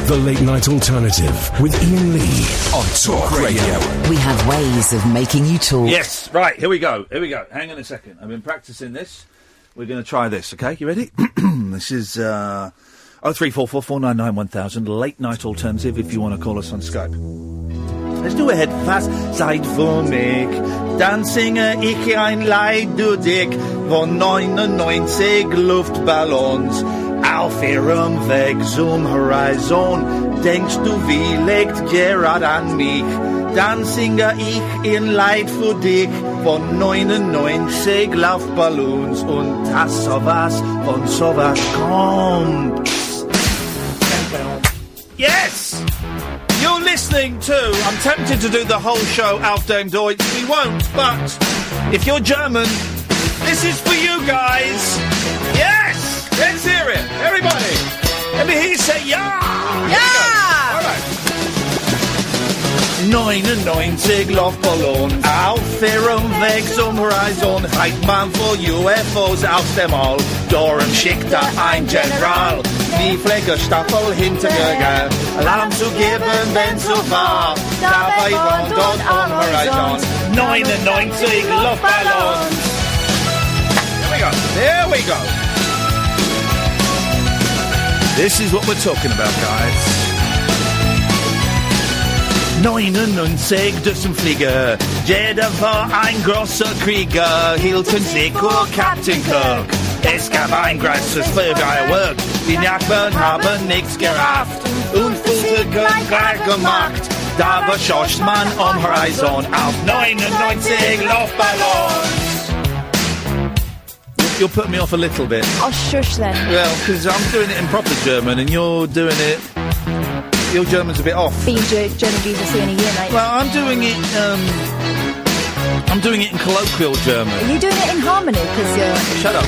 The Late Night Alternative with Iain Lee on Talk Radio. We have ways of making you talk. Yes, right, here we go. Hang on a second. I've been practising this. We're going to try this, OK? You ready? This is 0344 499 1000, Late Night Alternative, if you want to call us on Skype. Let's do het fast, Zeit voor mich. Dan singe ich ein Lied durch dich von 99 Luftballons. Auf ihrem Weg zum Horizon denkst du vielleicht gerade an mich. Dann singe ich ein Lied für dich von 99 Luftballons und das sowas von sowas kommt. Yes! You're listening to, I'm tempted to do the whole show auf dem Deutsch. We won't, but if you're German, this is for you guys. Yes! Let's hear it. Everybody. Let me hear you say, yeah! Yeah! All right. 99 Luftballon auf ihrem Weg zum Horizon. Heit man vor UFOs aus dem All. Dorem schickt da ein General. Die Pflegestaffel hinterher. Alarm zu geben, wenn's so war. Dabei war dort am Horizon 99 Luftballons. There we go. This is what we're talking about, guys. 99 Düsenflieger, jeder war ein großer Krieger, hielten sich vor Captain Cook. Es gab ein großes Feuerwerk, die Nachbarn haben nichts gerafft und fühlte gleich gemacht. Da verschoss man am Horizon auf 99 Luftballons. You'll put me off a little bit. Oh, shush then. Well, because I'm doing it in proper German and you're doing it... Your German's a bit off. Being German GCSE in a year, mate. Well, I'm doing it in colloquial German. Are you doing it in harmony? Because Shut up.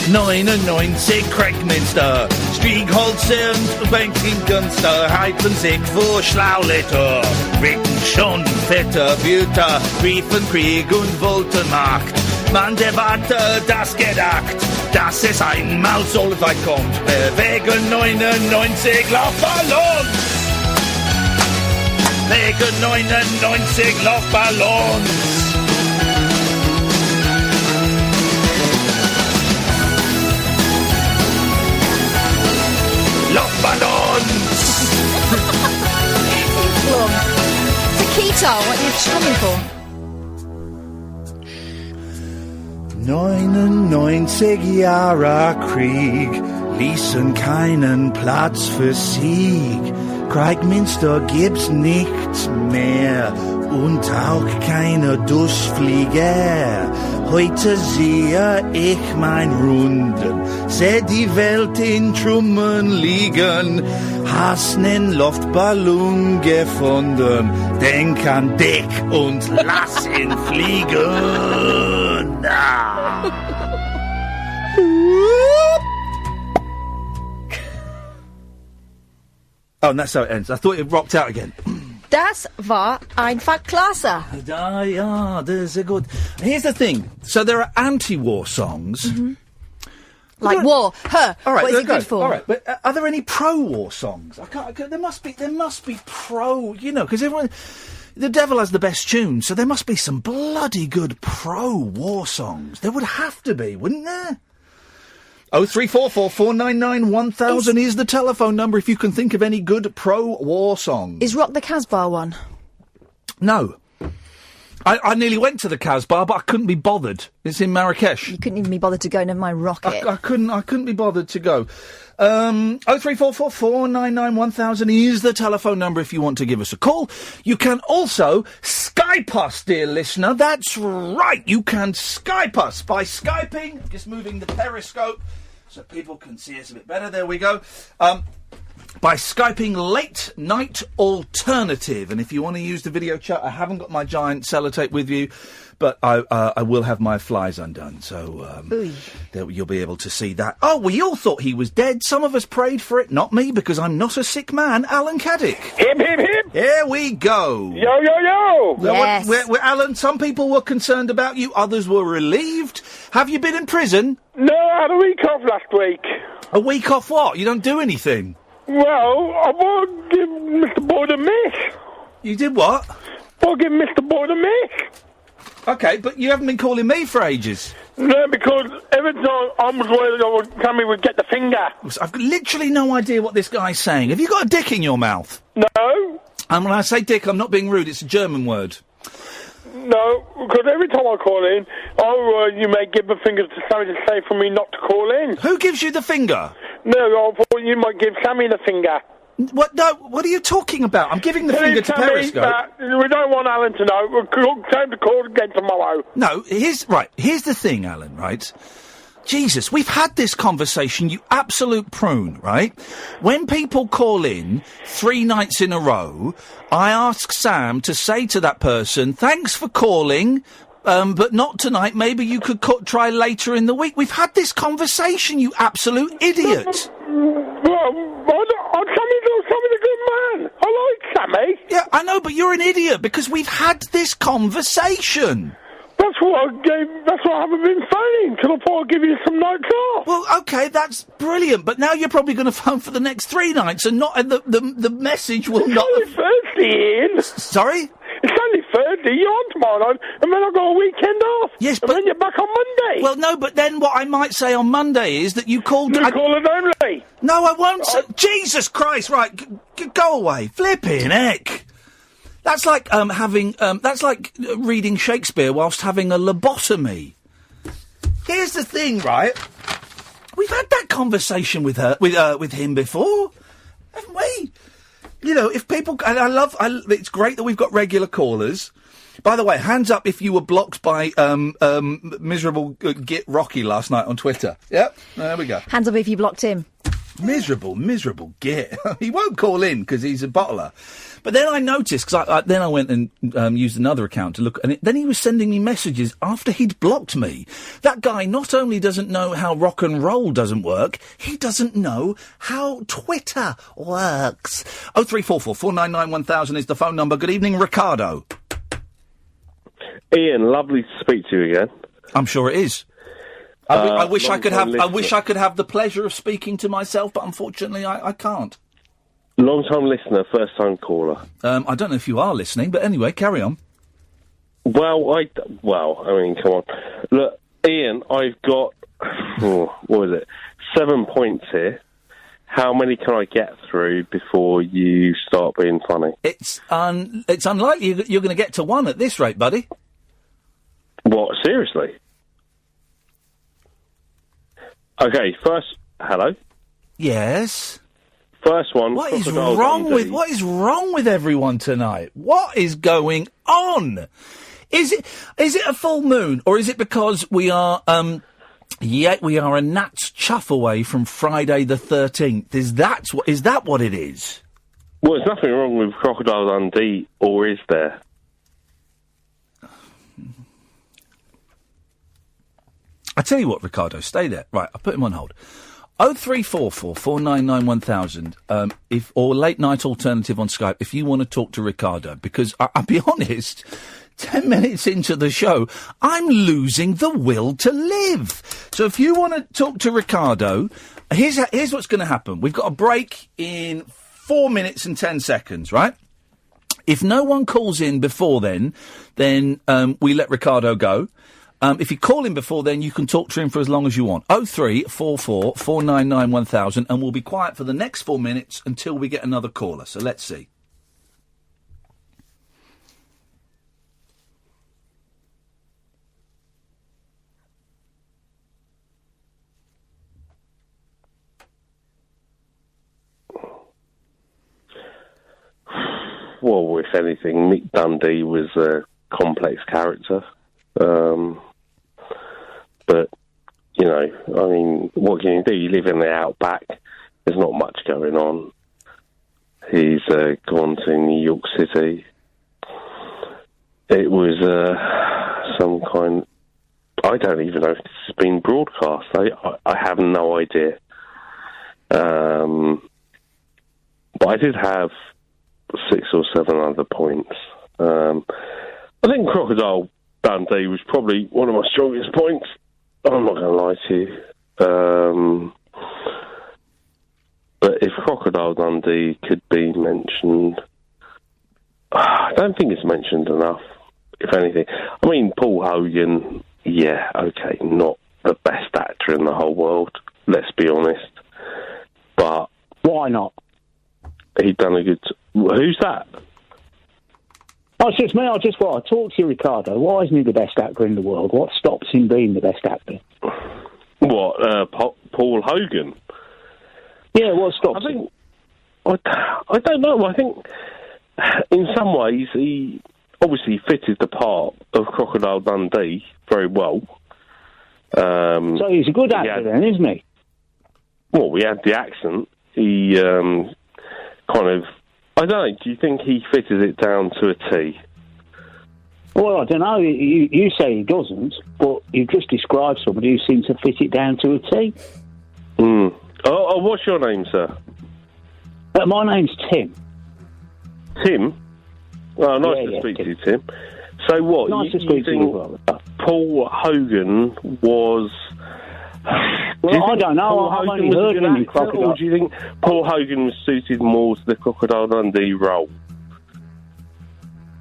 99 Kreckminster, Striegholzer und Banking-Gunster halten sich für Schlauletter, reden schon fetter Wörter, riefen Krieg und wollten Macht. Man der Warte das gedacht, dass es einmal so weit kommt, wegen 99 Luftballons. Wegen 99 Luftballons. Luftballons! it's a keytar, what are you strumming for? 99 Jahre Krieg ließen keinen Platz für Sieg. Kreuzminster gibt's nichts mehr und auch keine Durchflieger. Heute sehe ich mein Runden, seh die Welt in Trümmern liegen. Hast nen Luftballon gefunden, denk an dich und lass ihn fliegen. Oh, and that's how it ends. I thought it rocked out again. Das war einfach klasse. Ja, das ist gut. Here's the thing. So there are anti-war songs. Mm-hmm. Like war. All right, what is it good for? All right, but are there any pro-war songs? There must be pro, you know, because everyone... The devil has the best tunes, so there must be some bloody good pro-war songs. There would have to be, wouldn't there? 0344 499 1000 is the telephone number if you can think of any good pro-war songs. Is Rock the Casbah one? No. I nearly went to the Casbah, but I couldn't be bothered. It's in Marrakesh. You couldn't even be bothered to go, never mind rock it. I couldn't be bothered to go. 0344 499 1000 is the telephone number if you want to give us a call. You can also Skype us, dear listener. That's right. You can Skype us by Skyping. Just moving the periscope so people can see us a bit better. There we go. By Skyping Late Night Alternative. And if you want to use the video chat, I haven't got my giant sellotape with you, but I will have my flies undone, so you'll be able to see that. Oh, we all thought he was dead. Some of us prayed for it, not me, because I'm not a sick man. Alan Caddick. Hip, hip, hip. Here we go. Yo, yo, yo. Yes. Alan, some people were concerned about you, others were relieved. Have you been in prison? No, I had a week off last week. A week off what? You don't do anything. Well, I want to give Mr. Boyd a miss. You did what? I want to give Mr. Boyd a miss. Okay, but you haven't been calling me for ages. No, because every time I was worried Sammy would get the finger. I've got literally no idea what this guy's saying. Have you got a dick in your mouth? No. And when I say dick, I'm not being rude. It's a German word. No, because every time I call in, you may give a finger to Sammy to say for me not to call in. Who gives you the finger? No, I thought you might give Sammy the finger. What? No, what are you talking about? I'm giving the finger to Periscope. We don't want Alan to know. We'll time to call again tomorrow. No, here's the thing, Alan, right? Jesus, we've had this conversation, you absolute prune, right? When people call in 3 nights in a row, I ask Sam to say to that person, thanks for calling, but not tonight, maybe you could try later in the week. We've had this conversation, you absolute idiot. Sammy's a good man. I like Sammy. Yeah, I know, but you're an idiot, because we've had this conversation. That's why I haven't been phoning, because I thought I'd give you some nights off. Well, okay, that's brilliant, but now you're probably going to phone for the next 3 nights, and the message will not... It's only Thursday, Ian. Sorry? It's only Thursday, you're on tomorrow night, and then I've got a weekend off. Yes, and then you're back on Monday. Well, no, but then what I might say on Monday is that you called... You call it only. No, I won't say... Jesus Christ, right, go away. Flipping heck. That's like that's like reading Shakespeare whilst having a lobotomy. Here's the thing, right? We've had that conversation with him before, haven't we? You know, if people, and it's great that we've got regular callers. By the way, hands up if you were blocked by miserable Git Rocky last night on Twitter. Yep, there we go. Hands up if you blocked him. Miserable Git. He won't call in because he's a bottler. But then I noticed, because then I went and used another account to look, and then he was sending me messages after he'd blocked me. That guy not only doesn't know how rock and roll doesn't work, he doesn't know how Twitter works. 0344 499 1000 is the phone number. Good evening, Ricardo. Ian, lovely to speak to you again. I'm sure it is. I wish I could have the pleasure of speaking to myself, but unfortunately I can't. Long-time listener, first-time caller. I don't know if you are listening, but anyway, carry on. Well, I mean, come on. Look, Ian, I've got, what is it, 7 points here. How many can I get through before you start being funny? It's unlikely you're going to get to 1 at this rate, buddy. What, seriously? Okay, hello? Yes? First one. What is wrong with everyone tonight? What is going on? Is it a full moon, or is it because we are we are a gnat's chuff away from Friday the 13th? Is that what it is? Well, there's nothing wrong with Crocodile Dundee, or is there? I tell you what, Ricardo, stay there. Right, I'll put him on hold. 0344 499 1000, or late night alternative on Skype, if you want to talk to Ricardo, because I'll be honest, 10 minutes into the show, I'm losing the will to live. So if you want to talk to Ricardo, here's what's going to happen. We've got a break in 4 minutes and 10 seconds, right? If no one calls in before then we let Ricardo go. If you call him before then, you can talk to him for as long as you want. 0344 499 1000, and we'll be quiet for the next 4 minutes until we get another caller. So let's see. Well, if anything, Mick Dundee was a complex character. But, you know, I mean, what can you do? You live in the outback. There's not much going on. He's gone to New York City. It was some kind. I don't even know if this has been broadcast. I have no idea. But I did have 6 or 7 other points. I think Crocodile Dundee was probably one of my strongest points. I'm not going to lie to you. But if Crocodile Dundee could be mentioned, I don't think it's mentioned enough, if anything. I mean, Paul Hogan, yeah, okay, not the best actor in the whole world, let's be honest. But why not? He'd done a good... Who's that? Oh, it's just me. I just want to talk to you, Ricardo. Why isn't he the best actor in the world? What stops him being the best actor? What, Paul Hogan? Yeah, what stops him? I don't know. I think in some ways he obviously fitted the part of Crocodile Dundee very well. So he's a good actor then, isn't he? Well, we had the accent. He kind of... I don't know, do you think he fitted it down to a T? Well, I don't know. You say he doesn't, but you've just described somebody who seems to fit it down to a T. Oh, what's your name, sir? My name's Tim. Tim? Oh, nice to speak to you, Tim. So what? Nice to speak to you, brother. Paul Hogan was... Well, I don't know. I've only heard him in Crocodile. Or do you think Paul Hogan was suited more to the Crocodile Dundee role?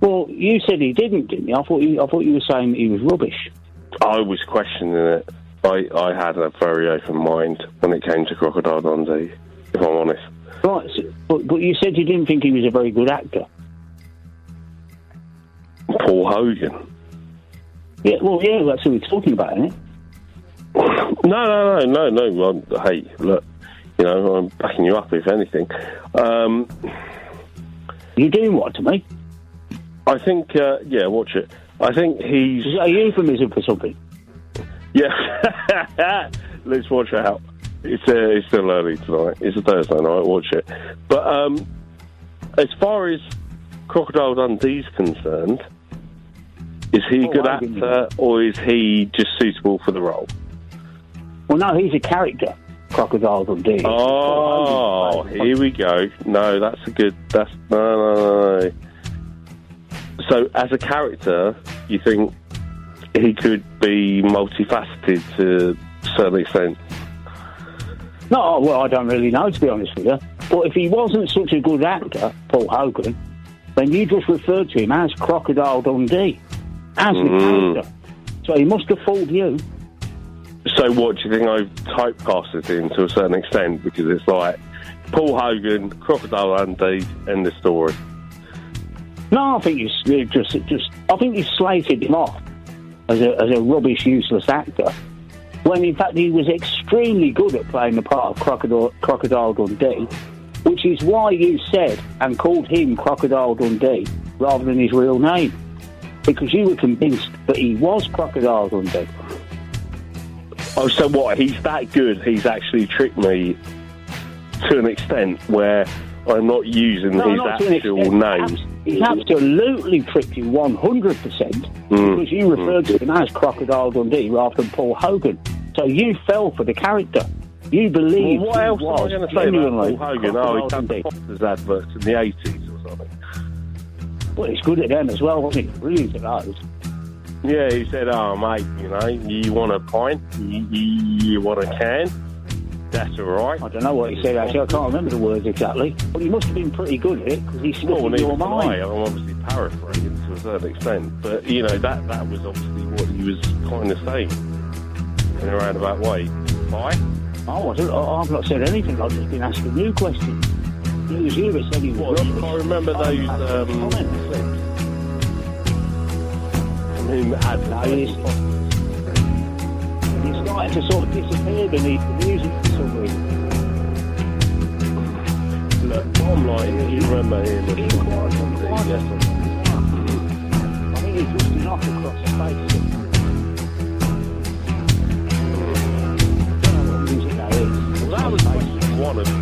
Well, you said he didn't you? I thought you were saying that he was rubbish. I was questioning it. I had a very open mind when it came to Crocodile Dundee, if I'm honest. Right, but you said you didn't think he was a very good actor. Paul Hogan? Yeah, well, yeah, that's who we're talking about, isn't it? No. Hey, look, I'm backing you up, if anything. You're doing what to me? I think, watch it. I think he's... Is that a euphemism for something? Yeah. Let's watch out. It's still early tonight. It's a Thursday night, watch it. But as far as Crocodile Dundee's concerned, is he a good actor or is he just suitable for the role? Well, no, he's a character, Crocodile Dundee. Oh, here we go. No, no. So, as a character, you think he could be multifaceted to a certain extent? No, well, I don't really know, to be honest with you. But if he wasn't such a good actor, Paul Hogan, then you just referred to him as Crocodile Dundee, as the character. So he must have fooled you. So what, do you think I've typecasted him to a certain extent? Because it's like, Paul Hogan, Crocodile Dundee, end the story. No, I think you slated him off as a rubbish, useless actor, when in fact he was extremely good at playing the part of Crocodile Dundee, which is why you said and called him Crocodile Dundee rather than his real name, because you were convinced that he was Crocodile Dundee. Oh, so what? He's that good, he's actually tricked me to an extent where I'm not using his actual name. He's absolutely tricked you 100% because you referred to him as Crocodile Dundee rather than Paul Hogan. So you fell for the character. You believed what else am I going to say about Paul Hogan? Oh, he done the Foster's adverts in the 80s or something. Well, he's good at them as well, wasn't he? Brilliant at those. Yeah, he said, oh, mate, you want a pint? You want a can? That's all right. I don't know what he said, actually. I can't remember the words exactly. But he must have been pretty good at it, because he stuck in your mind. I'm obviously paraphrasing to a certain extent. But, that was obviously what he was kind of saying in a roundabout way. Why? I've not said anything. I've just been asking you questions. It was you that said he was rubbish. I remember those... comment clips. Him he's starting to sort of disappear beneath the music for some reason. Look, bottom line, you remember him as yes. I think he's drifting off across the face. I don't know what music that is. Well, that was one of them.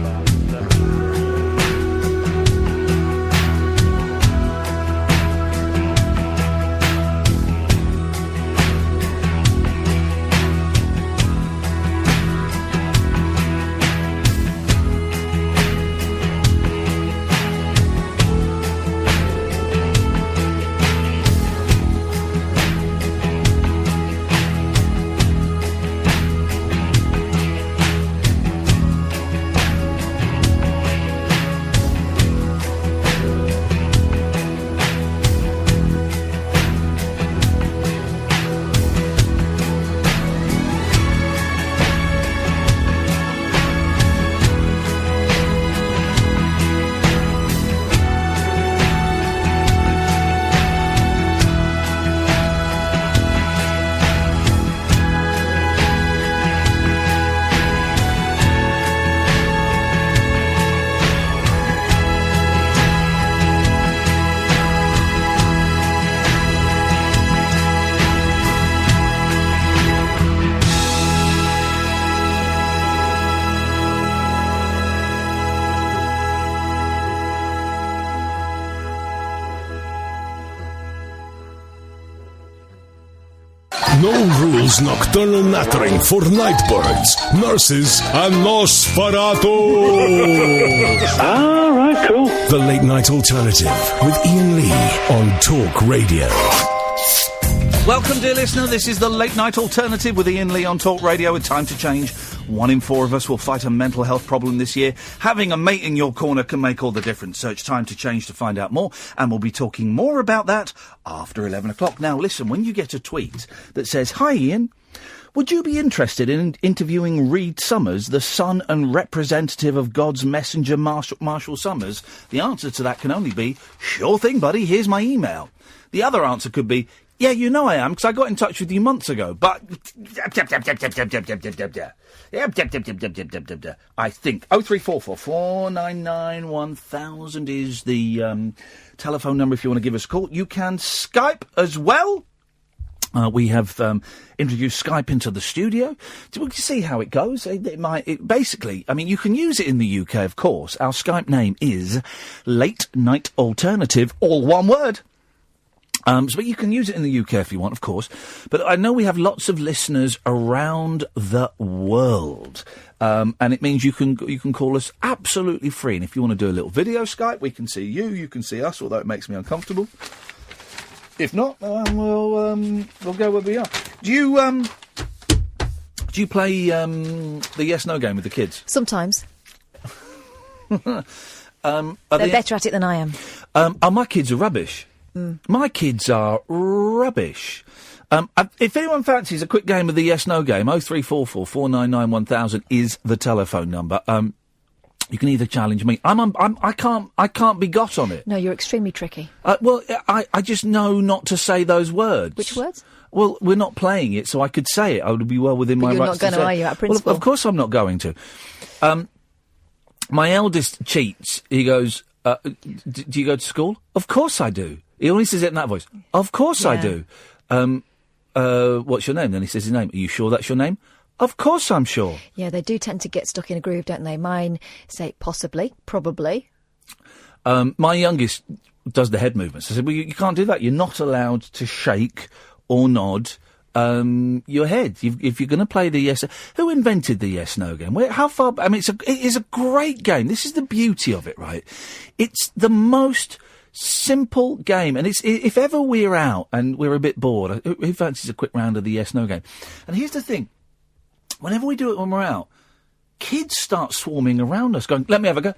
No rules nocturnal nattering for nightbirds, nurses, and Nosferatu. All right, cool. The Late Night Alternative with Iain Lee on Talk Radio. Welcome, dear listener. This is the Late Night Alternative with Iain Lee on Talk Radio. With time to change. 1 in 4 of us will fight a mental health problem this year. Having a mate in your corner can make all the difference. Search Time to Change to find out more, and we'll be talking more about that after 11 o'clock. Now, listen, when you get a tweet that says, "Hi, Iain, would you be interested in interviewing Reed Summers, the son and representative of God's messenger, Marshall Summers?" The answer to that can only be, "Sure thing, buddy, here's my email." The other answer could be, "Yeah, you know I am, because I got in touch with you months ago, but..." I think 0344 499 1000 is the telephone number if you want to give us a call. You can Skype as well. We have introduced Skype into the studio. We'll see how it goes. Basically, I mean, you can use it in the UK, of course. Our Skype name is Late Night Alternative, all one word. But you can use it in the UK if you want, of course. But I know we have lots of listeners around the world. And it means you can call us absolutely free. And if you want to do a little video Skype, we can see you, you can see us, although it makes me uncomfortable. If not, we'll go where we are. Do you play the yes-no game with the kids? Sometimes. They're better at it than I am. My kids are rubbish. My kids are rubbish. If anyone fancies a quick game of the yes-no game, 0344 499 1000 is the telephone number. You can either challenge me. I can't be got on it. No, you're extremely tricky. Well, I just know not to say those words. Which words? Well, we're not playing it, so I could say it. I would be well within my rights. You're not going to, are you, out of principle? Well, of course I'm not going to. My eldest cheats. He goes, do you go to school? Of course I do. He only says it in that voice. Of course I do. What's your name? Then he says his name. Are you sure that's your name? Of course I'm sure. Yeah, they do tend to get stuck in a groove, don't they? Mine say possibly, probably. My youngest does the head movements. I said, well, you can't do that. You're not allowed to shake or nod your head. If you're going to play the yes... Who invented the yes-no game? How far... I mean, it is a great game. This is the beauty of it, right? It's the most... simple game, and if ever we're out and we're a bit bored, who fancies a quick round of the yes-no game? And here's the thing, whenever we do it when we're out, kids start swarming around us going, let me have a go,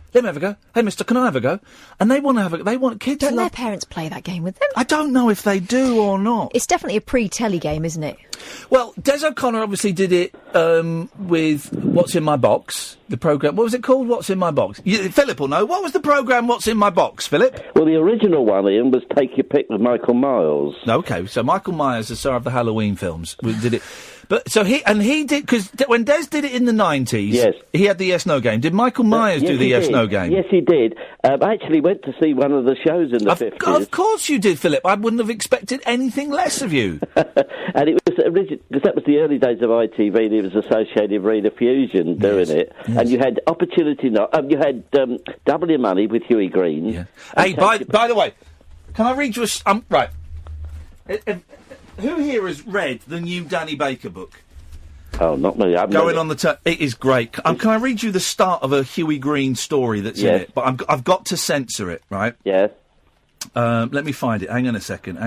hey mister, can I have a go? And they want to have kids Don't their parents play that game with them? I don't know if they do or not. It's definitely a pre-telly game, isn't it? Well, Des O'Connor obviously did it with What's in My Box, the programme. What was it called, What's in My Box? Philip will know. What was the programme What's in My Box, Philip? Well, the original one, Ian, was Take Your Pick with Michael Myers. OK, so Michael Myers, the star of the Halloween films, did it. But so he did, because when Des did it in the 90s, yes, he had the yes-no game. Did Michael Myers do the yes-no game? Yes, he did. I actually went to see one of the shows in the 50s. Of course you did, Philip. I wouldn't have expected anything less of you. And it was original, because that was the early days of ITV, and it was Associated Rediffusion doing it. Yes. And you had Opportunity you had Double Your Money with Hughie Green. Yeah. Hey, by the way, can I read you a... right. Who here has read the new Danny Baker book? Oh, not me. It is great. Can I read you the start of a Hughie Green story that's in it? But I've got to censor it, right? Yes. Let me find it. Hang on a second.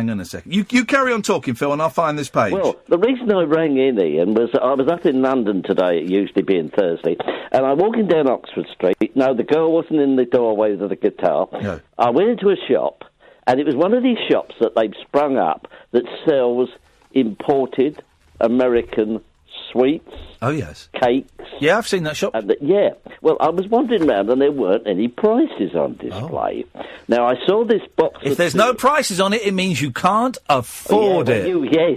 You carry on talking, Phil, and I'll find this page. Well, the reason I rang in, Ian, was I was up in London today, it usually being Thursday, and I'm walking down Oxford Street. No, the girl wasn't in the doorway with the guitar. No. I went into a shop, and it was one of these shops that they've sprung up that sells imported American sweets. Oh, yes. Cakes. Yeah, I've seen that shop. Yeah. Well, I was wandering around and there weren't any prices on display. Oh. Now, I saw this box... If there's no prices on it, it means you can't afford it.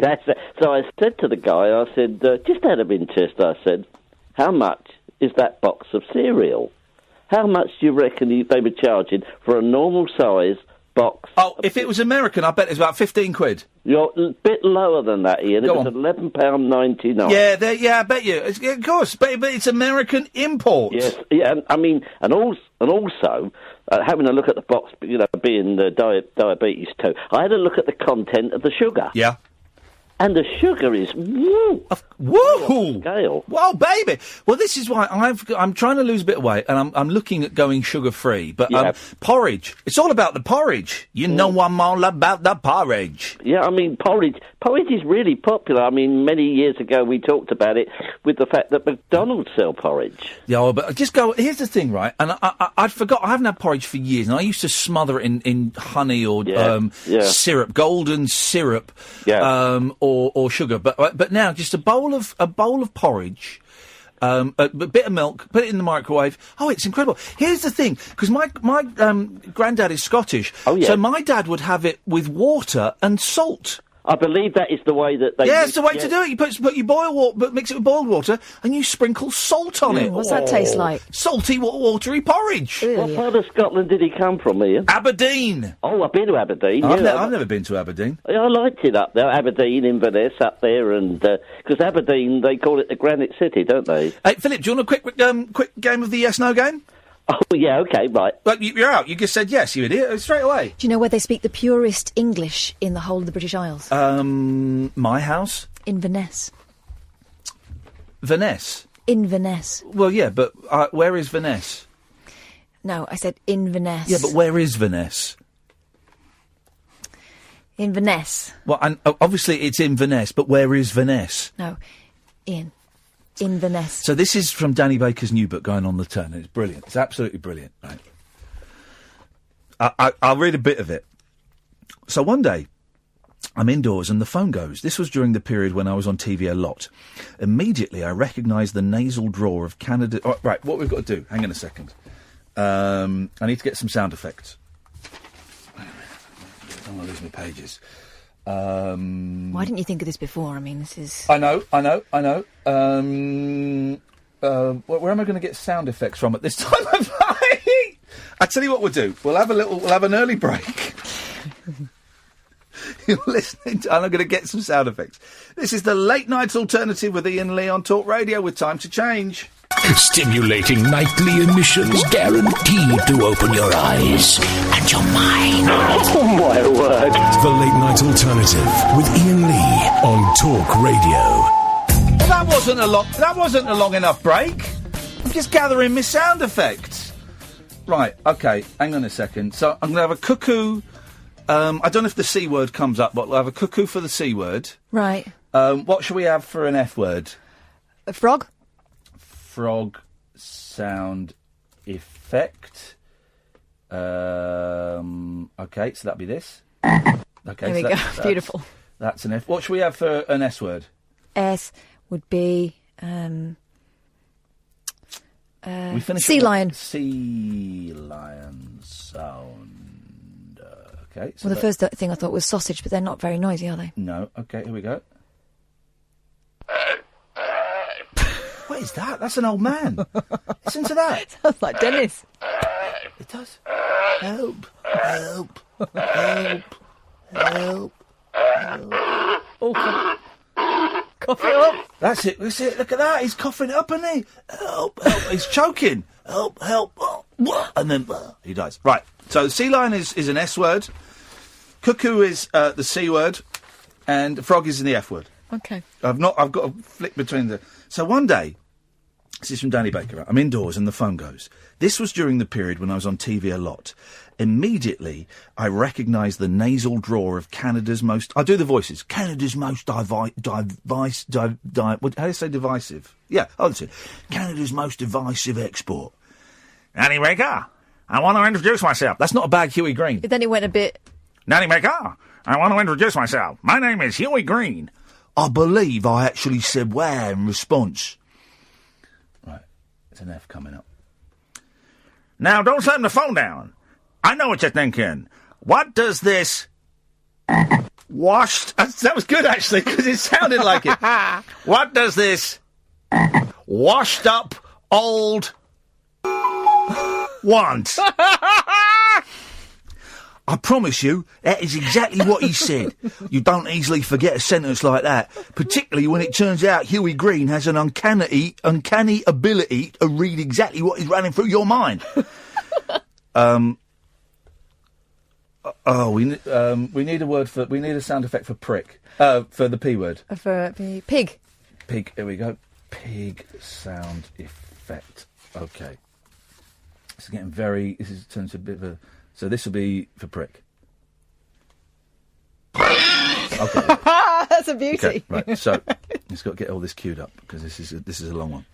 That's it. So I said to the guy, I said, just out of interest, I said, how much is that box of cereal? How much do you reckon they were charging for a normal size box? Oh, if it was American, I bet it's about 15 quid. You're a bit lower than that, Ian. It was £11.99. Yeah, I bet you. Of course, but it's American import. Yes, yeah. I mean, and also having a look at the box, being diabetes too. I had a look at the content of the sugar. Yeah. And the sugar is Woo! Scale. Well, baby. Well, this is why I'm trying to lose a bit of weight, and I'm looking at going sugar-free. But porridge. It's all about the porridge. You know I'm all about the porridge. Yeah, I mean, porridge is really popular. I mean, many years ago we talked about it with the fact that McDonald's sell porridge. Yeah, well, but just go... Here's the thing, right? And I'd forgot... I haven't had porridge for years, and I used to smother it in honey or syrup, golden syrup. Yeah. Or sugar, but now just a bowl of porridge, a bit of milk, put it in the microwave. Oh, it's incredible. Here's the thing, because my granddad is Scottish, so my dad would have it with water and salt. I believe that is the way that they... Yeah, it's the way to do it. You put you boil water, but mix it with boiled water, and you sprinkle salt on it. What's that taste like? Salty, watery porridge. What part of Scotland did he come from, Ian? Aberdeen. Oh, I've been to Aberdeen. I've never been to Aberdeen. I liked it up there, Aberdeen, Inverness, up there, and because Aberdeen, they call it the Granite City, don't they? Hey, Philip, do you want a quick game of the yes/no game? Oh, yeah, OK, right. But you're out. You just said yes, you idiot, straight away. Do you know where they speak the purest English in the whole of the British Isles? My house? Inverness. Venice? Inverness. Well, yeah, but where is Venice? No, I said Inverness. Yeah, but where is Venice? Inverness. Well, and obviously it's Inverness, but where is Venice? No, Inverness. So this is from Danny Baker's new book, Going on the Turn. It's brilliant. It's absolutely brilliant. Right. I'll read a bit of it. So one day, I'm indoors and the phone goes. This was during the period when I was on TV a lot. Immediately, I recognised the nasal drawl of Canada... Oh, right, what we've got to do... Hang on a second. I need to get some sound effects. I don't want to lose my pages. Why didn't you think of this before? I mean, this is... I know. Where am I going to get sound effects from at this time of night? I tell you what we'll do. We'll have an early break. You're listening to... And I'm going to get some sound effects. This is the Late Night Alternative with Iain Lee on Talk Radio with Time to Change. Stimulating nightly emissions guaranteed to open your eyes and your mind. Oh, my word. The Late Night Alternative with Iain Lee on Talk Radio. Well, that wasn't a long enough break. I'm just gathering my sound effects. Right, OK, hang on a second. So I'm going to have a cuckoo. I don't know if the C word comes up, but we'll have a cuckoo for the C word. Right. What should we have for an F word? A frog? Frog sound effect. OK, so that'd be this. Okay, there we go. Beautiful. That's an F. What should we have for an S word? S would be we finish sea lion. Sea lion sound. Okay. So well, the first thing I thought was sausage, but they're not very noisy, are they? No. Okay, here we go. What is that? That's an old man. Listen to that. Sounds like Dennis. It does. Help. Help. Help. Help. Help. Oh, cough it up. That's it. Look at that. He's coughing it up, isn't he? Help. Help. He's choking. Help. Help. And then he dies. Right. So sea lion is an S word. Cuckoo is the C word. And frog is in the F word. Okay. I've got to flick between the... So one day, this is from Danny Baker, I'm indoors and the phone goes. This was during the period when I was on TV a lot. Immediately, I recognised the nasal drawl of Canada's most... I'll do the voices. Canada's most how do you say divisive? Yeah, I'll say Canada's most divisive export. Danny Baker, I want to introduce myself. That's not a bad Hughie Green. But then it went a bit... Danny Baker, I want to introduce myself. My name is Hughie Green. I believe I actually said where in response. Right, there's an F coming up. Now, don't slam the phone down. I know what you're thinking. What does this washed... That was good, actually, because it sounded like it. What does this washed up old want? I promise you, that is exactly what he said. You don't easily forget a sentence like that, particularly when it turns out Hughie Green has an uncanny ability to read exactly what is running through your mind. we need a word for... We need a sound effect for prick. For the P word. For the pig. Pig, here we go. Pig sound effect. Okay. This is getting very... This is turning to a bit of a... So this will be for prick. Okay. That's a beauty. Okay, right. So, let's got to get all this queued up, because this is a long one.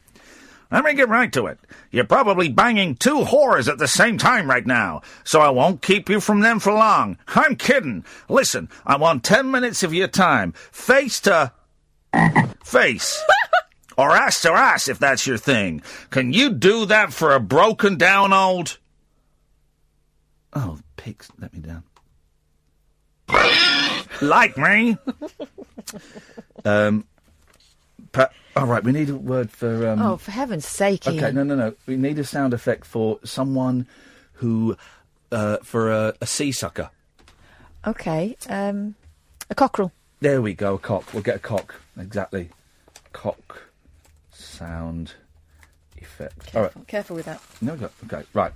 Let me get right to it. You're probably banging 2 whores at the same time right now, so I won't keep you from them for long. I'm kidding. Listen, I want 10 minutes of your time. Face to face. Or ass to ass, if that's your thing. Can you do that for a broken down old... Oh, pigs let me down. Like me? All right, we need a word for... Oh, for heaven's sake, Okay, Iain. no. We need a sound effect for someone who... for a sea sucker. Okay, a cockerel. There we go, a cock. We'll get a cock. Exactly. Cock sound effect. Careful, All right. careful with that. No, okay, right.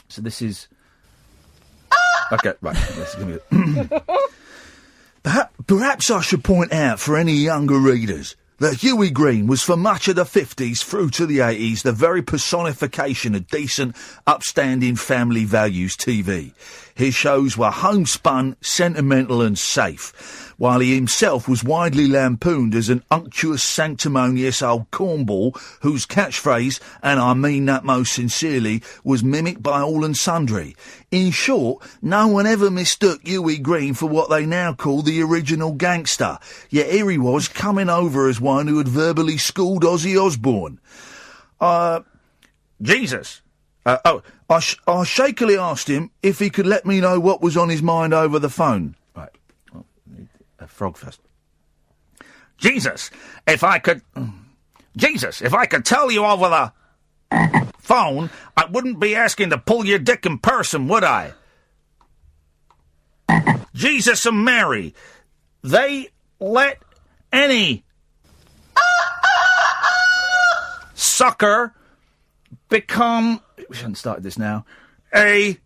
So this is... Okay, right. This is gonna be... Perhaps I should point out for any younger readers that Hughie Green was for much of the 50s through to the 80s the very personification of decent, upstanding family values TV. His shows were homespun, sentimental and safe, while he himself was widely lampooned as an unctuous, sanctimonious old cornball whose catchphrase, and I mean that most sincerely, was mimicked by all and sundry. In short, no one ever mistook Hughie Green for what they now call the original gangster, yet here he was coming over as one who had verbally schooled Ozzy Osbourne. Jesus. I shakily asked him if he could let me know what was on his mind over the phone. Right. Oh, a frog first. Jesus, if I could tell you over the phone, I wouldn't be asking to pull your dick in person, would I? Jesus and Mary, they let any sucker become... We shouldn't start this now. A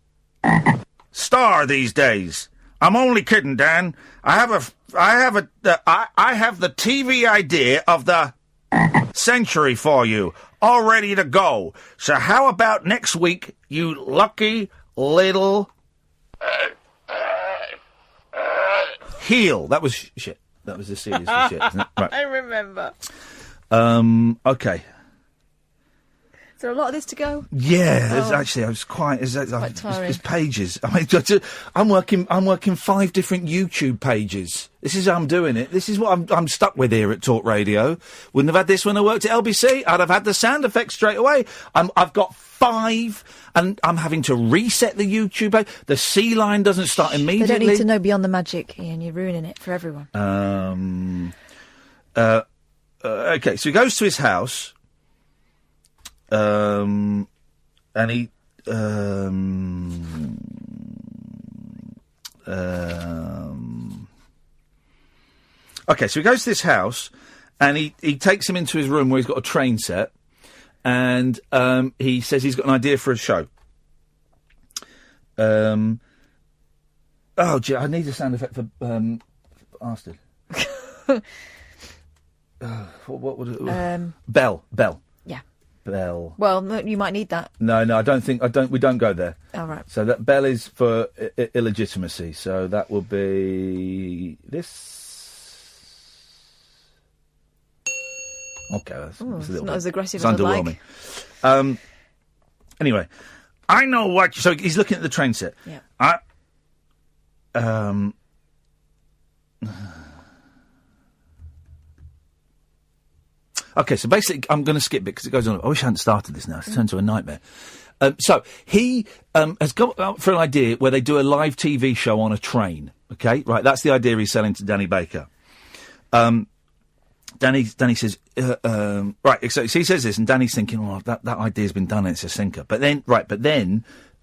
star these days. I'm only kidding, Dan. I have the TV idea of the century for you, all ready to go. So how about next week, you lucky little heel? That was shit. That was the serious shit, isn't it? Right. I remember. Okay. Is there a lot of this to go? Yeah, actually, I was quite. It's pages. I mean, I'm working 5 different YouTube pages. This is how I'm doing it. This is what I'm stuck with here at Talk Radio. Wouldn't have had this when I worked at LBC. I'd have had the sound effects straight away. I've got 5, and I'm having to reset the YouTube page. The C line doesn't start immediately. They don't need to know beyond the magic, Iain. You're ruining it for everyone. Okay, so he goes to his house. And he, okay, so he goes to this house, and he takes him into his room where he's got a train set, and he says he's got an idea for a show. Oh, gee, I need a sound effect for bastard. What would it? Bell. Yeah. Bell. Well, no, you might need that. No, I don't think we don't go there. All right. So that bell is for illegitimacy. So that will be this. Okay, that's a little it's bit. not as aggressive It's as I'd underwhelming. like. Anyway, I know what. So he's looking at the train set. Yeah. Okay, so basically, I'm going to skip it because it goes on. I wish I hadn't started this now. It's turned to a nightmare. So he has got out for an idea where they do a live TV show on a train. Okay, right. That's the idea he's selling to Danny Baker. Danny says, right. So he says this, and Danny's thinking, "Oh, that idea's been done. And it's a sinker." But then,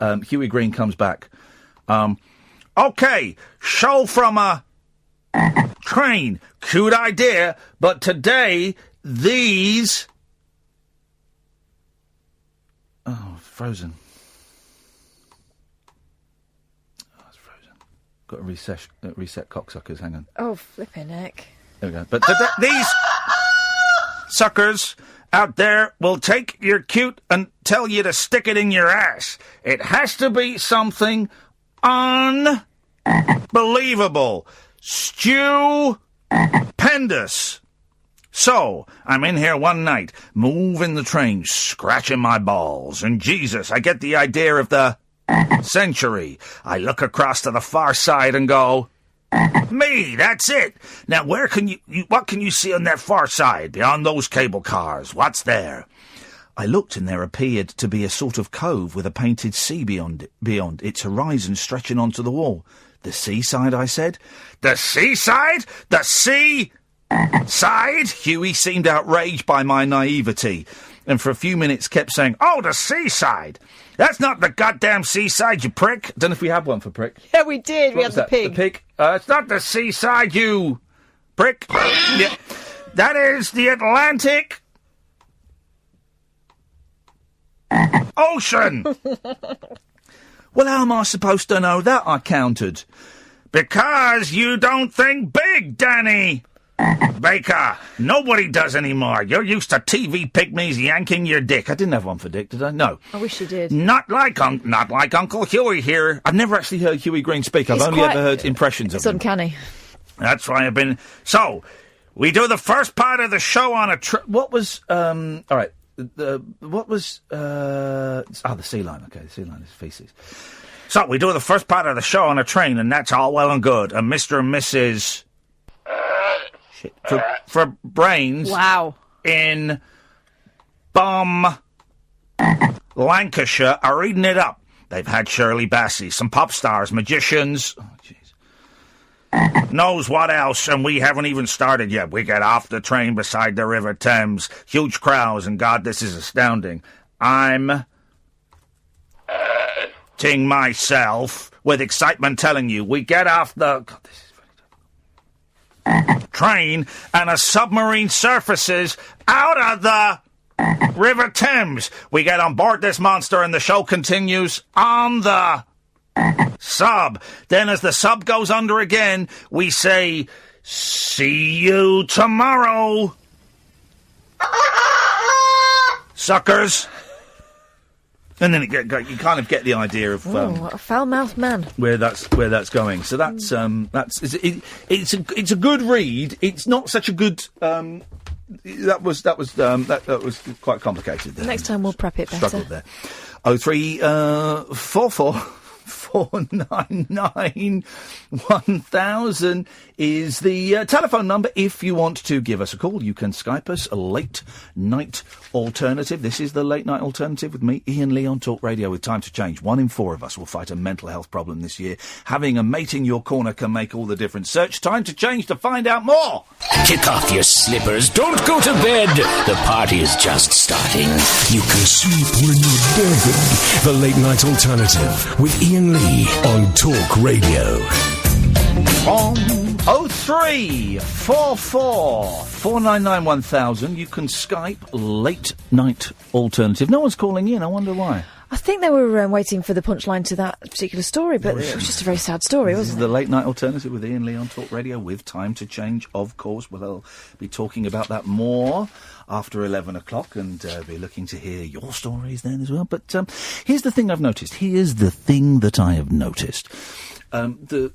Hughie Green comes back. Okay, show from a train. Cute idea, but today. These... Oh, frozen. got to reset cocksuckers. Hang on. Oh, flipping heck. There we go. But these suckers out there will take your cute and tell you to stick it in your ass. It has to be something unbelievable. Stupendous. So, I'm in here one night, moving the train, scratching my balls, and Jesus, I get the idea of the century. I look across to the far side and go, me, that's it. Now, what can you see on that far side, beyond those cable cars? What's there? I looked, and there appeared to be a sort of cove with a painted sea beyond its horizon stretching onto the wall. The seaside, I said. The seaside? The sea... side? Hughie seemed outraged by my naivety, and for a few minutes kept saying, oh, the seaside! That's not the goddamn seaside, you prick! Don't know if we had one for prick. Yeah, we did. We had the pig. The pig? It's not the seaside, you prick. Yeah. That is the Atlantic Ocean! Well, how am I supposed to know that? I countered. Because you don't think big, Danny! Baker, nobody does anymore. You're used to TV pygmies yanking your dick. I didn't have one for Dick, did I? No. I wish you did. Not like Uncle Hughie here. I've never actually heard Hughie Green speak. I've only ever heard impressions of him. It's uncanny. That's why I've been... So, we do the first part of the show on a... What was... all right. What was... the sea lion. Okay, the sea lion is feces. So, we do the first part of the show on a train, and that's all well and good. And Mr. and Mrs... Shit. For brains... Wow. ...in... Lancashire are eating it up. They've had Shirley Bassey, some pop stars, magicians... Oh, jeez. Knows what else, and we haven't even started yet. We get off the train beside the River Thames. Huge crowds, and God, this is astounding. I'm... ting myself with excitement telling you, we get off the... God, this is train, and a submarine surfaces out of the River Thames. We get on board this monster, and the show continues on the sub. Then as the sub goes under again, we say, see you tomorrow, suckers. And then you kind of get the idea of what a foul-mouthed man. Where that's going. So that's it's a good read. It's not such a good. That was quite complicated there. Next time we'll prep it better. Struggled there. 0344 499 1000 is the telephone number. If you want to give us a call, you can Skype us, a late night alternative. This is the late night alternative with me, Iain Lee, on Talk Radio with Time to Change. 1 in 4 of us will fight a mental health problem this year. Having a mate in your corner can make all the difference. Search Time to Change to find out more. Kick off your slippers. Don't go to bed. The party is just starting. You can sleep when you're dead. The late night alternative with Iain Lee on Talk Radio. 0344 499 1000. You can Skype late night alternative. No one's calling in. I wonder why. I think they were waiting for the punchline to that particular story, but it was just a very sad story, This wasn't is it? the late night alternative with Iain Lee on Talk Radio with Time to Change, of course. We'll be talking about that more after 11 o'clock and be looking to hear your stories then as well. But here's the thing I've noticed. Here's the thing that I have noticed. The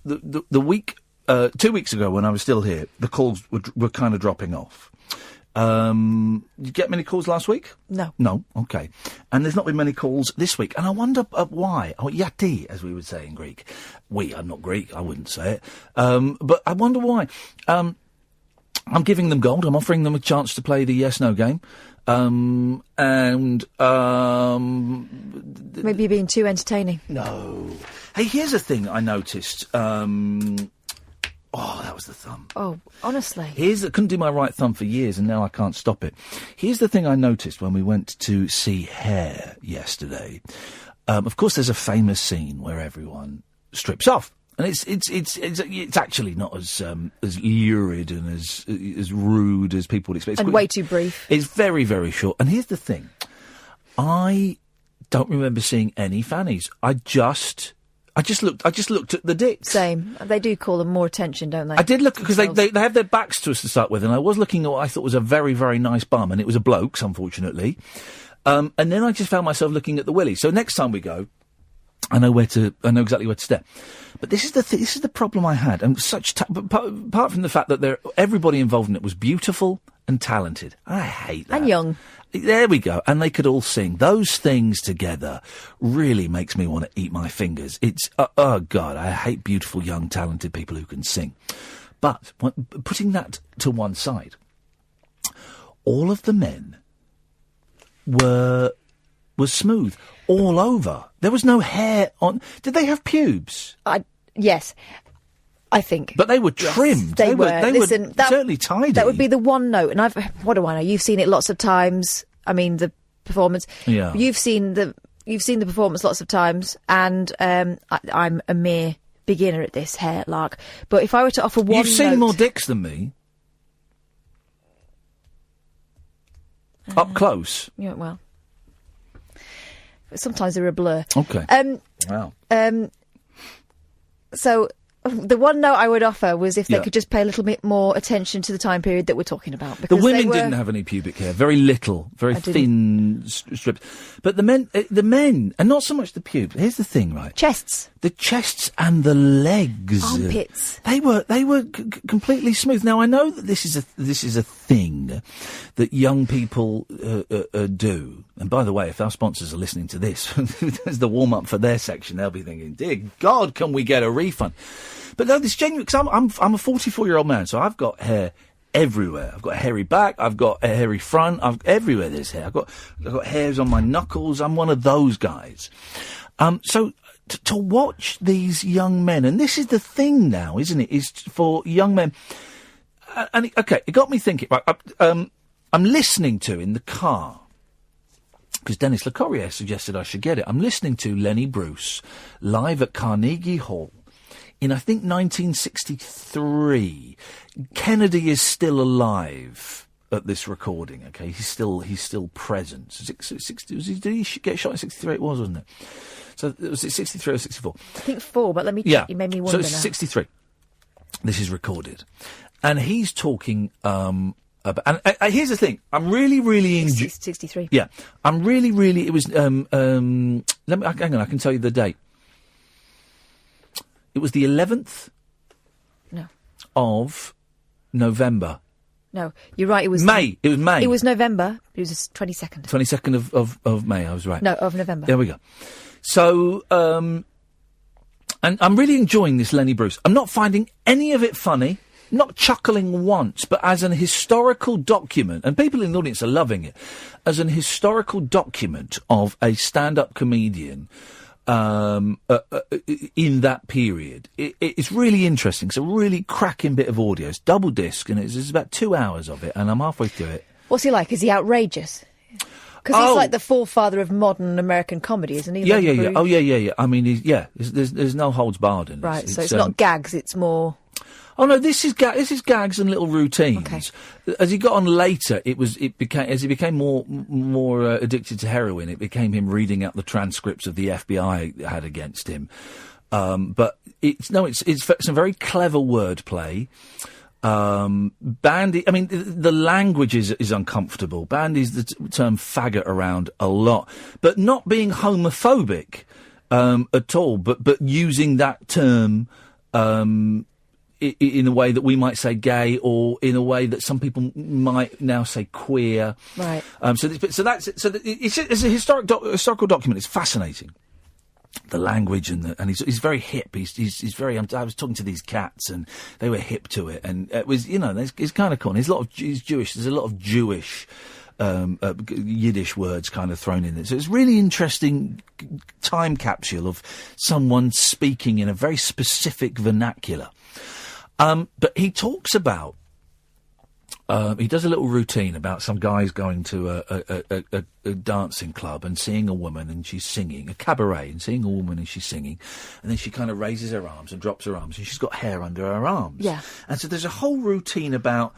week... 2 weeks ago, when I was still here, the calls were kind of dropping off. Did you get many calls last week? No. No? Okay. And there's not been many calls this week. And I wonder why. Oh, yati, as we would say in Greek. I'm not Greek, I wouldn't say it. But I wonder why. I'm giving them gold. I'm offering them a chance to play the yes-no game. Maybe you're being too entertaining. No. Hey, here's a thing I noticed. Oh, that was the thumb. Oh, honestly. Couldn't do my right thumb for years, and now I can't stop it. Here's the thing I noticed when we went to see Hair yesterday. Of course, there's a famous scene where everyone strips off, and it's actually not as lurid and as rude as people would expect. And way too brief. It's very, very short. And here's the thing: I don't remember seeing any fannies. I just I just looked at the dicks. Same. They do call them more attention, don't they? I did look, because they have their backs to us to start with, and I was looking at what I thought was a very, very nice bum, and it was a bloke's, unfortunately. And then I just found myself looking at the willy. So next time we go, I know exactly where to step. But this is the problem I had, and apart from the fact that everybody involved in it was beautiful and talented. I hate that. And young. There we go. And they could all sing. Those things together really makes me want to eat my fingers. It's, oh God, I hate beautiful, young, talented people who can sing. But putting that to one side, all of the men were smooth all over. There was no hair on. Did they have pubes? Yes. I think. But they were trimmed. Yes, they were. Listen, certainly tidy. That would be the one note. And what do I know? You've seen it lots of times. I mean, the performance. Yeah. You've seen the performance lots of times, and I'm a mere beginner at this hair lark. But if I were to offer one, you've seen more dicks than me. Up close. Yeah. Well, sometimes they're a blur. Okay. Wow. So. The one note I would offer was if they could just pay a little bit more attention to the time period that we're talking about. The women didn't have any pubic hair, very little, very thin strips. But the men, and not so much the pubes. Here's the thing, right? Chests. The chests and the legs. Armpits. They were completely smooth. Now I know that this is a thing that young people do. And by the way, if our sponsors are listening to this, as the warm up for their section, they'll be thinking, "Dear God, can we get a refund?" But no, this genuine, because I'm a 44-year-old man, so I've got hair everywhere. I've got a hairy back, I've got a hairy front, everywhere there's hair. I've got hairs on my knuckles. I'm one of those guys. So to watch these young men, and this is the thing now, isn't it? Is for young men. And it got me thinking. Right, I'm listening to in the car, because Dennis Le Corrier suggested I should get it. I'm listening to Lenny Bruce live at Carnegie Hall in, I think, 1963. Kennedy is still alive at this recording. Okay, he's still present. Did he get shot in 63? It was, wasn't it? So was it 63 or 64? I think 4, but let me check. Yeah. You made me wonder. So it's 63. This is recorded, and he's talking. And here's the thing. I'm really, really enjoying. 63. Yeah, I'm really. It was. Let me. Hang on. I can tell you the date. It was the 11th. No. Of November. No, you're right. It was May. It was May. It was November. It was the 22nd. 22nd of May. I was right. No, of November. There we go. So, and I'm really enjoying this Lenny Bruce. I'm not finding any of it funny. Not chuckling once, but as an historical document, and people in the audience are loving it, as an historical document of a stand-up comedian in that period. It's really interesting. It's a really cracking bit of audio. It's double disc, and it's about 2 hours of it, and I'm halfway through it. What's he like? Is he outrageous? Because he's like the forefather of modern American comedy, isn't he? Yeah. Oh, yeah. I mean, there's no holds barred in this. Right, so it's not gags, it's more... Oh no, this is gags and little routines. Okay. As he got on later, as he became more addicted to heroin, it became him reading out the transcripts of the FBI had against him. But it's some very clever wordplay. Bandy, I mean, the language is uncomfortable. Bandy's the term faggot around a lot, but not being homophobic at all. But using that term. In a way that we might say gay, or in a way that some people might now say queer. Right. It's a historical document. It's fascinating. The language and he's very hip. He's very. I was talking to these cats and they were hip to it, and it was it's kind of cool. He's Jewish. There's a lot of Jewish. Yiddish words kind of thrown in there. So it's a really interesting time capsule of someone speaking in a very specific vernacular. But he talks about, he does a little routine about some guys going to a dancing club and seeing a woman and she's singing, a cabaret, and seeing a woman and she's singing, and then she kind of raises her arms and drops her arms and she's got hair under her arms. Yeah. And so there's a whole routine about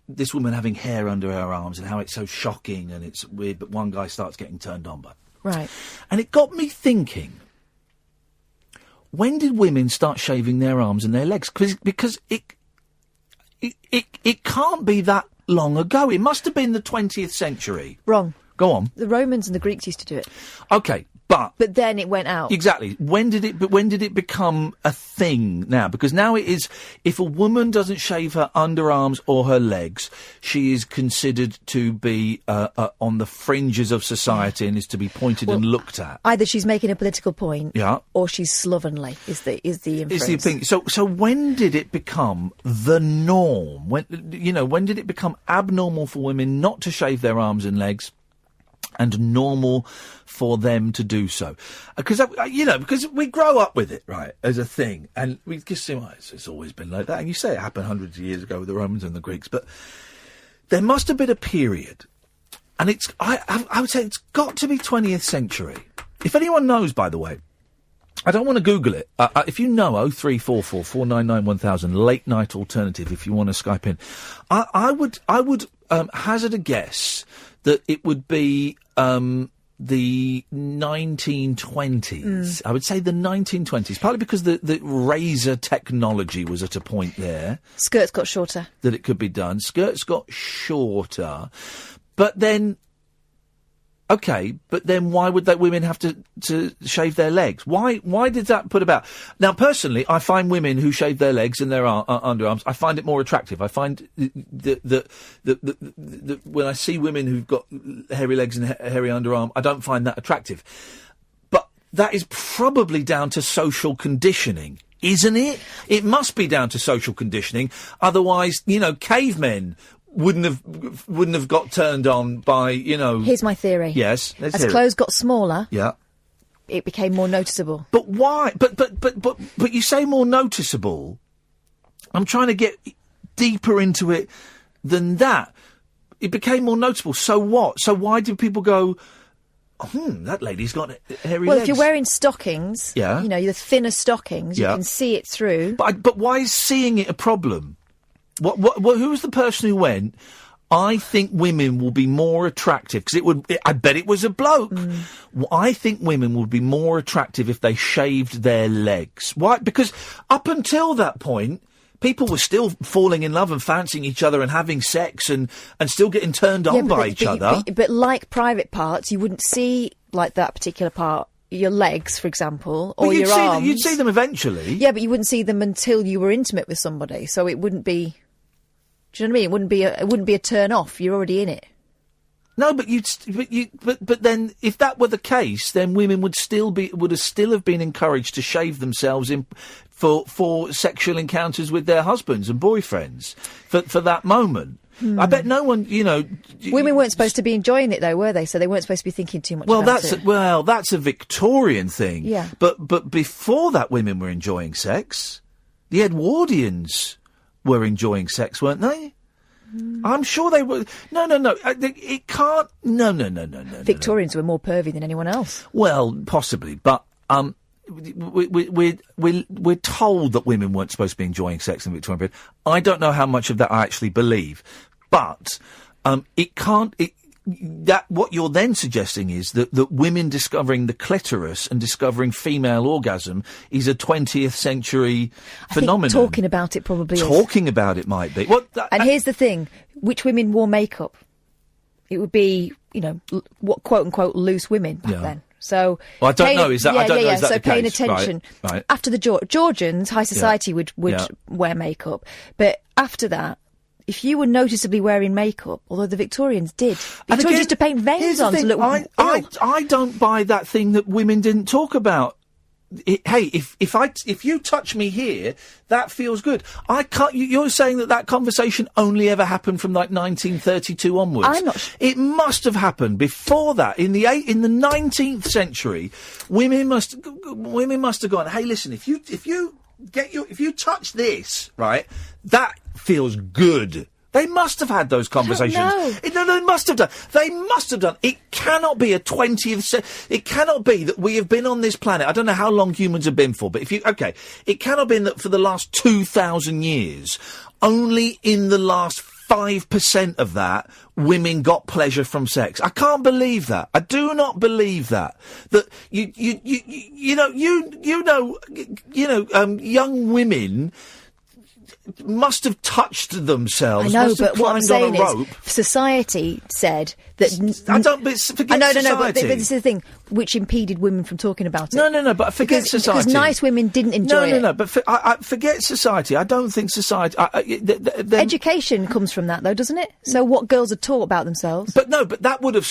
this woman having hair under her arms and how it's so shocking and it's weird, but one guy starts getting turned on by it. Right. And it got me thinking, when did women start shaving their arms and their legs? Because it can't be that long ago. It must have been the 20th century. Wrong. Go on. The Romans and the Greeks used to do it. Okay, but then it went out. Exactly. When did it become a thing now? Because now it is, if a woman doesn't shave her underarms or her legs, she is considered to be on the fringes of society and is to be pointed and looked at. Either she's making a political point, yeah, or she's slovenly. Is the inference. Is the opinion. So when did it become the norm? When did it become abnormal for women not to shave their arms and legs, and normal for them to do so? Because we grow up with it, right, as a thing, and we just say, well, it's always been like that. And you say it happened hundreds of years ago with the Romans and the Greeks, but there must have been a period, and I would say it's got to be 20th century. If anyone knows, by the way, I don't want to Google it. If you know, 0344 499 1000, late night alternative, if you want to Skype in. I would hazard a guess that it would be the 1920s. I would say the 1920s, partly because the razor technology was at a point there. Skirts got shorter. That it could be done. Skirts got shorter. But then... OK, but then why would that women have to shave their legs? Why did that put about? Now, personally, I find women who shave their legs and their underarms, I find it more attractive. I find that when I see women who've got hairy legs and hairy underarm, I don't find that attractive. But that is probably down to social conditioning, isn't it? It must be down to social conditioning. Otherwise, cavemen wouldn't have got turned on by, Here's my theory. Yes. As clothes got smaller, yeah, it became more noticeable. But why? But you say more noticeable. I'm trying to get deeper into it than that. It became more noticeable. So what? So why do people go, that lady's got hairy legs? Well, if you're wearing stockings, yeah, the thinner stockings, you can see it through. But why is seeing it a problem? Who was the person who went, I think women will be more attractive, because I bet it was a bloke. I think women would be more attractive if they shaved their legs. Why? Because up until that point, people were still falling in love and fancying each other and having sex and still getting turned on by each other. But like private parts, you wouldn't see, like, that particular part. Your legs, for example, or your arms. You'd see them eventually. Yeah, but you wouldn't see them until you were intimate with somebody, so it wouldn't be... Do you know what I mean? It wouldn't be a turn off. You're already in it. No, but then if that were the case, then women would still have been encouraged to shave themselves for sexual encounters with their husbands and boyfriends for that moment. I bet no one, Women weren't supposed to be enjoying it, though, were they? So they weren't supposed to be thinking too much about it. Well, that's a Victorian thing. Yeah. But before that, women were enjoying sex. The Edwardians were enjoying sex, weren't they? I'm sure they were. No. It can't. No. Victorians were more pervy than anyone else. Well, possibly, but we're told that women weren't supposed to be enjoying sex in the Victorian period. I don't know how much of that I actually believe, but it can't. That what you're then suggesting is that women discovering the clitoris and discovering female orgasm is a 20th century phenomenon. I think talking about it probably is. Talking about it might be. And here's the thing: which women wore makeup? It would be, what quote unquote loose women back then. So I don't know. Is that? I don't know. Is that so the paying case? attention. Right. After the Georgians, high society would wear makeup, but after that, if you were noticeably wearing makeup, although the Victorians did, Victorians used to paint veins on to look. I don't buy that thing that women didn't talk about. Hey, if you touch me here, that feels good. I can't. You're saying that conversation only ever happened from like 1932 onwards. I'm not. It must have happened before that. In the 19th century, women must have gone. Hey, listen, if you touch this, right, that feels good. They must have had those conversations. No, they must have done. They must have done. It cannot be a 20th century. It cannot be that we have been on this planet. I don't know how long humans have been for, but it cannot be that for the last 2,000 years. Only in the last 5% of that, women got pleasure from sex. I can't believe that. I do not believe that. That young women must have touched themselves. I know, must have but what I'm climbed on saying a rope. is, society said that. Forget society. But this is the thing, which impeded women from talking about it. No, but forget society. Because nice women didn't enjoy it. No, but forget society. I don't think society. Education comes from that, though, doesn't it? So what girls are taught about themselves. But that would have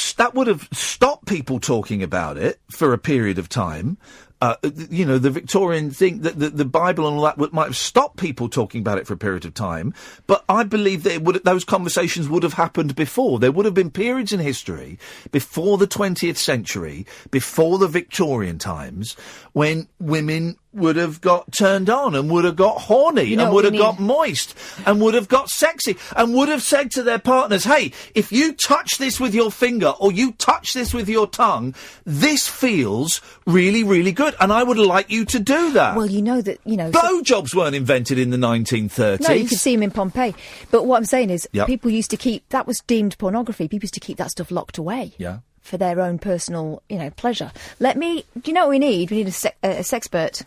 stopped people talking about it for a period of time. The Victorian thing, the Bible and all that might have stopped people talking about it for a period of time. But I believe that those conversations would have happened before. There would have been periods in history before the 20th century, before the Victorian times, when women would have got turned on and would have got horny and would have got moist and would have got sexy and would have said to their partners, hey, if you touch this with your finger or you touch this with your tongue, this feels really, really good and I would like you to do that. Well, blowjobs weren't invented in the 1930s. No, you could see them in Pompeii. But what I'm saying is, people used to keep, that was deemed pornography, people used to keep that stuff locked away. Yeah. For their own personal, pleasure. Do you know what we need? We need a sexpert.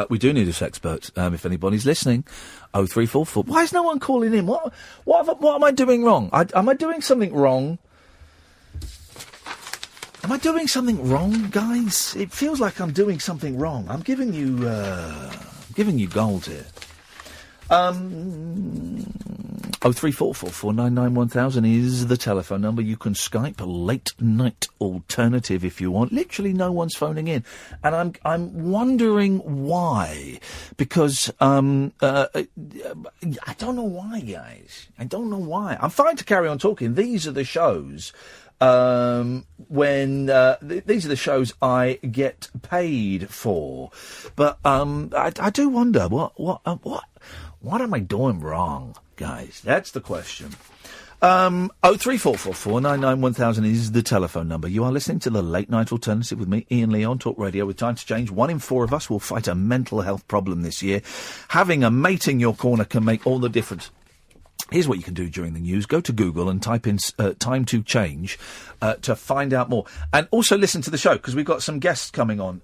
We do need a sexpert, if anybody's listening. 0344. Why is no one calling in? What am I doing wrong? Am I doing something wrong? Am I doing something wrong, guys? It feels like I'm doing something wrong. I'm giving you gold here. 03444991000 is the telephone number. You can Skype a late night alternative if you want. Literally no one's phoning in. And I'm wondering why. Because I don't know why, guys. I don't know why. I'm fine to carry on talking. These are the shows these are the shows I get paid for. But I do wonder what am I doing wrong, guys? That's the question. 03444991000 is the telephone number. You are listening to the Late Night Alternative with me, Iain Lee, on Talk Radio. With Time to Change, 1 in 4 of us will fight a mental health problem this year. Having a mate in your corner can make all the difference. Here's what you can do during the news. Go to Google and type in Time to Change to find out more. And also listen to the show, because we've got some guests coming on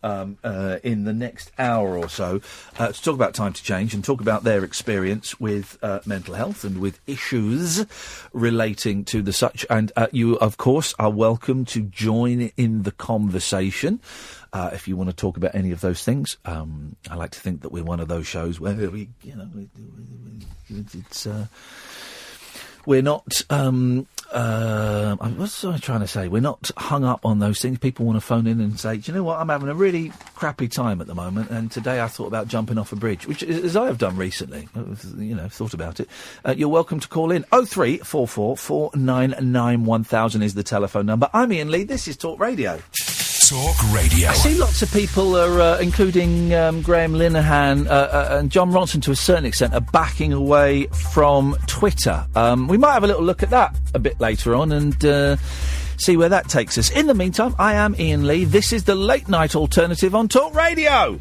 in the next hour or so to talk about Time to Change and talk about their experience with mental health and with issues relating to the such. And you, of course, are welcome to join in the conversation. If you want to talk about any of those things. I like to think that we're one of those shows where we're not, what's I trying to say? We're not hung up on those things. People want to phone in and say, do you know what? I'm having a really crappy time at the moment, and today I thought about jumping off a bridge, which, as I have done recently, thought about it. You're welcome to call in. 03444991000 is the telephone number. I'm Iain Lee. This is Talk Radio. Talk Radio. I see lots of people are, including Graham Linehan and John Ronson to a certain extent, are backing away from Twitter. We might have a little look at that a bit later on and see where that takes us. In the meantime, I am Iain Lee. This is the Late Night Alternative on Talk Radio.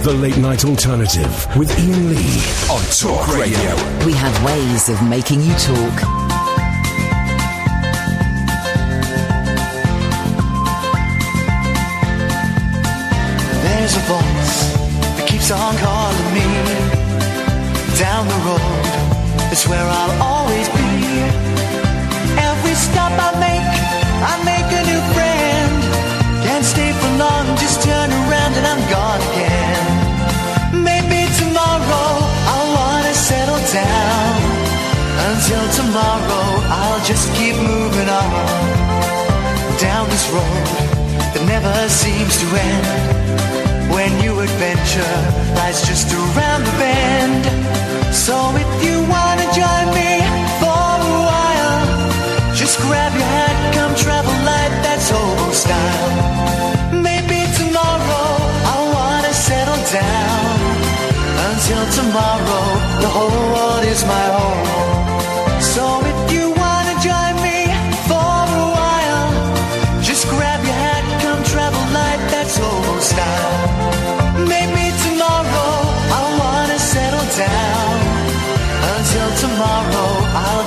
The Late Night Alternative with Iain Lee on Talk Radio. We have ways of making you talk. There's a voice that keeps on calling me. Down the road, it's where I'll always be. Every stop I make a new friend. Can't stay for long, just turn around and I'm gone again. Maybe tomorrow I'll wanna settle down. Until tomorrow I'll just keep moving on. Down this road that never seems to end. When new adventure lies just around the bend. So if you wanna join me for a while, just grab your hat, come travel light, that's hobo style. Maybe tomorrow I'll wanna settle down. Until tomorrow, the whole world is my home. So if you wanna join me for a while, just grab your hat, come travel light, that's hobo style. Maybe tomorrow I'll wanna settle down. Until tomorrow I'll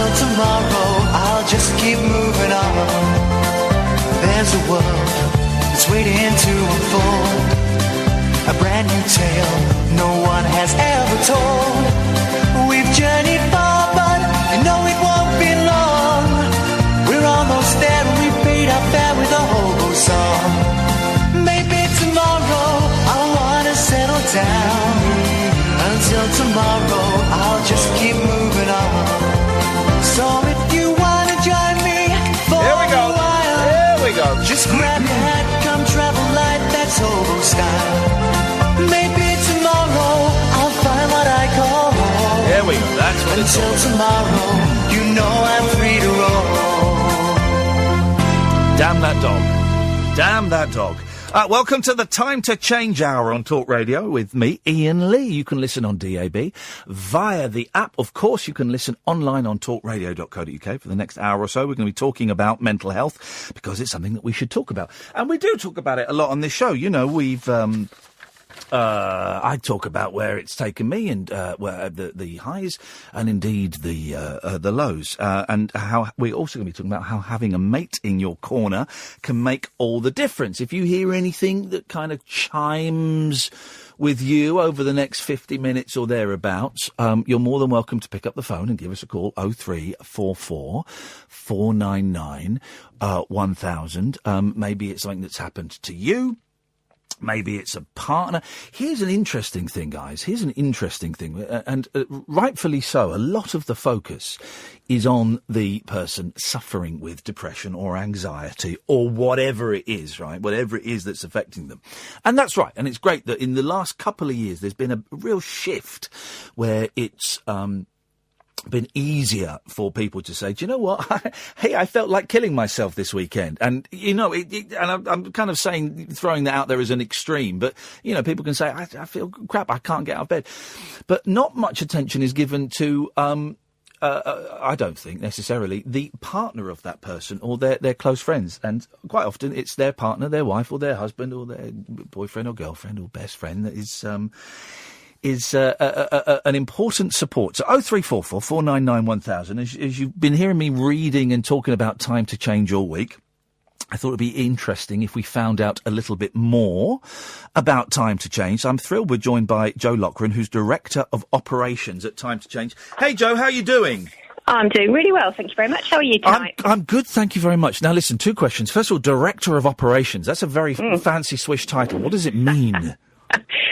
until tomorrow, I'll just keep moving on. There's a world that's waiting to unfold, a brand new tale no one has ever told. We've journeyed far, but you know it won't be long. We're almost there and we paid our fare with a hobo song. Maybe tomorrow I'll wanna settle down. Until tomorrow I'll just keep moving on. So if you wanna join me for a while, here we go. Just grab your hat, come travel light, that's hobo style. Maybe tomorrow I'll find what I call home. There we go, that's what it's Until tomorrow, you know I'm free to roll. Damn that dog. Damn that dog. Welcome to the Time to Change Hour on Talk Radio with me, Iain Lee. You can listen on DAB via the app. Of course, you can listen online on talkradio.co.uk for the next hour or so. We're going to be talking about mental health because it's something that we should talk about. And we do talk about it a lot on this show. You know, we've... I talk about where it's taken me and where the highs and indeed the lows, and how we're also going to be talking about how having a mate in your corner can make all the difference. If you hear anything that kind of chimes with you over the next 50 minutes or thereabouts, you're more than welcome to pick up the phone and give us a call, 0344 499 1000. Maybe it's something that's happened to you. Maybe it's a partner. Here's an interesting thing, guys. Here's an interesting thing. And rightfully so. A lot of the focus is on the person suffering with depression or anxiety or whatever it is, right? Whatever it is that's affecting them. And that's right. And it's great that in the last couple of years, there's been a real shift where it's, been easier for people to say, do you know what? Hey, I felt like killing myself this weekend. And, you know, and I'm kind of saying, throwing that out there as an extreme, but, you know, people can say, I feel crap, I can't get out of bed. But not much attention is given to, I don't think necessarily, the partner of that person or their close friends. And quite often it's their partner, their wife or their husband or their boyfriend or girlfriend or best friend that is an important support. So 0344 499 1000. As you've been hearing me reading and talking about Time to Change all week, I thought it'd be interesting if we found out a little bit more about Time to Change. So I'm thrilled we're joined by Jo Loughran, who's Director of Operations at Time to Change. Hey, Jo, how are you doing? I'm doing really well, thank you very much. How are you tonight? I'm good, thank you very much. Now, listen, two questions. First of all, Director of Operations. That's a very fancy swish title. What does it mean?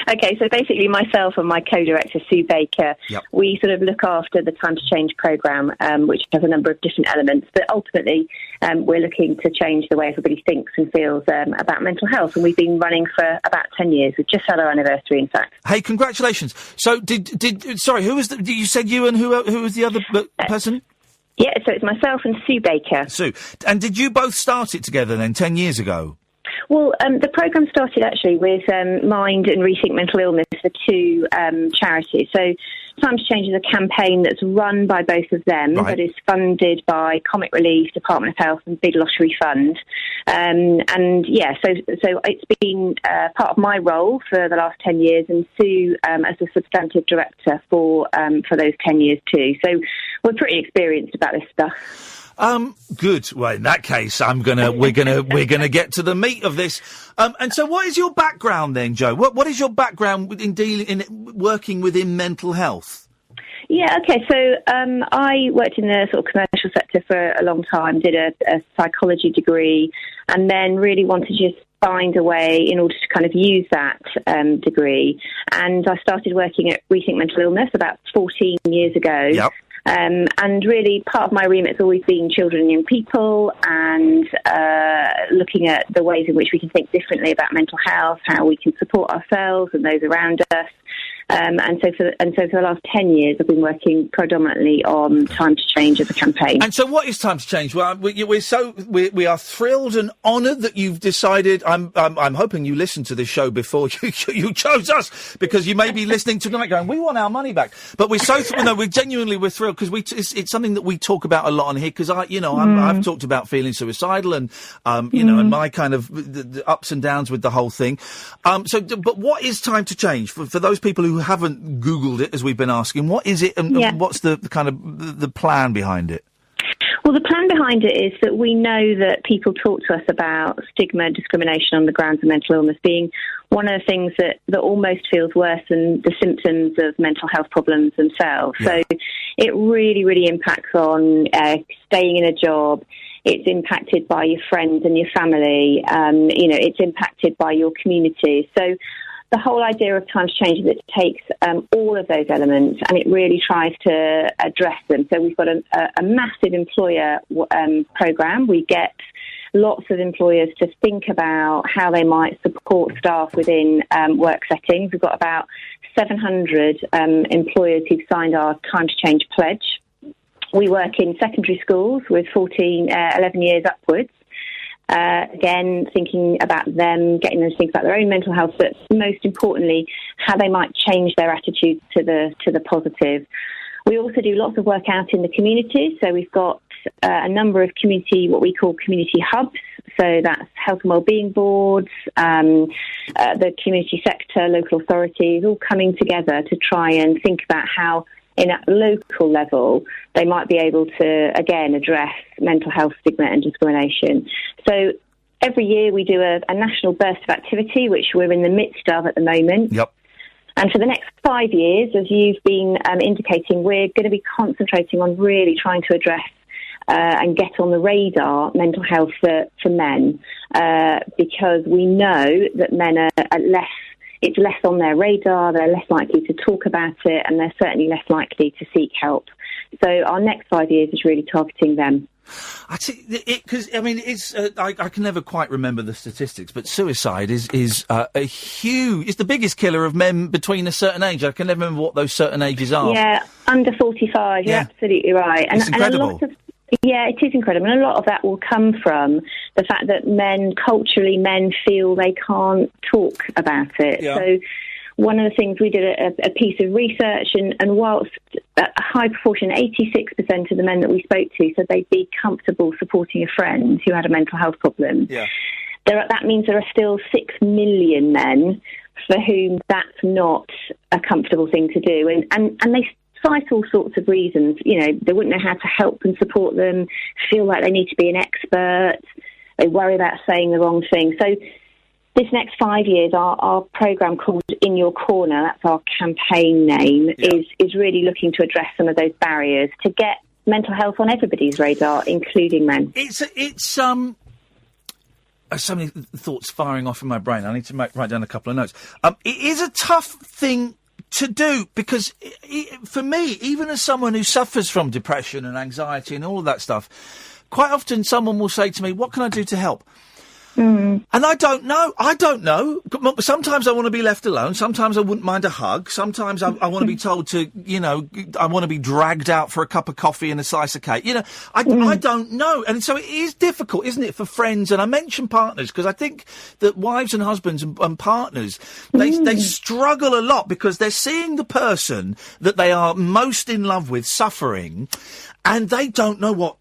Okay, so basically myself and my co-director, Sue Baker, we sort of look after the Time to Change programme, which has a number of different elements. But ultimately, we're looking to change the way everybody thinks and feels about mental health. And we've been running for about 10 years. We've just had our anniversary, in fact. Hey, congratulations. So sorry, who was you said you and who was the other person? Yeah, so it's myself and Sue Baker. Sue. And did you both start it together then 10 years ago? Well, the programme started actually with Mind and Rethink Mental Illness for two charities. So Time to Change is a campaign that's run by both of them, but is funded by Comic Relief, Department of Health and Big Lottery Fund. And yeah, so it's been part of my role for the last 10 years and Sue as a substantive director for those 10 years too. So we're pretty experienced about this stuff. Good. Well, in that case, we're gonna get to the meat of this. And so what is your background then, Jo? What is your background in working within mental health? Yeah, okay, so I worked in the sort of commercial sector for a long time, did a psychology degree, and then really wanted to just find a way in order to kind of use that degree. And I started working at Rethink Mental Illness about 14 years ago. Yep. And really part of my remit has always been children and young people and looking at the ways in which we can think differently about mental health, how we can support ourselves and those around us. And so for the last 10 years, I've been working predominantly on Time to Change as a campaign. And so what is Time to Change? Well, we are thrilled and honoured that you've decided. I'm hoping you listened to this show before you chose us, because you may be listening tonight going, we want our money back. But we're so we're thrilled because it's something that we talk about a lot on here, because I've talked about feeling suicidal and and my kind of the ups and downs with the whole thing. But what is Time to Change for those people who who haven't Googled it, as we've been asking, what is it and what's the kind of the plan behind it? Well, the plan behind it is that we know that people talk to us about stigma and discrimination on the grounds of mental illness being one of the things that almost feels worse than the symptoms of mental health problems themselves. Yeah. So it really, really impacts on staying in a job. It's impacted by your friends and your family. It's impacted by your community. So the whole idea of Times Change is it takes all of those elements and it really tries to address them. So we've got a massive employer programme. We get lots of employers to think about how they might support staff within work settings. We've got about 700 employers who've signed our Times Change pledge. We work in secondary schools with 11 years upwards. Again, thinking about them, getting them to think about their own mental health, but most importantly, how they might change their attitudes to the positive. We also do lots of work out in the community. So we've got a number of what we call community hubs. So that's health and wellbeing boards, the community sector, local authorities, all coming together to try and think about how, in a local level, they might be able to, again, address mental health stigma and discrimination. So every year we do a national burst of activity, which we're in the midst of at the moment. Yep. And for the next 5 years, as you've been indicating, we're going to be concentrating on really trying to address and get on the radar mental health for men, because we know that men are it's less on their radar, they're less likely to talk about it, and they're certainly less likely to seek help. So our next 5 years is really targeting them. I can never quite remember the statistics, but suicide is it's the biggest killer of men between a certain age. I can never remember what those certain ages are. Yeah, under 45, you're absolutely right. It's incredible. And a lot of it is incredible. And a lot of that will come from the fact that men feel they can't talk about it. Yeah. So one of the things, we did a piece of research, and whilst a high proportion, 86% of the men that we spoke to said they'd be comfortable supporting a friend who had a mental health problem, that means there are still 6 million men for whom that's not a comfortable thing to do. And they cite all sorts of reasons. They wouldn't know how to help and support them, feel like they need to be an expert, they worry about saying the wrong thing. So this next 5 years, our programme called In Your Corner, that's our campaign name, is really looking to address some of those barriers to get mental health on everybody's radar, including men. It's so many thoughts firing off in my brain. I need to write down a couple of notes. It is a tough thing to do, because for me, even as someone who suffers from depression and anxiety and all of that stuff, quite often someone will say to me, what can I do to help? And I don't know. Sometimes I want to be left alone. Sometimes I wouldn't mind a hug. Sometimes I want to be told to, I want to be dragged out for a cup of coffee and a slice of cake. I don't know. And so it is difficult, isn't it, for friends? And I mention partners because I think that wives and husbands and partners, they struggle a lot because they're seeing the person that they are most in love with suffering, and they don't know what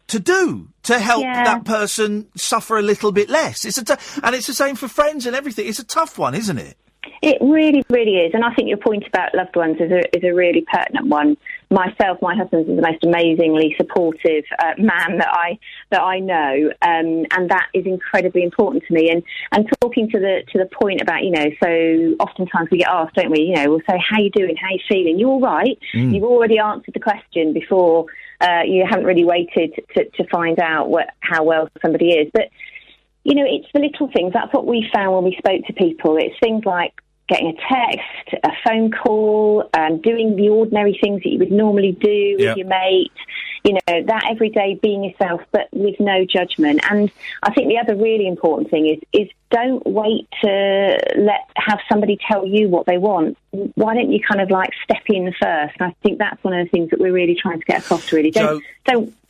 to do to help that person suffer a little bit less. And it's the same for friends and everything. It's a tough one, isn't it? It really, really is. And I think your point about loved ones is a really pertinent one. My husband is the most amazingly supportive man that I know, and that is incredibly important to me. And talking to the point about, so oftentimes we get asked, don't we? We'll say, how you doing? How you feeling? You all right? You've already answered the question before. You haven't really waited to find out how well somebody is. But, it's the little things. That's what we found when we spoke to people. It's things like getting a text, a phone call, doing the ordinary things that you would normally do with your mate, that every day being yourself, but with no judgment. And I think the other really important thing is don't wait to have somebody tell you what they want. Why don't you kind of step in first? And I think that's one of the things that we're really trying to get across. Really, don't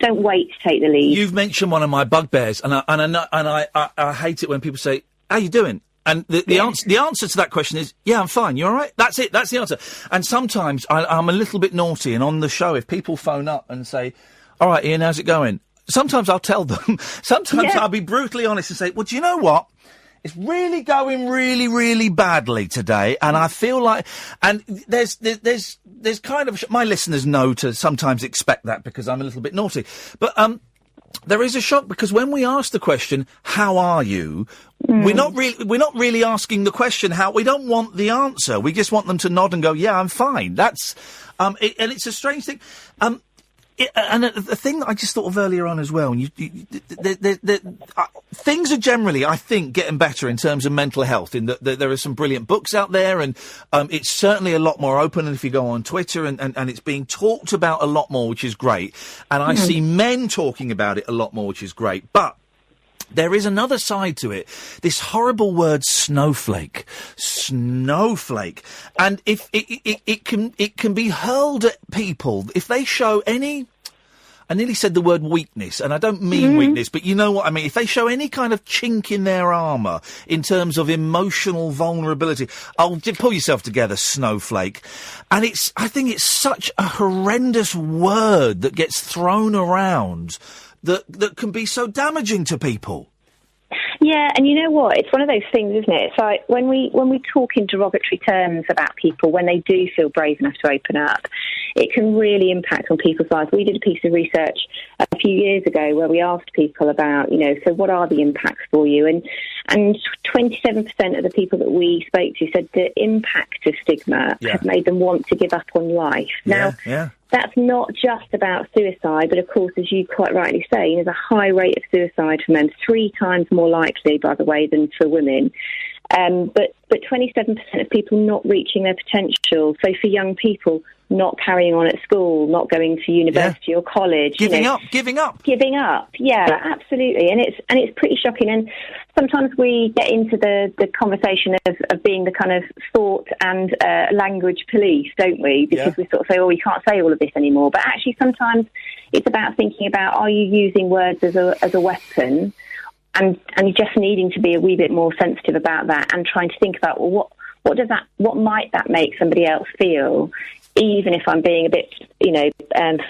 wait to take the lead. You've mentioned one of my bugbears, and I hate it when people say, "How you doing?" And the answer to that question is, yeah, I'm fine. You all right? That's it. That's the answer. And sometimes I'm a little bit naughty, and on the show, if people phone up and say, all right, Iain, how's it going? Sometimes I'll tell them. Sometimes I'll be brutally honest and say, well, do you know what? It's really going really, really badly today, and I feel like, and there's kind of, my listeners know to sometimes expect that because I'm a little bit naughty, but there is a shock because when we ask the question, "How are you?" we're not really asking the question how. We don't want the answer. We just want them to nod and go, "Yeah, I'm fine." That's and it's a strange thing. And the thing that I just thought of earlier on as well, and things are generally, I think, getting better in terms of mental health, in that there are some brilliant books out there, and it's certainly a lot more open, and if you go on Twitter, and it's being talked about a lot more, which is great, and I see men talking about it a lot more, which is great, but there is another side to it. This horrible word snowflake. Snowflake. And if it can be hurled at people if they show any, I nearly said the word weakness, and I don't mean weakness, but you know what I mean. If they show any kind of chink in their armour in terms of emotional vulnerability, pull yourself together, snowflake. And I think it's such a horrendous word that gets thrown around that can be so damaging to people. Yeah, and you know what? It's one of those things, isn't it? It's like when we talk in derogatory terms about people, when they do feel brave enough to open up, it can really impact on people's lives. We did a piece of research a few years ago where we asked people about, so what are the impacts for you? And 27% of the people that we spoke to said the impact of stigma had made them want to give up on life. Now, that's not just about suicide, but of course, as you quite rightly say, there's a high rate of suicide for men, 3 times more likely, by the way, than for women. But 27% of people not reaching their potential. So for young people, not carrying on at school, not going to university or college, giving up. Yeah, absolutely, and it's pretty shocking. And sometimes we get into the conversation of being the kind of thought and language police, don't we? Because we sort of say, "Oh, we can't say all of this anymore." But actually, sometimes it's about thinking about: are you using words as a weapon? And you're just needing to be a wee bit more sensitive about that, and trying to think about, well, what might that make somebody else feel, even if I'm being a bit,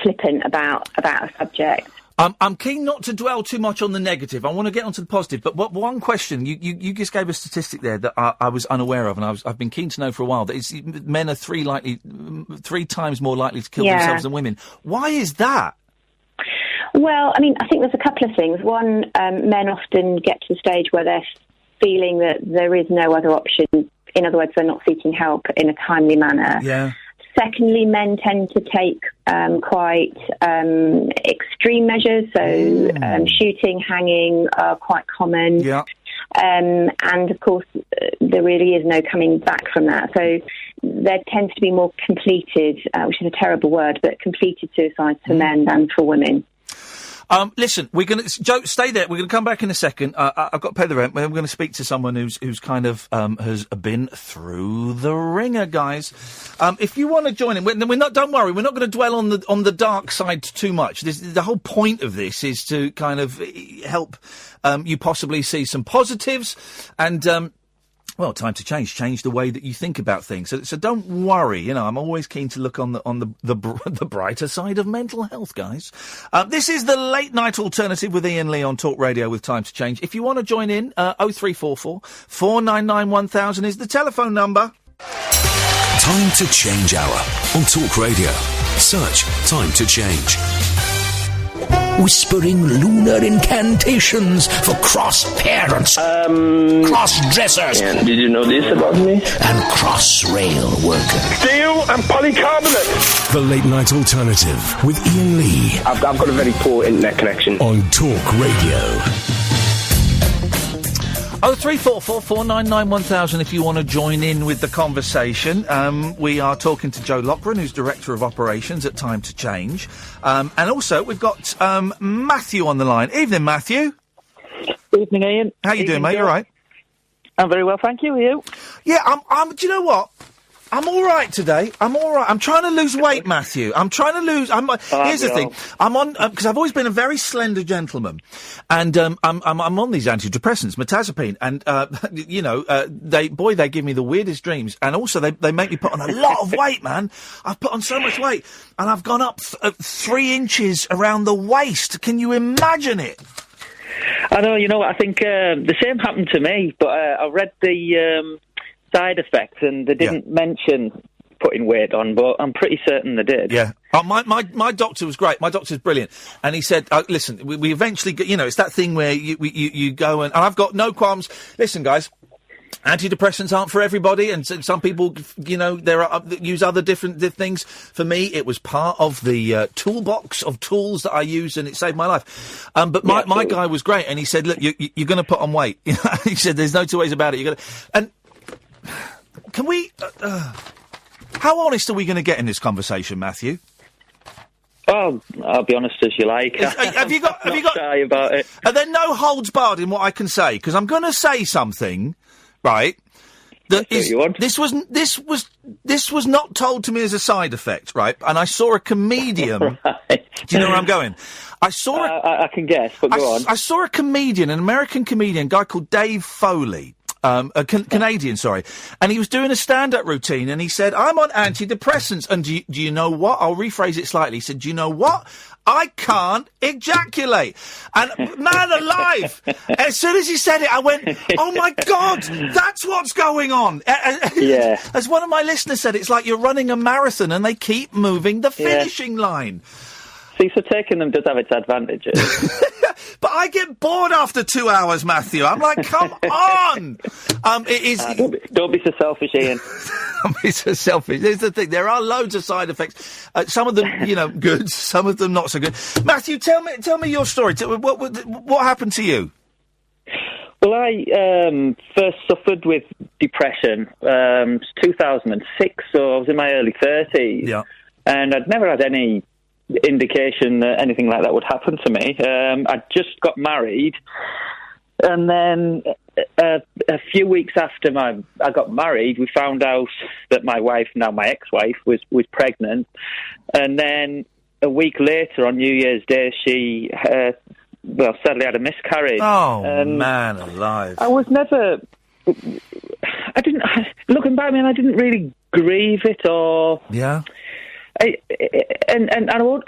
flippant about a subject. I'm keen not to dwell too much on the negative. I want to get onto the positive. But one question, you just gave a statistic there that I was unaware of, and I've been keen to know for a while, that men are 3 times more likely to kill themselves than women. Why is that? Well, I mean, I think there's a couple of things. One, men often get to the stage where they're feeling that there is no other option. In other words, they're not seeking help in a timely manner. Yeah. Secondly, men tend to take quite extreme measures, so shooting, hanging are quite common. Yeah. And of course, there really is no coming back from that. So there tends to be more completed, which is a terrible word, but completed suicides for men than for women. Listen, Joe, stay there. We're going to come back in a second. I've got to pay the rent. We're going to speak to someone who's kind of has been through the ringer, guys. If you want to join in, don't worry, we're not going to dwell on the dark side too much. The whole point of this is to kind of help you possibly see some positives and. Well, time to change the way that you think about things. So don't worry. I'm always keen to look on the brighter side of mental health, guys. This is the late night alternative with Iain Lee on Talk Radio with Time to Change. If you want to join in, 0344 499 1000 is the telephone number. Time to Change Hour on Talk Radio. Search Time to Change. Whispering lunar incantations for cross-parents, cross-dressers. Did you know this about me? And cross-rail workers. Steel and polycarbonate. The Late Night Alternative with Iain Lee. I've got a very poor internet connection. On Talk Radio. 0344 499 1000 if you want to join in with the conversation. We are talking to Jo Loughran, who's Director of Operations at Time to Change. And also, we've got Matthew on the line. Evening, Matthew. Evening, Iain. How you doing, mate? You all right? I'm very well, thank you. Are you? Yeah, I'm do you know what? I'm all right today. I'm all right. I'm trying to lose weight, Matthew. I'm trying to lose. Here's the thing. I'm on because I've always been a very slender gentleman, and I'm on these antidepressants, mirtazapine, and they give me the weirdest dreams, and also they make me put on a lot of weight, man. I've put on so much weight, and I've gone up 3 inches around the waist. Can you imagine it? I know, you know what, I think the same happened to me, but I read the side effects and they didn't mention putting weight on, but I'm pretty certain they did. Yeah. Oh, my doctor was great. My doctor's brilliant. And he said, listen, we eventually, it's that thing where you go and I've got no qualms. Listen, guys, antidepressants aren't for everybody, and some people, there are use other different things. For me, it was part of the toolbox of tools that I used, and it saved my life. But my guy was great, and he said, look, you're going to put on weight. He said, there's no two ways about it. You're going to, and can we? How honest are we going to get in this conversation, Matthew? Oh, I'll be honest as you like. Have you got shy about it? Are there no holds barred in what I can say? Because I'm going to say something. Right. This was not told to me as a side effect, right? And I saw a comedian. Right. Do you know where I'm going? I can guess, but go on. I saw a comedian, an American comedian, a guy called Dave Foley. Canadian, sorry. And he was doing a stand-up routine, and he said, I'm on antidepressants. And do you know what? I'll rephrase it slightly. He said, do you know what? I can't ejaculate. And man alive, as soon as he said it, I went, oh my God, that's what's going on. Yeah. As one of my listeners said, it's like you're running a marathon and they keep moving the finishing line. See, so taking them does have its advantages. But I get bored after 2 hours, Matthew. I'm like, come on! It is. Don't be so selfish, Ian. Don't be so selfish. Here's the thing: there are loads of side effects. Some of them, good. Some of them not so good. Matthew, tell me your story. What happened to you? Well, I first suffered with depression 2006, so I was in my early 30s. Yeah. And I'd never had any indication that anything like that would happen to me. I just got married, and then a few weeks after I got married, we found out that my wife, now my ex-wife, was pregnant. And then a week later, on New Year's Day, she sadly had a miscarriage. Oh, man alive. I was never... looking back, I didn't really grieve it or... Yeah. I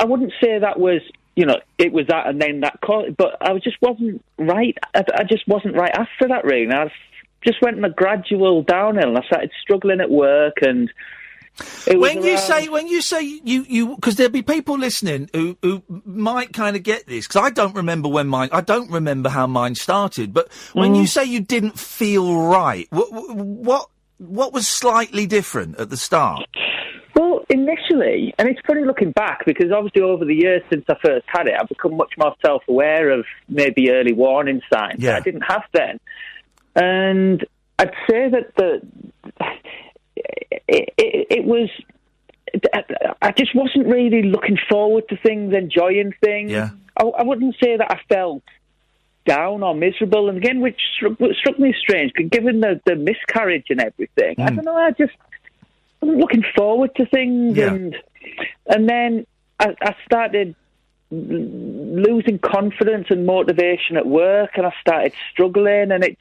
wouldn't say that was, it was that and then that, but I just wasn't right. I just wasn't right after that, really. And I just went on a gradual downhill, and I started struggling at work. And when you say you, because there'll be people listening who might kind of get this, because I don't remember how mine started. But when you say you didn't feel right, what was slightly different at the start? Well, initially, and it's funny looking back, because obviously over the years since I first had it, I've become much more self-aware of maybe early warning signs that I didn't have then. And I'd say that it was... I just wasn't really looking forward to things, enjoying things. Yeah. I wouldn't say that I felt down or miserable, and again, which struck me as strange, given the miscarriage and everything. I don't know, I wasn't looking forward to things, and then I started losing confidence and motivation at work, and I started struggling, and it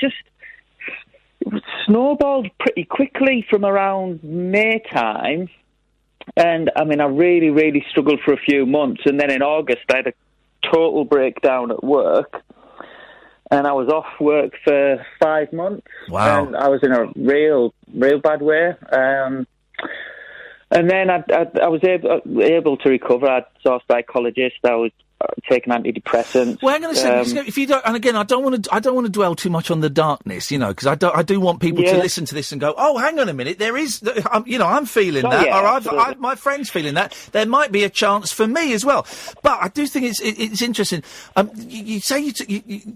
snowballed pretty quickly from around May time. And I really, really struggled for a few months, and then in August I had a total breakdown at work, and I was off work for 5 months. Wow. And I was in a real bad way. And then I was able to recover. I saw a psychologist. I was taking antidepressants. Well, hang on a second. If you don't, and again, I don't want to dwell too much on the darkness, because I do want people to listen to this and go, oh, hang on a minute, there is, I'm feeling that, or my friend's feeling that. There might be a chance for me as well. But I do think it's interesting. You say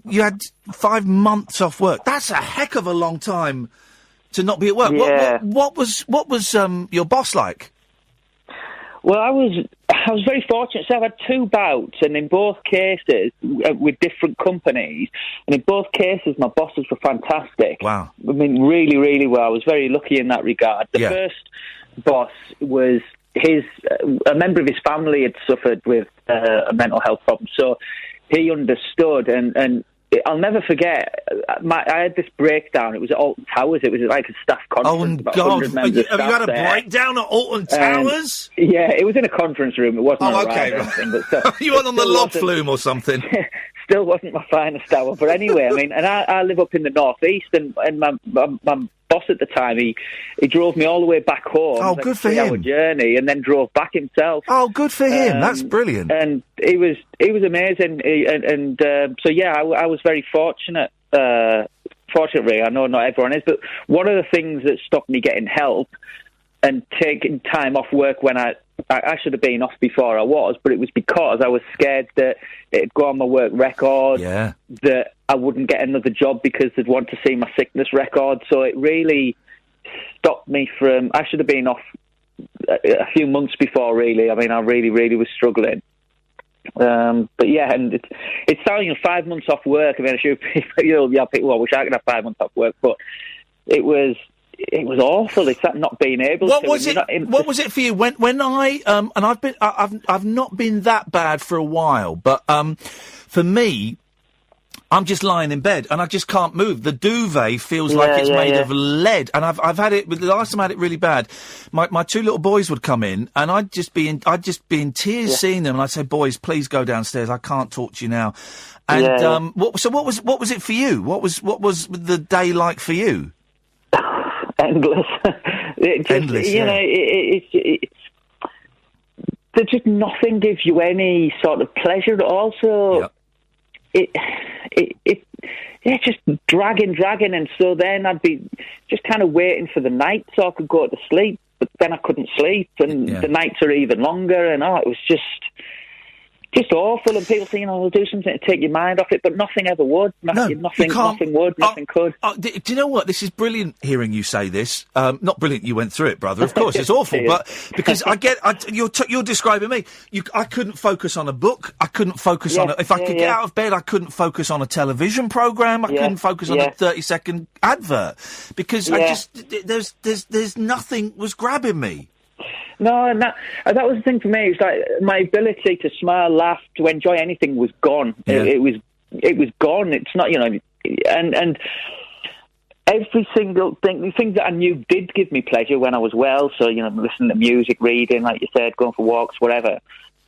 you had 5 months off work. That's a heck of a long time to not be at work. Yeah. What was your boss like? Well, I was very fortunate. So I've had 2 bouts, and in both cases with different companies, and in both cases my bosses were fantastic. Wow. Really, really well. I was very lucky in that regard. The first boss was a member of his family had suffered with a mental health problem, so he understood, and I'll never forget, I had this breakdown. It was at Alton Towers. It was like a staff conference. Oh, God. Have you had a breakdown at Alton Towers? Yeah, it was in a conference room. It wasn't okay. or anything. But, you weren't on the log flume or something? still wasn't my finest hour. But anyway, I mean, and I live up in the northeast, and my boss at the time, he drove me all the way back home. Oh, good for him! 3-hour journey, and then drove back himself. Oh, good for him! That's brilliant. And it was amazing. So yeah, I was very fortunate. Fortunately, I know not everyone is, but one of the things that stopped me getting help and taking time off work when I should have been off before I was, but it was because I was scared that it'd go on my work record, that I wouldn't get another job because they'd want to see my sickness record. So it really stopped me from... I should have been off a few months before, really. I mean, I really, really was struggling. But yeah, and it's telling you 5 months off work. I mean, I should, people I wish I could have 5 months off work, but it was awful. It's that not being able what to. Was it? What was it for you when I and I've not been that bad for a while, but for me, I'm just lying in bed and I just can't move. The duvet feels like it's made of lead, and I've had it. The last time I had it really bad, my two little boys would come in, and I'd just be in tears seeing them, and I'd say, "Boys, please go downstairs. I can't talk to you now." And what was it for you? What was the day like for you? Endless. Endless. You know, it's there's just nothing gives you any sort of pleasure at all. So it's just dragging, and so then I'd be just kind of waiting for the night so I could go to sleep, but then I couldn't sleep, and the nights are even longer, and it was just awful. And people saying, "I'll do something to take your mind off it," but nothing ever would. Nothing would. Nothing could. Do you know what? This is brilliant hearing you say this. Not brilliant. You went through it, brother. Of course, it's awful. But because you're describing me. I couldn't focus on a book. I couldn't focus on if I could get out of bed. I couldn't focus on a television program. I couldn't focus on a 30-second advert because there's nothing was grabbing me. No, and that was the thing for me. It was like my ability to smile, laugh, to enjoy anything was gone. Yeah. It was gone. It's not, and every single thing, the things that I knew did give me pleasure when I was well. So, listening to music, reading, like you said, going for walks, whatever.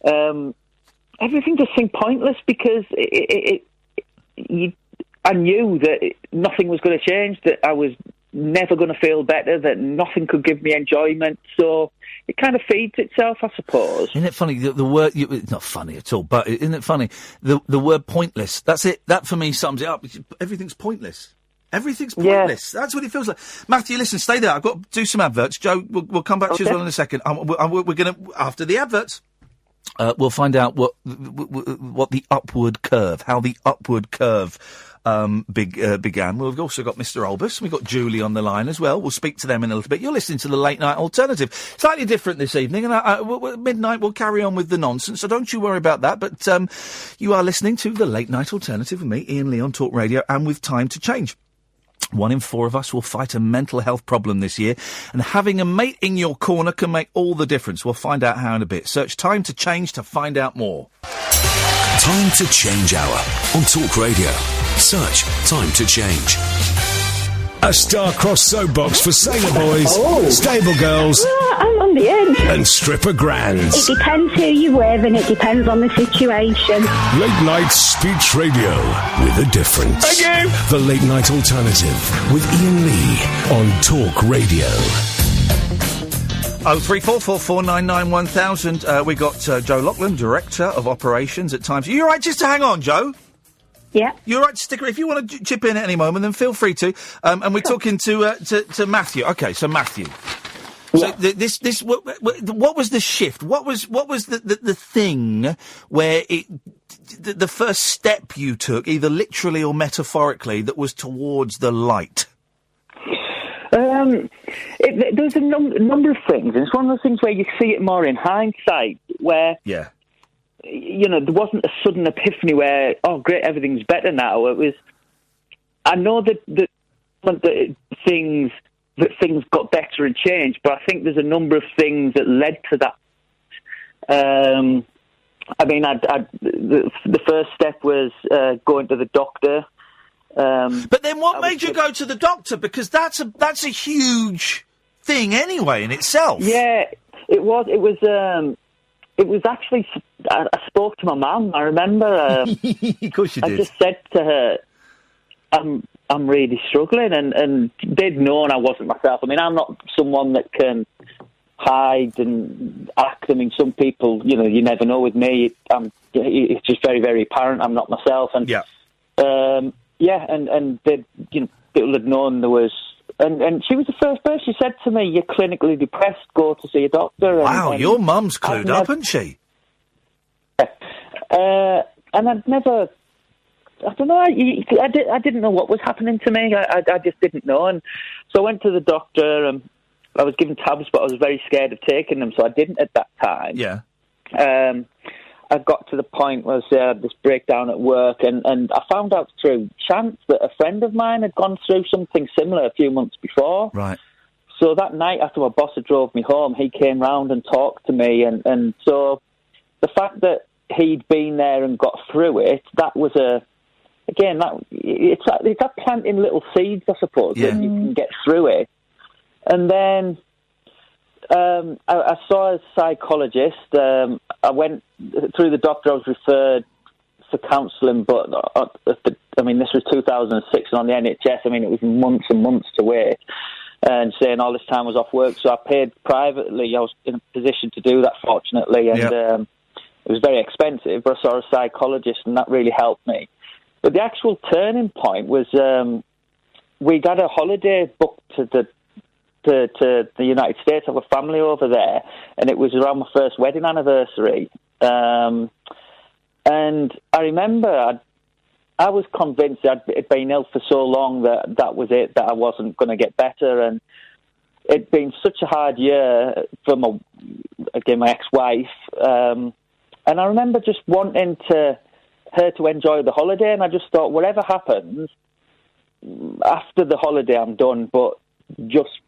Everything just seemed pointless because I knew that nothing was going to change, that I was never going to feel better, that nothing could give me enjoyment. So it kind of feeds itself, I suppose. Isn't it funny, the word... It's not funny at all, but isn't it funny? The word pointless, that's it. That, for me, sums it up. Everything's pointless. Everything's pointless. That's what it feels like. Matthew, listen, stay there. I've got to do some adverts. Joe, we'll come back to you as well in a second. We're going to... After the adverts... we'll find out what the upward curve, how the upward curve began. We've also got Mr. Albas. We've got Julie on the line as well. We'll speak to them in a little bit. You're listening to the Late Night Alternative. Slightly different this evening, and midnight we'll carry on with the nonsense, so don't you worry about that. But you are listening to the Late Night Alternative with me, Iain Lee, on Talk Radio, and with Time to Change. 1 in 4 of us will fight a mental health problem this year, and having a mate in your corner can make all the difference. We'll find out how in a bit. Search Time to Change to find out more. Time to Change Hour on Talk Radio. Search Time to Change. A star-crossed soapbox for sailor boys, stable girls, I'm on the edge, and stripper grands. It depends who you're with, and it depends on the situation. Late night speech radio with a difference. Thank you. The Late Night Alternative with Iain Lee on Talk Radio. 03444991000. We got Jo Loughran, Director of Operations at Times. Are you all right just to hang on, Joe? Yeah. You're right to stick around. If you want to chip in at any moment, then feel free to. And we're talking to Matthew. Okay, so Matthew. So what was the shift? What was the thing where the first step you took, either literally or metaphorically, that was towards the light? There's a number of things, and it's one of those things where you see it more in hindsight, where there wasn't a sudden epiphany where, oh great, everything's better now. It was, I know that things got better and changed, but I think there's a number of things that led to that. I mean, the first step was going to the doctor. But then what made you go to the doctor? Because that's a huge thing anyway in itself. Yeah, it was. it was actually, I spoke to my mum, I remember. Of course you did. I just said to her, I'm really struggling, and they'd known I wasn't myself. I mean, I'm not someone that can hide and act. I mean, some people, you never know with me. It's just very, very apparent I'm not myself. And and they, people had known there was. And she was the first person. She said to me, "You're clinically depressed. Go to see a doctor." Wow, your mum's clued up, isn't she? And I'd never. I don't know. I didn't know what was happening to me. I just didn't know. And so I went to the doctor, and I was given tablets, but I was very scared of taking them, so I didn't at that time. Yeah. I got to the point where I had this breakdown at work, and I found out through chance that a friend of mine had gone through something similar a few months before. Right. So that night, after my boss had drove me home, he came round and talked to me, and so the fact that he'd been there and got through it, that was it's like planting little seeds, I suppose, that you can get through it. And then I saw a psychologist. I went through the doctor. I was referred for counselling, but this was 2006, and on the NHS, it was months and months to wait, and saying all this time was off work. So I paid privately. I was in a position to do that, fortunately, and it was very expensive. But I saw a psychologist, and that really helped me. But the actual turning point was we'd had a holiday booked to the United States. I have a family over there, and it was around my first wedding anniversary. And I remember I was convinced I'd been ill for so long that was it, that I wasn't going to get better. And it'd been such a hard year for my ex-wife. And I remember just wanting her to enjoy the holiday, and I just thought, whatever happens, after the holiday I'm done, but just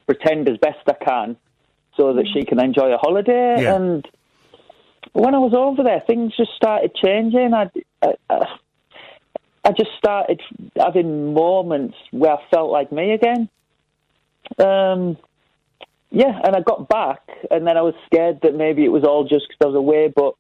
pretend as best I can so that she can enjoy a holiday. Yeah. And when I was over there, things just started changing. I just started having moments where I felt like me again. And I got back, and then I was scared that maybe it was all just because I was away, but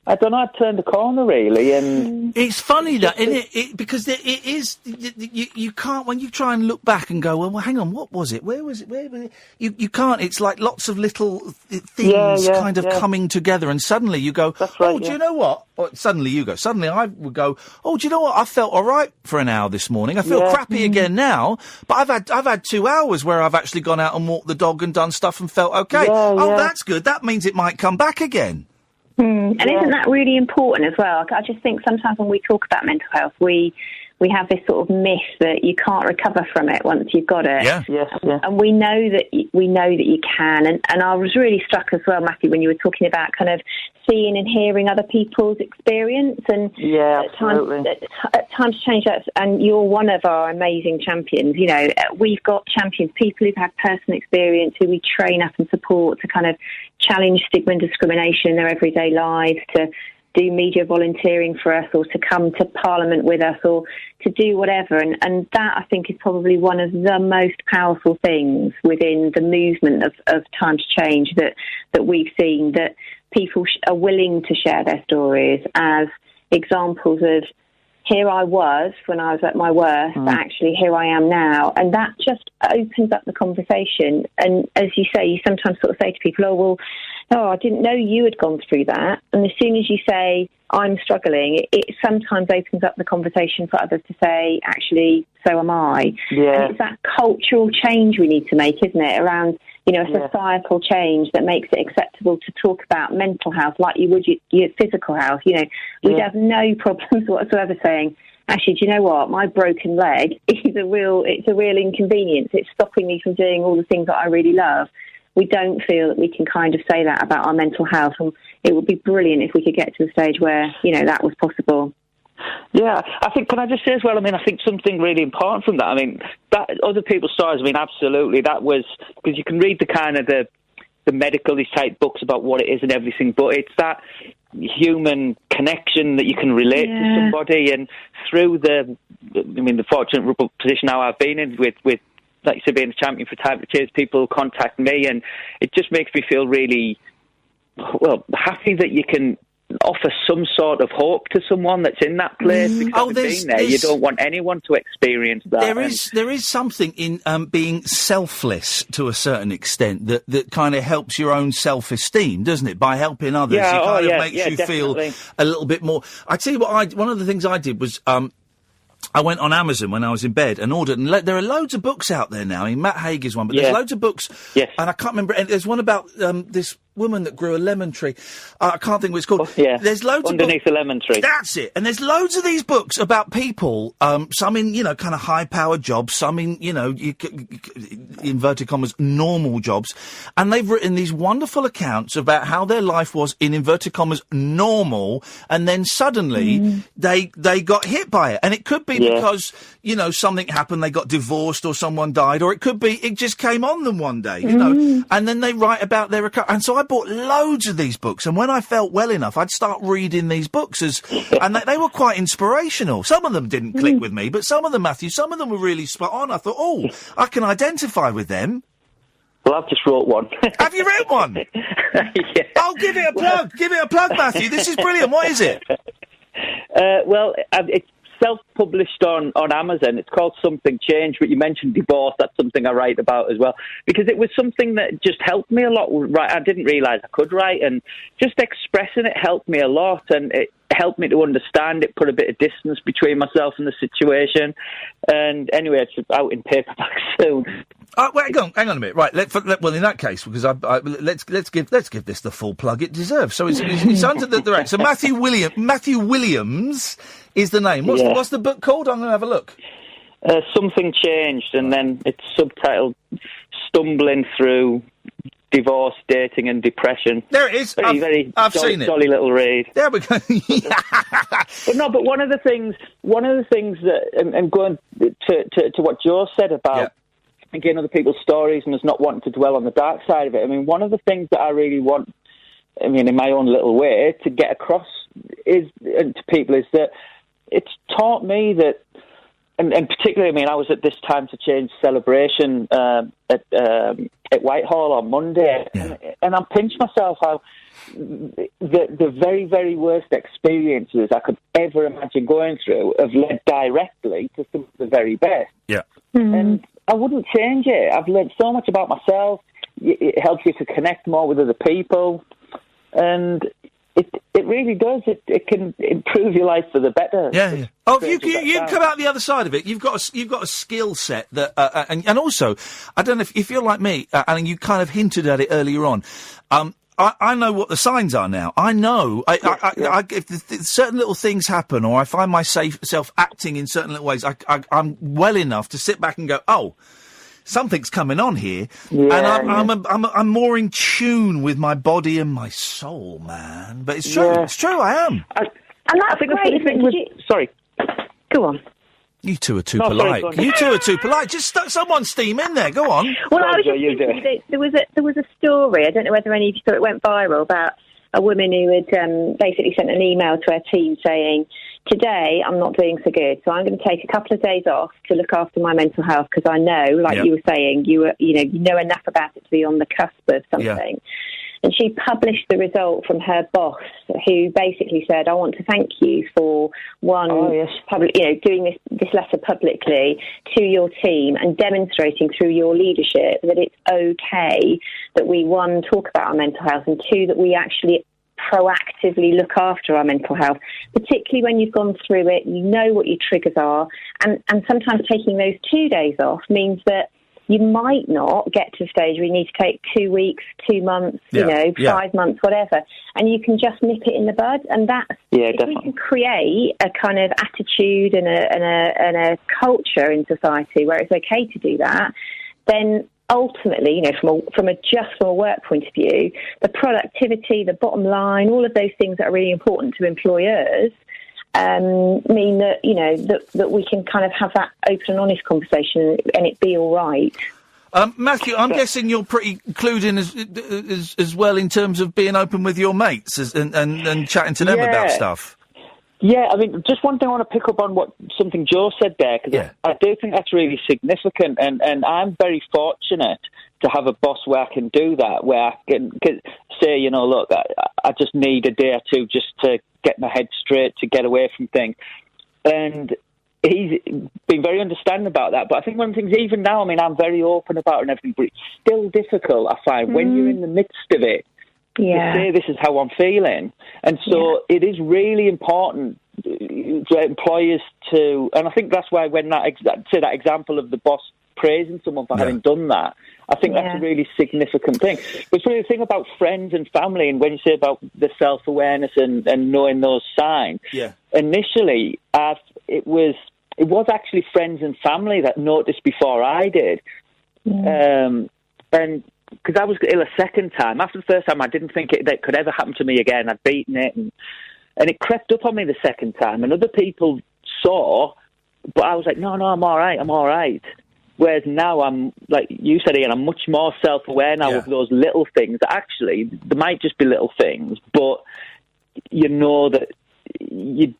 I don't know, I turned the corner, really, and... It's funny, that, isn't it? Because it is... You can't... When you try and look back and go, well, hang on, what was it? Where was it? Where was it? You can't... It's like lots of little things kind of coming together, and suddenly you go, do you know what? Or suddenly you go. Suddenly I would go, do you know what? I felt all right for an hour this morning. I feel crappy again now, but I've had 2 hours where I've actually gone out and walked the dog and done stuff and felt okay. That's good. That means it might come back again. And isn't that really important as well? I just think sometimes when we talk about mental health, we have this sort of myth that you can't recover from it once you've got it. And we know that you can. And I was really struck as well, Matthew, when you were talking about kind of seeing and hearing other people's experience, and at times change that. And you're one of our amazing champions. We've got champions, people who've had personal experience, who we train up and support to kind of challenge stigma and discrimination in their everyday lives, to do media volunteering for us, or to come to Parliament with us, or to do whatever. And that, I think, is probably one of the most powerful things within the movement of Times Change that we've seen, that people are willing to share their stories as examples of, here I was when I was at my worst, but actually here I am now. And that just opens up the conversation. And as you say, you sometimes sort of say to people, I didn't know you had gone through that. And as soon as you say, I'm struggling, it sometimes opens up the conversation for others to say, actually, so am I. Yeah. And it's that cultural change we need to make, isn't it, around, a societal change that makes it acceptable to talk about mental health like you would your physical health. We'd have no problems whatsoever saying, actually, do you know what? My broken leg is a real inconvenience. It's stopping me from doing all the things that I really love. We don't feel that we can kind of say that about our mental health, and it would be brilliant if we could get to a stage where, that was possible. Yeah, I think, can I just say as well, I think something really important from that, that other people's stories, absolutely, that was, because you can read the kind of the medical type books about what it is and everything, but it's that human connection that you can relate to somebody, and through the fortunate position now I've been in with like you said, being a champion for Time to Change, people contact me, and it just makes me feel really happy that you can offer some sort of hope to someone that's in that place. Because being there, you don't want anyone to experience that. There is something in being selfless to a certain extent that kind of helps your own self-esteem, doesn't it? By helping others, it kind of makes you definitely feel a little bit more. I tell you what, one of the things I did was I went on Amazon when I was in bed and ordered, and there are loads of books out there now. I mean, Matt Haig is one, but there's loads of books. Yes. And I can't remember. And there's one about this woman that grew a lemon tree. I can't think what it's called. There's loads underneath of a lemon tree. That's it. And there's loads of these books about people, some in, kind of high-powered jobs, some in, inverted commas, normal jobs. And they've written these wonderful accounts about how their life was, in inverted commas, normal, and then suddenly they got hit by it. And it could be because, something happened, they got divorced or someone died, or it could be it just came on them one day, and then they write about their recovery. And so I bought loads of these books, and when I felt well enough, I'd start reading these books, and they were quite inspirational. Some of them didn't click with me, but some of them, Matthew, some of them were really spot on. I thought, I can identify with them. Well, I've just wrote one. Have you written one? Yeah. Oh, give it a plug. Give it a plug, Matthew. This is brilliant. What is it? It's self-published on Amazon. It's called Something Changed, but you mentioned divorce. That's something I write about as well, because it was something that just helped me a lot. Right, I didn't realise I could write, and just expressing it helped me a lot, and it helped me to understand it, put a bit of distance between myself and the situation. And anyway, it's out in paperback soon. Wait, hang on a minute. Right, well, in that case, because let's give this the full plug it deserves. So it's under the direct. So Matthew Williams is the name. What's the book called? I'm going to have a look. Something Changed, and then it's subtitled "Stumbling Through Divorce, Dating, and Depression." There it is. I've seen it. Jolly little read. There we go. But one of the things that, and going to what Jo said about. Again, other people's stories and us not wanting to dwell on the dark side of it. I mean, one of the things that I really want, in my own little way, to get across to people is that it's taught me that, and particularly, I was at this Time to Change celebration at Whitehall on Monday, and I pinched myself how the very, very worst experiences I could ever imagine going through have led directly to some of the very best. Yeah. And I wouldn't change it. I've learned so much about myself. It helps you to connect more with other people, and it really does. It can improve your life for the better. Yeah. Oh, you come out the other side of it. You've got a skill set that, and also, I don't know if you're like me, and you kind of hinted at it earlier on. I know what the signs are now. I know if certain little things happen, or I find myself acting in certain little ways, I'm well enough to sit back and go, "Oh, something's coming on here," and I'm more in tune with my body and my soul, man. But it's true. It's true. I am. And that's great. Sorry. Go on. You two are too polite. You two are too polite. Just stuck someone's steam in there. Go on. Well, I was just thinking there was a story. I don't know whether any of you saw it. Went viral about a woman who had basically sent an email to her team saying, "Today I'm not doing so good, so I'm going to take a couple of days off to look after my mental health because I know, like you were saying, you know enough about it to be on the cusp of something." Yeah. And she published the result from her boss, who basically said, "I want to thank you for doing this letter publicly to your team and demonstrating through your leadership that it's okay that we, one, talk about our mental health, and two, that we actually proactively look after our mental health, particularly when you've gone through it, you know what your triggers are, and sometimes taking those 2 days off means that you might not get to a stage where you need to take 2 weeks, 2 months, 5 months, whatever, and you can just nip it in the bud. And that's if we can create a kind of attitude and a culture in society where it's okay to do that, then ultimately, from a work point of view, the productivity, the bottom line, all of those things that are really important to employers mean that that we can kind of have that open and honest conversation and it be all right. Matthew, I'm guessing you're pretty clued in as well in terms of being open with your mates and chatting to them about stuff. Yeah, I mean, just one thing I want to pick up on something Joe said there, because I do think that's really significant, and I'm very fortunate to have a boss where I can do that, where I can say, you know, look, I just need a day or two just to get my head straight, to get away from things. And he's been very understanding about that. But I think one of the things, even now, I mean, I'm very open about it and everything, but it's still difficult, I find, when you're in the midst of it, to say this is how I'm feeling. And so it is really important for employers to, and I think that's why when that example of the boss praising someone for having done that, I think that's a really significant thing. But it's really the thing about friends and family, and when you say about the self-awareness and knowing those signs, initially it was actually friends and family that noticed before I did. And because I was ill a second time. After the first time, I didn't think that could ever happen to me again. I'd beaten it, and it crept up on me the second time. And other people saw, but I was like, no, I'm all right. Whereas now I'm, like you said, Ian, I'm much more self-aware now of those little things. Actually, they might just be little things, but you know that you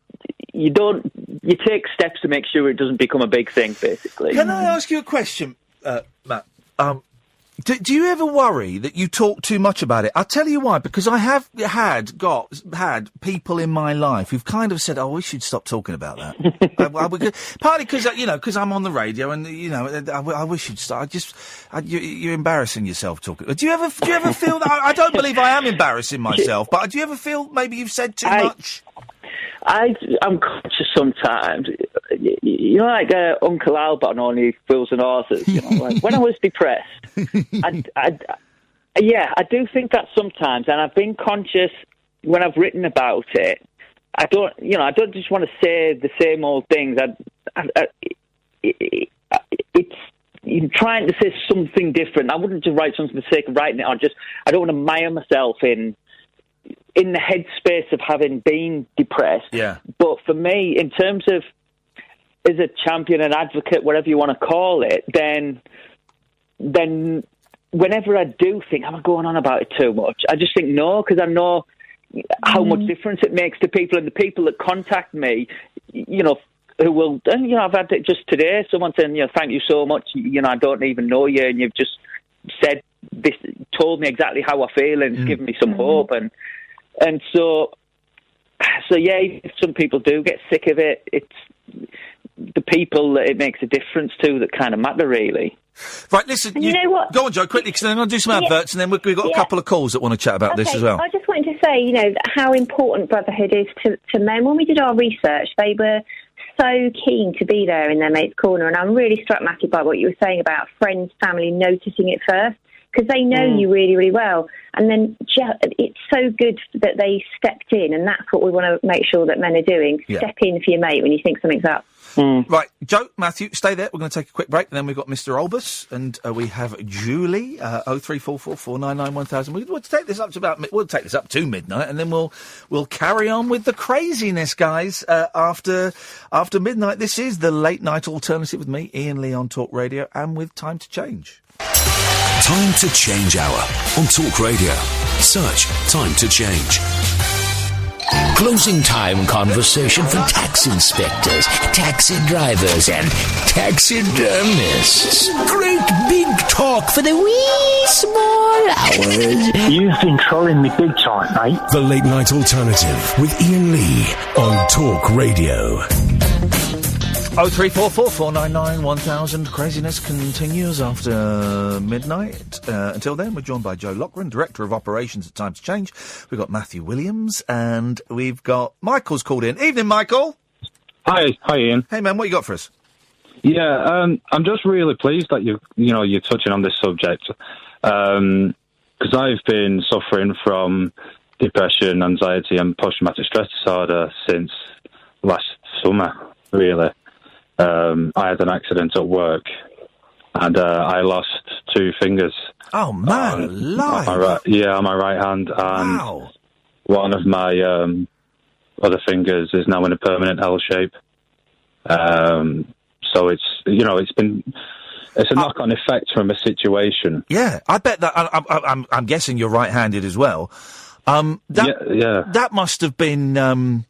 take steps to make sure it doesn't become a big thing, basically. Can I ask you a question, Matt? Do you ever worry that you talk too much about it? I'll tell you why, because I have had people in my life who've kind of said, "Oh, we should stop talking about that." Partly because I'm on the radio, and I wish you'd start. You're embarrassing yourself talking. Do you ever feel that? I don't believe I am embarrassing myself, but do you ever feel maybe you've said too much? I'm conscious sometimes. You know, like Uncle Albas on Only Fools and Horses. You know, like when I was depressed, I do think that sometimes, and I've been conscious when I've written about it. I don't just want to say the same old things. It's trying to say something different. I wouldn't just write something for the sake of writing it. I don't want to mire myself in the headspace of having been depressed. Yeah. But for me, in terms of as a champion, an advocate, whatever you want to call it, then whenever I do think, am I going on about it too much? I just think no, because I know how much difference it makes to people, and the people that contact me, you know, who will, and you know, I've had it just today, someone saying, you know, thank you so much, you know, I don't even know you, and you've just said this, told me exactly how I feel, and it's given me some hope, and so yeah, some people do get sick of it. It's the people that it makes a difference to that kind of matter, really. Right, listen, you know what? Go on, Jo, quickly, because I'm going to do some adverts, and then we've got a couple of calls that want to chat about this as well. I just wanted to say, you know, how important brotherhood is to men. When we did our research, they were so keen to be there in their mate's corner, and I'm really struck, Matthew, by what you were saying about friends, family noticing it first, because they know you really, really well. And then it's so good that they stepped in, and that's what we want to make sure that men are doing. Yeah. Step in for your mate when you think something's up. Right, Jo, Matthew, stay there. We're going to take a quick break, and then we've got Mr. Albas, and we have Julie, 0344 499 1000. We'll take this up to midnight, and then we'll carry on with the craziness, guys. After midnight, this is the late night alternative with me, Iain Lee, on Talk Radio, and with Time to Change. Time to Change Hour on Talk Radio. Search Time to Change. Closing time conversation for tax inspectors, taxi drivers, and taxidermists. Great big talk for the wee small hours. You've been trolling me big time, mate. The Late Night Alternative with Iain Lee on Talk Radio. 0344 499 1000. Craziness continues after midnight. Until then, we're joined by Jo Loughran, Director of Operations at Time to Change. We've got Matthew Williams, and we've got Michael's called in. Evening, Michael. Hi, Ian. Hey, man, what you got for us? Yeah, I'm just really pleased that you're touching on this subject, because I've been suffering from depression, anxiety, and post-traumatic stress disorder since last summer, really. I had an accident at work, and I lost 2 fingers. Oh, man, alive! On my right hand, and one of my other fingers is now in a permanent L shape. So it's a knock-on effect from a situation. Yeah, I bet that. I'm guessing you're right-handed as well. That must have been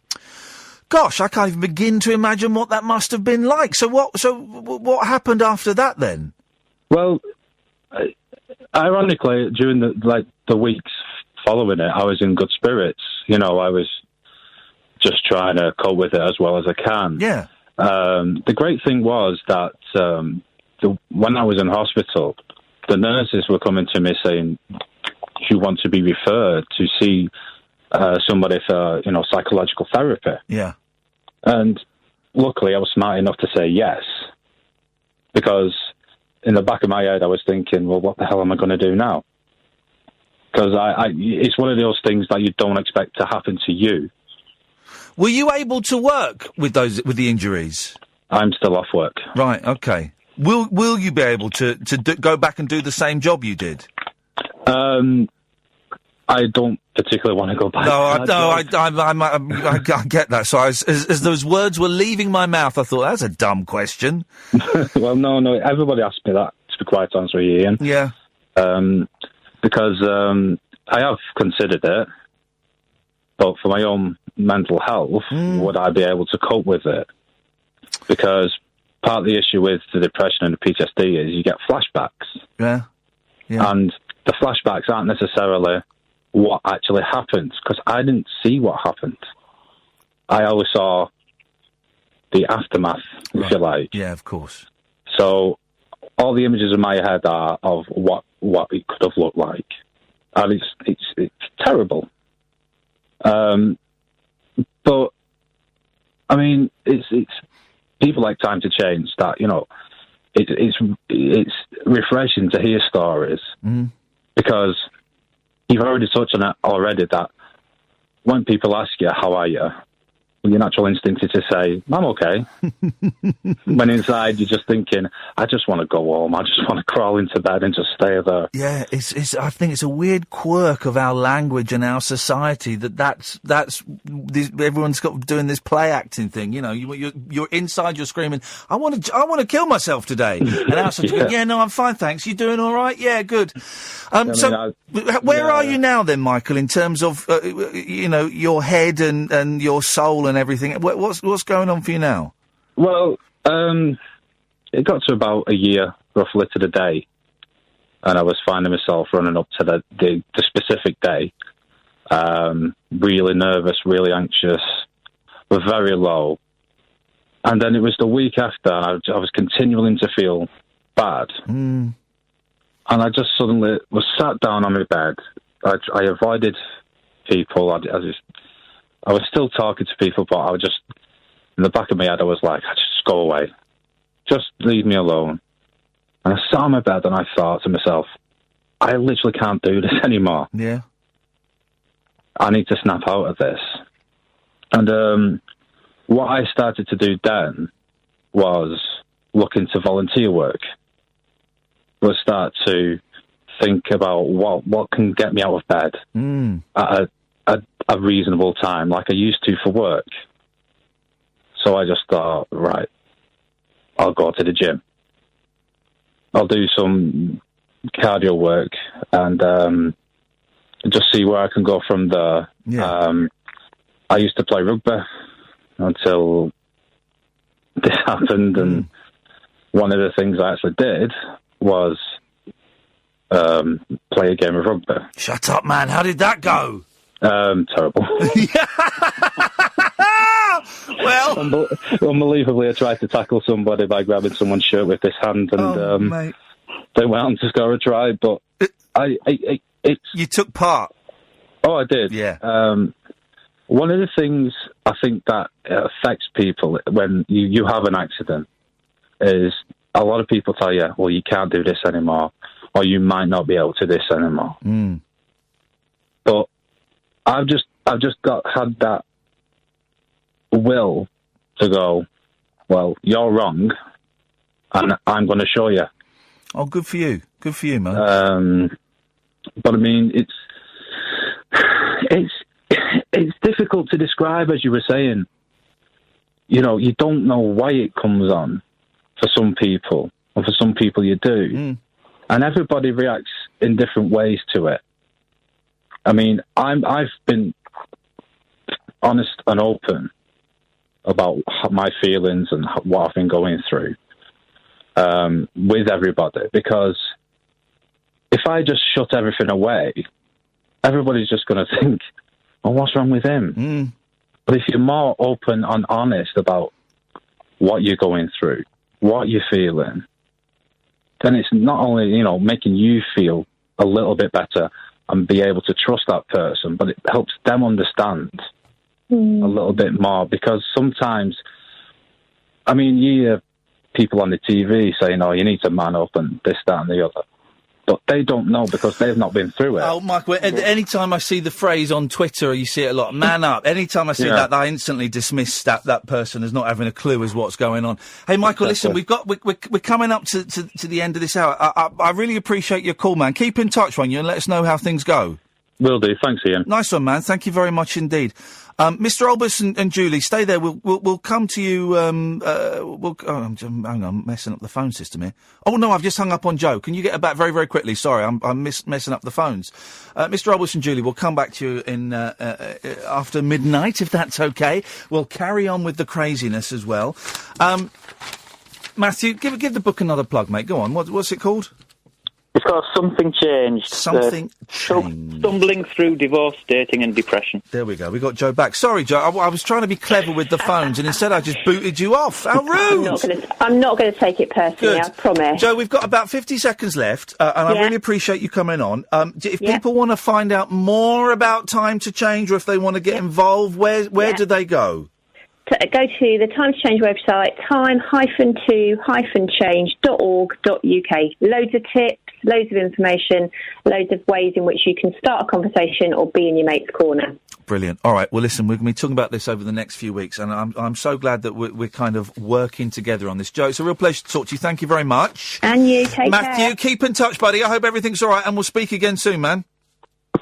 Gosh, I can't even begin to imagine what that must have been like. So what happened after that then? Well, ironically, during the weeks following it, I was in good spirits. You know, I was just trying to cope with it as well as I can. Yeah. The great thing was that when I was in hospital, the nurses were coming to me saying, "You want to be referred to see somebody for, psychological therapy." Yeah. And luckily, I was smart enough to say yes, because in the back of my head, I was thinking, well, what the hell am I going to do now? Because it's one of those things that you don't expect to happen to you. Were you able to work with the injuries? I'm still off work. Right. Okay. Will you be able to go back and do the same job you did? I don't particularly want to go back. I get that. So as those words were leaving my mouth, I thought, that's a dumb question. Well, no. Everybody asked me that, to be quite honest with you, Ian. Yeah. Because I have considered it, but for my own mental health, would I be able to cope with it? Because part of the issue with the depression and the PTSD is you get flashbacks. Yeah. And the flashbacks aren't necessarily what actually happened, because I didn't see what happened. I always saw the aftermath, if you like. Yeah, of course. So all the images in my head are of what it could have looked like, and it's terrible. But I mean, it's people like Time to Change that, it's refreshing to hear stories, because you've already touched on it already, that when people ask you, how are you? Well, your natural instinct is to say, I'm okay. When inside you're just thinking, I just want to go home. I just want to crawl into bed and just stay there. Yeah, I think it's a weird quirk of our language and our society that's everyone's got doing this play acting thing. You're inside, you're screaming, I want to kill myself today. And outside you go, yeah, no, I'm fine, thanks. You doing all right? Yeah, good. Where are you now then, Michael, in terms of your head and your soul and everything? What's going on for you now? Well, it got to about a year, roughly, to the day, and I was finding myself running up to the specific day, really nervous, really anxious, very low. And then it was the week after, and I was continuing to feel bad. And I just suddenly was sat down on my bed. I avoided people. I was still talking to people, but I was just, in the back of my head, I was like, just go away. Just leave me alone. And I sat on my bed and I thought to myself, I literally can't do this anymore. Yeah. I need to snap out of this. And what I started to do then was look into volunteer work. Was start to think about what can get me out of bed at a reasonable time, like I used to for work. So I just thought, right, I'll go to the gym. I'll do some cardio work and just see where I can go from there. Yeah. I used to play rugby until this happened, and one of the things I actually did was play a game of rugby. Shut up, man. How did that go? Terrible. Well, unbelievably, I tried to tackle somebody by grabbing someone's shirt with this hand, and mate. They went on to score a try. But you took part. Oh, I did. Yeah. One of the things I think that affects people when you have an accident is a lot of people tell you, well, you can't do this anymore, or you might not be able to do this anymore. But I've just had that will to go, well, you're wrong, and I'm going to show you. Oh, good for you. Good for you, man. But I mean, it's difficult to describe, as you were saying. You don't know why it comes on for some people, or for some people you do. And everybody reacts in different ways to it. I mean, I've been honest and open about my feelings and what I've been going through with everybody, because if I just shut everything away, everybody's just going to think, oh, what's wrong with him? But if you're more open and honest about what you're going through, what you're feeling, then it's not only, you know, making you feel a little bit better and be able to trust that person, but it helps them understand a little bit more. Because sometimes, I mean, you hear people on the TV saying, oh, you need to man up and this, that and the other. But they don't know because they've not been through it. Oh, Michael, any time I see the phrase on Twitter, you see it a lot, man up. Any time I see that, I instantly dismiss that person as not having a clue as what's going on. Hey, Michael, listen, we're coming up to the end of this hour. I really appreciate your call, man. Keep in touch, won't you, and let us know how things go. Will do. Thanks, Ian. Nice one, man. Thank you very much indeed. Mr. Albas and Julie, stay there. We'll come to you. Hang on, I'm messing up the phone system here. Oh no, I've just hung up on Joe. Can you get her back very, very quickly? Sorry, I'm messing up the phones. Mr. Albas and Julie, we'll come back to you in after midnight, if that's okay. We'll carry on with the craziness as well. Matthew, give the book another plug, mate. Go on. What's it called? It's called Something Changed. Something Changed. Stumbling through divorce, dating and depression. There we go. We got Joe back. Sorry, Joe. I was trying to be clever with the phones, and instead I just booted you off. How rude! I'm not going to take it personally, I promise. Joe, we've got about 50 seconds left, and I really appreciate you coming on. If people want to find out more about Time to Change, or if they want to get involved, where do they go? Go to the Time to Change website, time-to-change.org.uk. Loads of tips, loads of information, loads of ways in which you can start a conversation or be in your mate's corner. Brilliant. All right. Well, listen, we're going to be talking about this over the next few weeks, and I'm so glad that we're kind of working together on this. Joe, it's a real pleasure to talk to you. Thank you very much. And you, take care. Matthew, keep in touch, buddy. I hope everything's all right, and we'll speak again soon, man.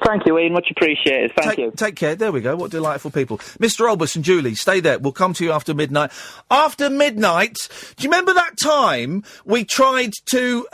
Thank you, Ian. Much appreciated. Thank you. Take care. There we go. What delightful people. Mr. Albus and Julie, stay there. We'll come to you after midnight. After midnight, do you remember that time we tried to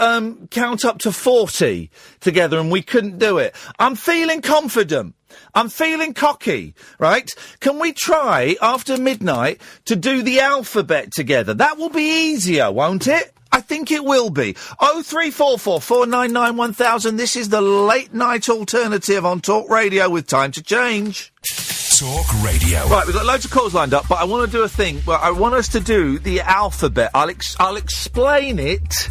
count up to 40 together and we couldn't do it? I'm feeling confident. I'm feeling cocky, right? Can we try, after midnight, to do the alphabet together? That will be easier, won't it? I think it will be. 0344 499 1000. This is the late night alternative on Talk Radio with Time to Change. Talk Radio. Right, we've got loads of calls lined up, but I want to do a thing. Well, I want us to do the alphabet. I'll explain it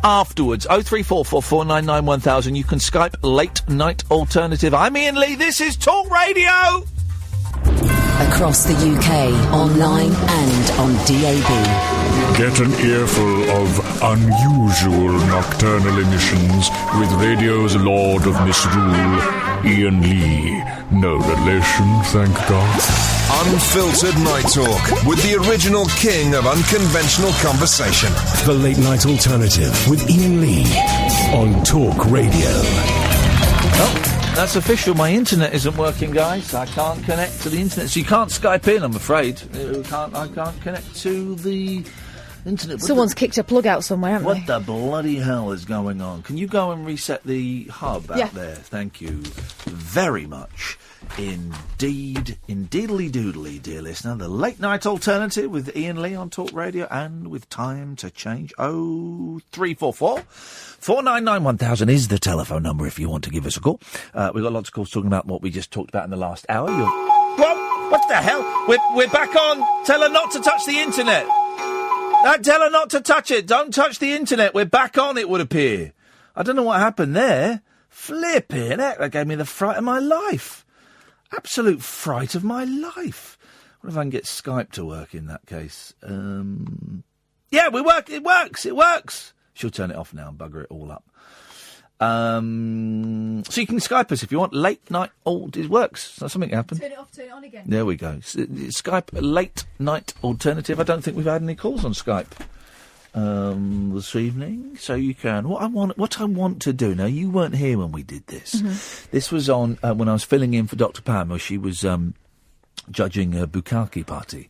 afterwards. 0344 499 1000. You can Skype Late Night Alternative. I'm Ian Lee. This is Talk Radio. Across the UK, online and on DAB. Get an earful of unusual nocturnal emissions with radio's Lord of Misrule, Ian Lee. No relation, thank God. Unfiltered Night Talk with the original king of unconventional conversation. The Late Night Alternative with Ian Lee on Talk Radio. Oh. That's official. My internet isn't working, guys. I can't connect to the internet, so you can't Skype in, I'm afraid. I can't connect to the internet. Someone's kicked a plug out somewhere, haven't they? What the bloody hell is going on? Can you go and reset the hub out there? Thank you very much indeed. Indeedly doodly, dear listener. The Late Night Alternative with Ian Lee on Talk Radio and with Time to Change. 0344 499 1000 is the telephone number if you want to give us a call. We've got lots of calls talking about what we just talked about in the last hour. What the hell? We're back on. Tell her not to touch the internet. Tell her not to touch it. Don't touch the internet. We're back on, it would appear. I don't know what happened there. Flipping heck, that gave me the fright of my life. Absolute fright of my life. What if I can get Skype to work in that case? Yeah, we work. It works. She'll turn it off now and bugger it all up. So you can Skype us if you want. Late night. Oh, it works. That's something happened. Turn it off, turn it on again. There we go. Skype Late Night Alternative. I don't think we've had any calls on Skype this evening, so you can. What I want to do now. You weren't here when we did this. Mm-hmm. This was on when I was filling in for Dr. Pam. She was judging a bukkake party,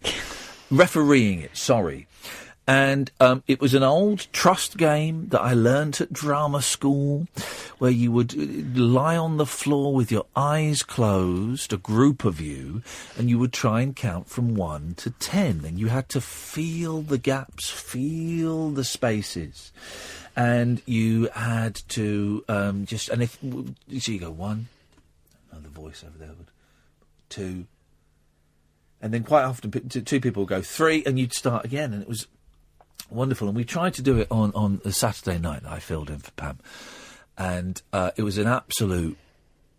refereeing it. Sorry. And it was an old trust game that I learnt at drama school, where you would lie on the floor with your eyes closed, a group of you, and you would try and count from 1 to 10. And you had to feel the gaps, feel the spaces. And you had to and if so you go 1, another voice over there would 2, and then quite often 2 people would go 3, and you'd start again, and it was wonderful. And we tried to do it on a Saturday night that I filled in for Pam, and it was an absolute.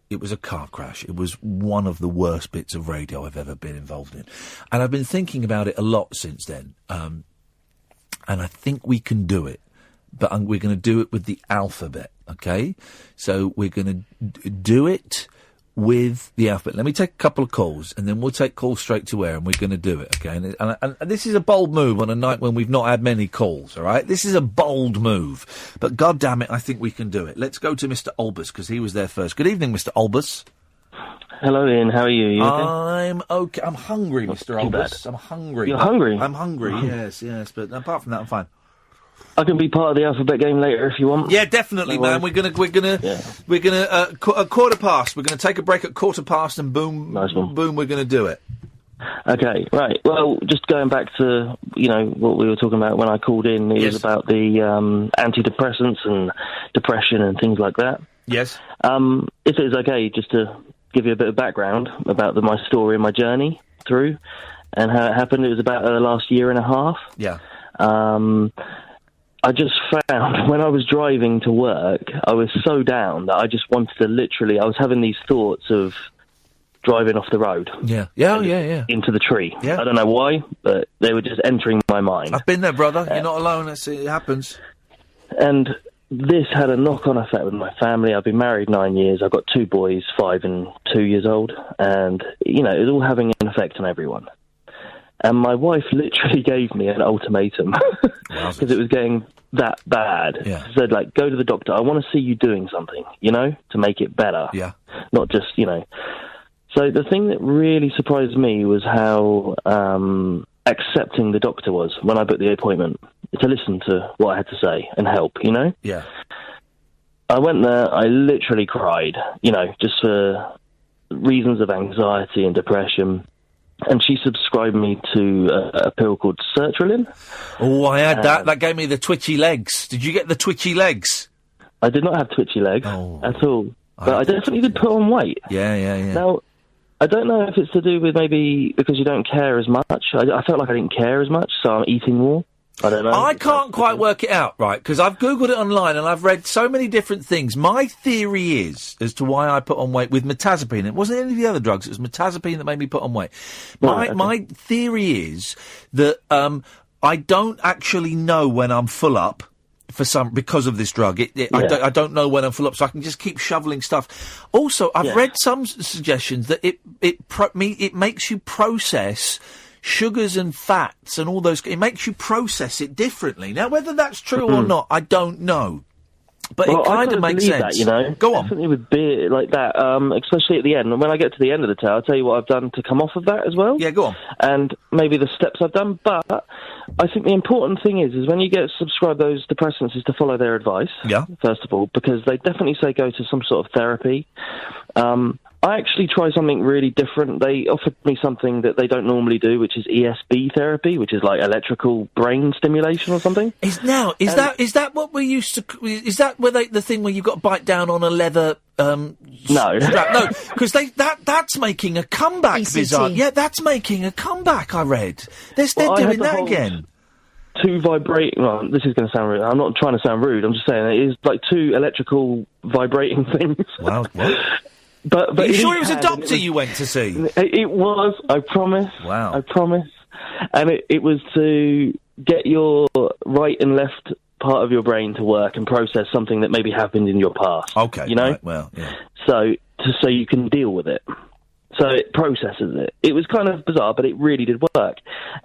It was a car crash. It was one of the worst bits of radio I've ever been involved in, and I've been thinking about it a lot since then. And I think we can do it. But we're going to do it with the alphabet, okay? So we're going to do it with the alphabet. Let me take a couple of calls, and then we'll take calls straight to air, and we're going to do it, okay? And this is a bold move on a night when we've not had many calls, all right? This is a bold move. But God damn it, I think we can do it. Let's go to Mr. Albas, because he was there first. Good evening, Mr. Albas. Hello, Ian. How are you? You okay? I'm okay. I'm hungry, Mr. Albas. I'm hungry. You're hungry? I'm hungry, yes. But apart from that, I'm fine. I can be part of the alphabet game later if you want. Yeah, definitely, man. We're gonna at 1:15. We're gonna take a break at 1:15, and boom, nice one. Boom, we're gonna do it. Okay, right. Well, just going back to what we were talking about when I called in, it was about the antidepressants and depression and things like that. Yes. If it's okay, just to give you a bit of background about my story and my journey through, and how it happened. It was about the last year and a half. Yeah. I just found when I was driving to work, I was so down that I just wanted to I was having these thoughts of driving off the road. Yeah. Into the tree. Yeah. I don't know why, but they were just entering my mind. I've been there, brother. You're not alone. It happens. And this had a knock-on effect with my family. I've been married 9 years. I've got 2 boys, 5 and 2 years old. And, it was all having an effect on everyone. And my wife literally gave me an ultimatum because it was getting that bad. Yeah. She said, go to the doctor. I want to see you doing something, to make it better. Yeah. Not just, So the thing that really surprised me was how accepting the doctor was when I booked the appointment to listen to what I had to say and help, Yeah. I went there, I literally cried, just for reasons of anxiety and depression. And she subscribed me to a pill called sertraline. Oh, I had that. That gave me the twitchy legs. Did you get the twitchy legs? I did not have twitchy legs at all. But I definitely did put on weight. Yeah. Now, I don't know if it's to do with maybe because you don't care as much. I felt like I didn't care as much, so I'm eating more. I don't know. I can't quite work it out, right, because I've Googled it online and I've read so many different things. My theory is, as to why I put on weight with mirtazapine, it wasn't any of the other drugs, it was mirtazapine that made me put on weight. My theory is that I don't actually know when I'm full up because of this drug. I don't know when I'm full up, so I can just keep shoveling stuff. Also, I've read some suggestions that it makes you process sugars and fats and all those. It makes you process it differently. Now, whether that's true or not, I don't know. But it kind of makes sense. That, Go on. Definitely with beer like that, especially at the end. And when I get to the end of the tale, I'll tell you what I've done to come off of that as well. Yeah, go on. And maybe the steps I've done. But I think the important thing is when you get subscribed those depressants is to follow their advice. Yeah. First of all, because they definitely say go to some sort of therapy. I actually tried something really different. They offered me something that they don't normally do, which is ESB therapy, which is like electrical brain stimulation or something. Is that what we used to? Is that the thing where you've got to bite down on a leather? No, no, because that's making a comeback. ECT. Bizarre, yeah, that's making a comeback. I read they're doing that again. 2 vibrating. Well, this is going to sound rude. I'm not trying to sound rude. I'm just saying it is like 2 electrical vibrating things. Wow, what? But Are you sure it was a doctor you went to see? It was, I promise. Wow. I promise. And it was to get your right and left part of your brain to work and process something that maybe happened in your past. Okay. Right, well, yeah. So you can deal with it. So it processes it. It was kind of bizarre, but it really did work.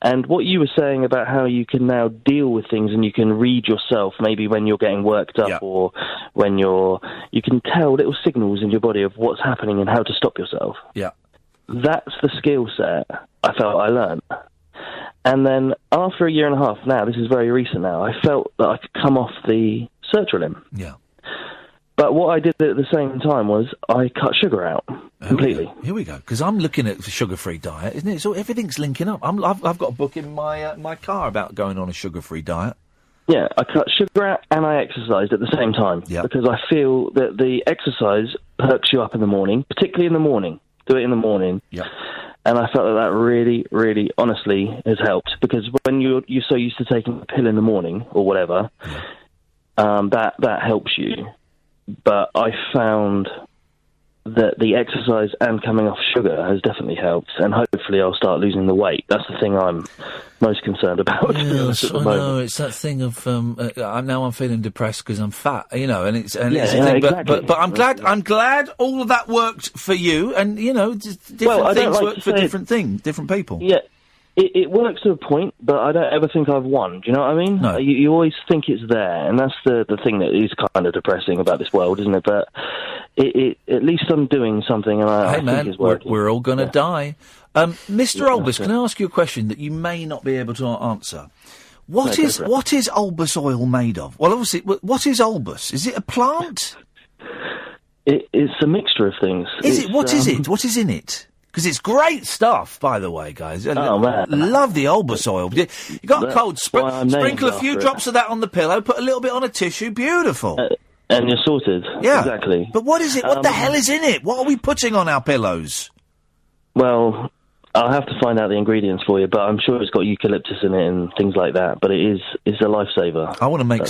And what you were saying about how you can now deal with things and you can read yourself, maybe when you're getting worked up or when you can tell little signals in your body of what's happening and how to stop yourself. Yeah. That's the skill set I felt I learned. And then after a year and a half, now, this is very recent now, I felt that I could come off the sertraline. Yeah. But what I did at the same time was I cut sugar out completely. Here we go. Because I'm looking at the sugar-free diet, isn't it? So everything's linking up. I've got a book in my car about going on a sugar-free diet. Yeah, I cut sugar out and I exercised at the same time. Yep. Because I feel that the exercise perks you up in the morning, particularly in the morning. Do it in the morning. Yeah. And I felt that really, really, honestly, has helped. Because when you're so used to taking a pill in the morning or whatever, that helps you. But I found that the exercise and coming off sugar has definitely helped, and hopefully I'll start losing the weight. That's the thing I'm most concerned about. Yes, I know. It's that thing of I'm feeling depressed because I'm fat, and it's a thing. Exactly. But I'm glad all of that worked for you, and different things work for different people. Yeah. It works to a point, but I don't ever think I've won. Do you know what I mean? No. You always think it's there, and that's the thing that is kind of depressing about this world, isn't it? But at least I'm doing something, and I think it's working. We're all going to die. Mr. Albas, can I ask you a question that you may not be able to answer? What is Albas oil made of? Well, obviously, what is Albas? Is it a plant? It's a mixture of things. What is it? What is in it? Because it's great stuff, by the way, guys. Oh, man. Love the Albas oil. You got a cold, sprinkle a few drops of that on the pillow, put a little bit on a tissue, beautiful. And you're sorted. Yeah. Exactly. But what is it? What the hell is in it? What are we putting on our pillows? Well, I'll have to find out the ingredients for you, but I'm sure it's got eucalyptus in it and things like that, but it's a lifesaver. I want to make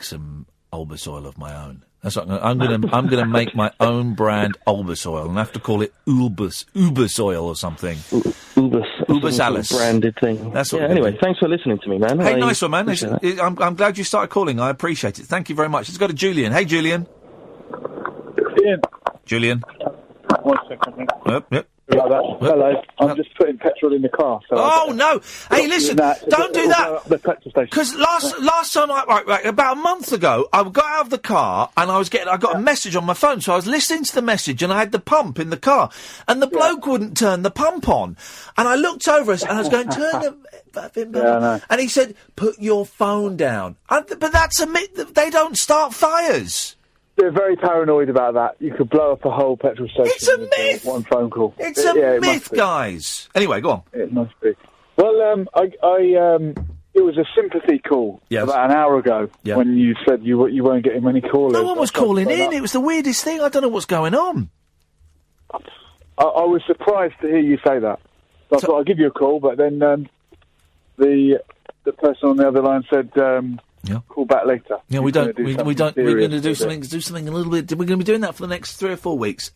some Albas oil of my own. That's what I'm going to make my own brand Albas oil, and I have to call it Ubus oil or something. Ubus Alice branded thing. That's what. Yeah. Anyway, thanks for listening to me, man. Hey, nice one, man. I'm glad you started calling. I appreciate it. Thank you very much. Let's go to Julian. Hey, Julian. Julian. 1 second. Yep. Hello. I'm just putting petrol in the car. So no! Hey, listen! Don't do that. Because last time, about a month ago, I got out of the car and I got a message on my phone. So I was listening to the message and I had the pump in the car, and the bloke wouldn't turn the pump on. And I looked over us and I was going, turn the. And he said, "Put your phone down." But that's a myth. They don't start fires. They're very paranoid about that. You could blow up a whole petrol station. It's a myth. One phone call. It's a myth, guys. Anyway, go on. It must be. Well, it was a sympathy call about an hour ago when you said you weren't getting many callers. No one was calling in. It was the weirdest thing. I don't know what's going on. I was surprised to hear you say that. So I thought I'd give you a call, but then the person on the other line said. Call back later. Yeah, we don't. We're going to do something a little bit. We're going to be doing that for the next 3 or 4 weeks.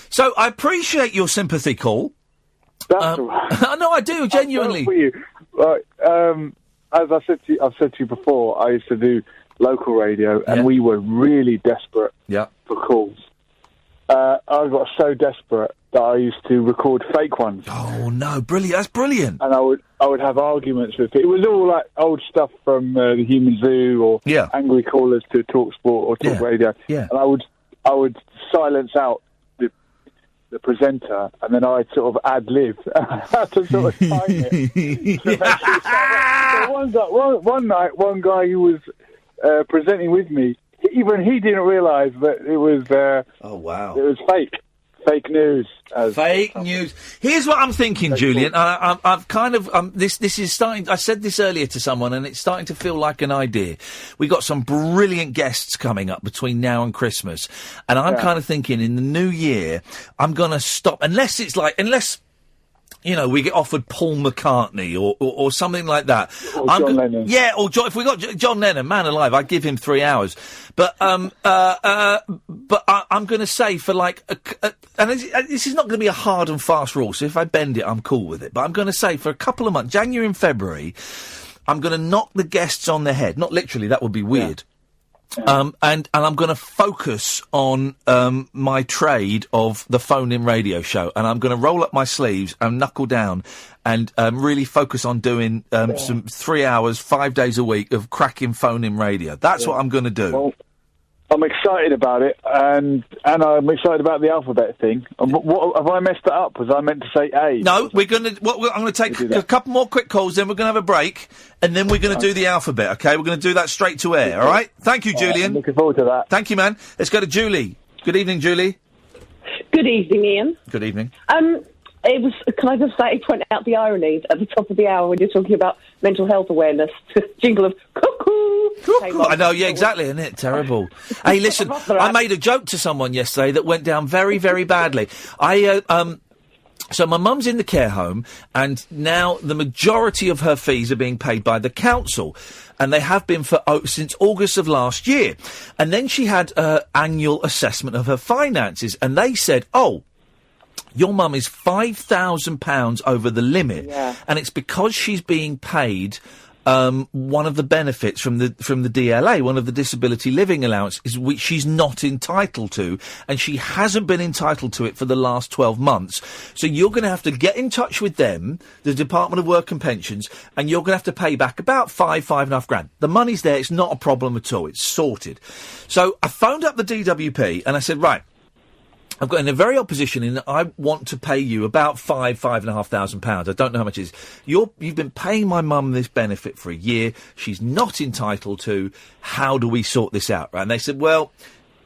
So I appreciate your sympathy call. That's all right. No, I do genuinely. For you. As I've said to you before, I used to do local radio, and we were really desperate for calls. I got so desperate that I used to record fake ones. Oh no, brilliant! That's brilliant. And I would have arguments with people. It was all like old stuff from the Human Zoo or angry callers to Talk Sport or Talk Radio. Yeah. And I would silence out the presenter, and then I'd sort of ad-lib to sort of time it. So one night, one guy who was presenting with me, even he didn't realise that it was. Oh wow! It was fake. Fake news. Fake news. Here's what I'm thinking, Julian. I've kind of this is starting. I said this earlier to someone, and it's starting to feel like an idea. We got some brilliant guests coming up between now and Christmas, and I'm kind of thinking in the new year I'm going to stop unless we get offered Paul McCartney or something like that. Or John Lennon. Yeah, if we got John Lennon, man alive, I'd give him 3 hours. But I'm going to say for and this is not going to be a hard and fast rule, so if I bend it, I'm cool with it. But I'm going to say for a couple of months, January and February, I'm going to knock the guests on the head. Not literally, that would be weird. And I'm going to focus on my trade of the phone-in radio show, and I'm going to roll up my sleeves and knuckle down and really focus on doing some 3 hours, 5 days a week of cracking phone-in radio. That's what I'm going to do. Well, I'm excited about it, and I'm excited about the alphabet thing. What have I messed it up? Was I meant to say A? No, I'm going to take a couple more quick calls, then we're going to have a break, and then we're going to do the alphabet, OK? We're going to do that straight to air, all right? Thank you, Julian. I'm looking forward to that. Thank you, man. Let's go to Julie. Good evening, Julie. Good evening, Ian. Good evening. Can I just say, point out the irony at the top of the hour when you're talking about mental health awareness? Jingle of cuckoo. I know, yeah, exactly, isn't it? Terrible. Hey, listen, I made a joke to someone yesterday that went down very, very badly. So my mum's in the care home, and now the majority of her fees are being paid by the council, and they have been since August of last year. And then she had an annual assessment of her finances, and they said, your mum is £5,000 over the limit, and it's because she's being paid one of the benefits from the DLA, one of the disability living allowance, is which she's not entitled to, and she hasn't been entitled to it for the last 12 months. So you're going to have to get in touch with them, the Department of Work and Pensions, and you're going to have to pay back about £5.5 grand. The money's there; it's not a problem at all. It's sorted. So I phoned up the DWP and I said, right, I've got in a very odd position in that I want to pay you about £5,500. I don't know how much it is. You've been paying my mum this benefit for a year. She's not entitled to. How do we sort this out? Right? And they said, well,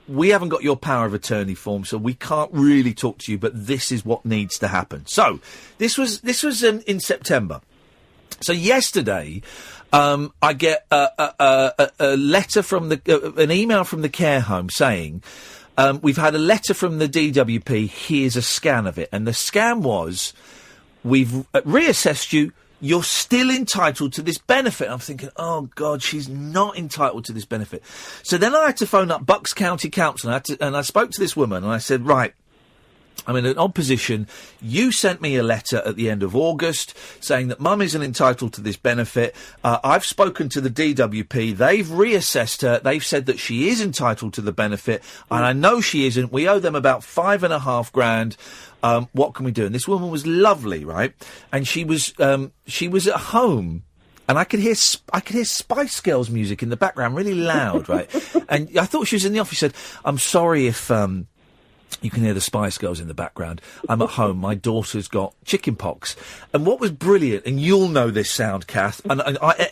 we haven't got your power of attorney form, so we can't really talk to you, but this is what needs to happen. So this was in September. So yesterday, I get a letter from an email from the care home saying, we've had a letter from the DWP, here's a scan of it. And the scan was, we've reassessed you, you're still entitled to this benefit. I'm thinking, oh, God, she's not entitled to this benefit. So then I had to phone up Bucks County Council, and I spoke to this woman, and I said, right, I'm in an odd position. You sent me a letter at the end of August saying that mum isn't entitled to this benefit. I've spoken to the DWP. They've reassessed her. They've said that she is entitled to the benefit, and I know she isn't. We owe them about £5.5 grand. What can we do? And this woman was lovely, right? And she was at home. And I could hear Spice Girls music in the background, really loud, right? And I thought she was in the office. She said, I'm sorry if you can hear the Spice Girls in the background. I'm at home. My daughter's got chicken pox. And what was brilliant, and you'll know this sound, Kath, and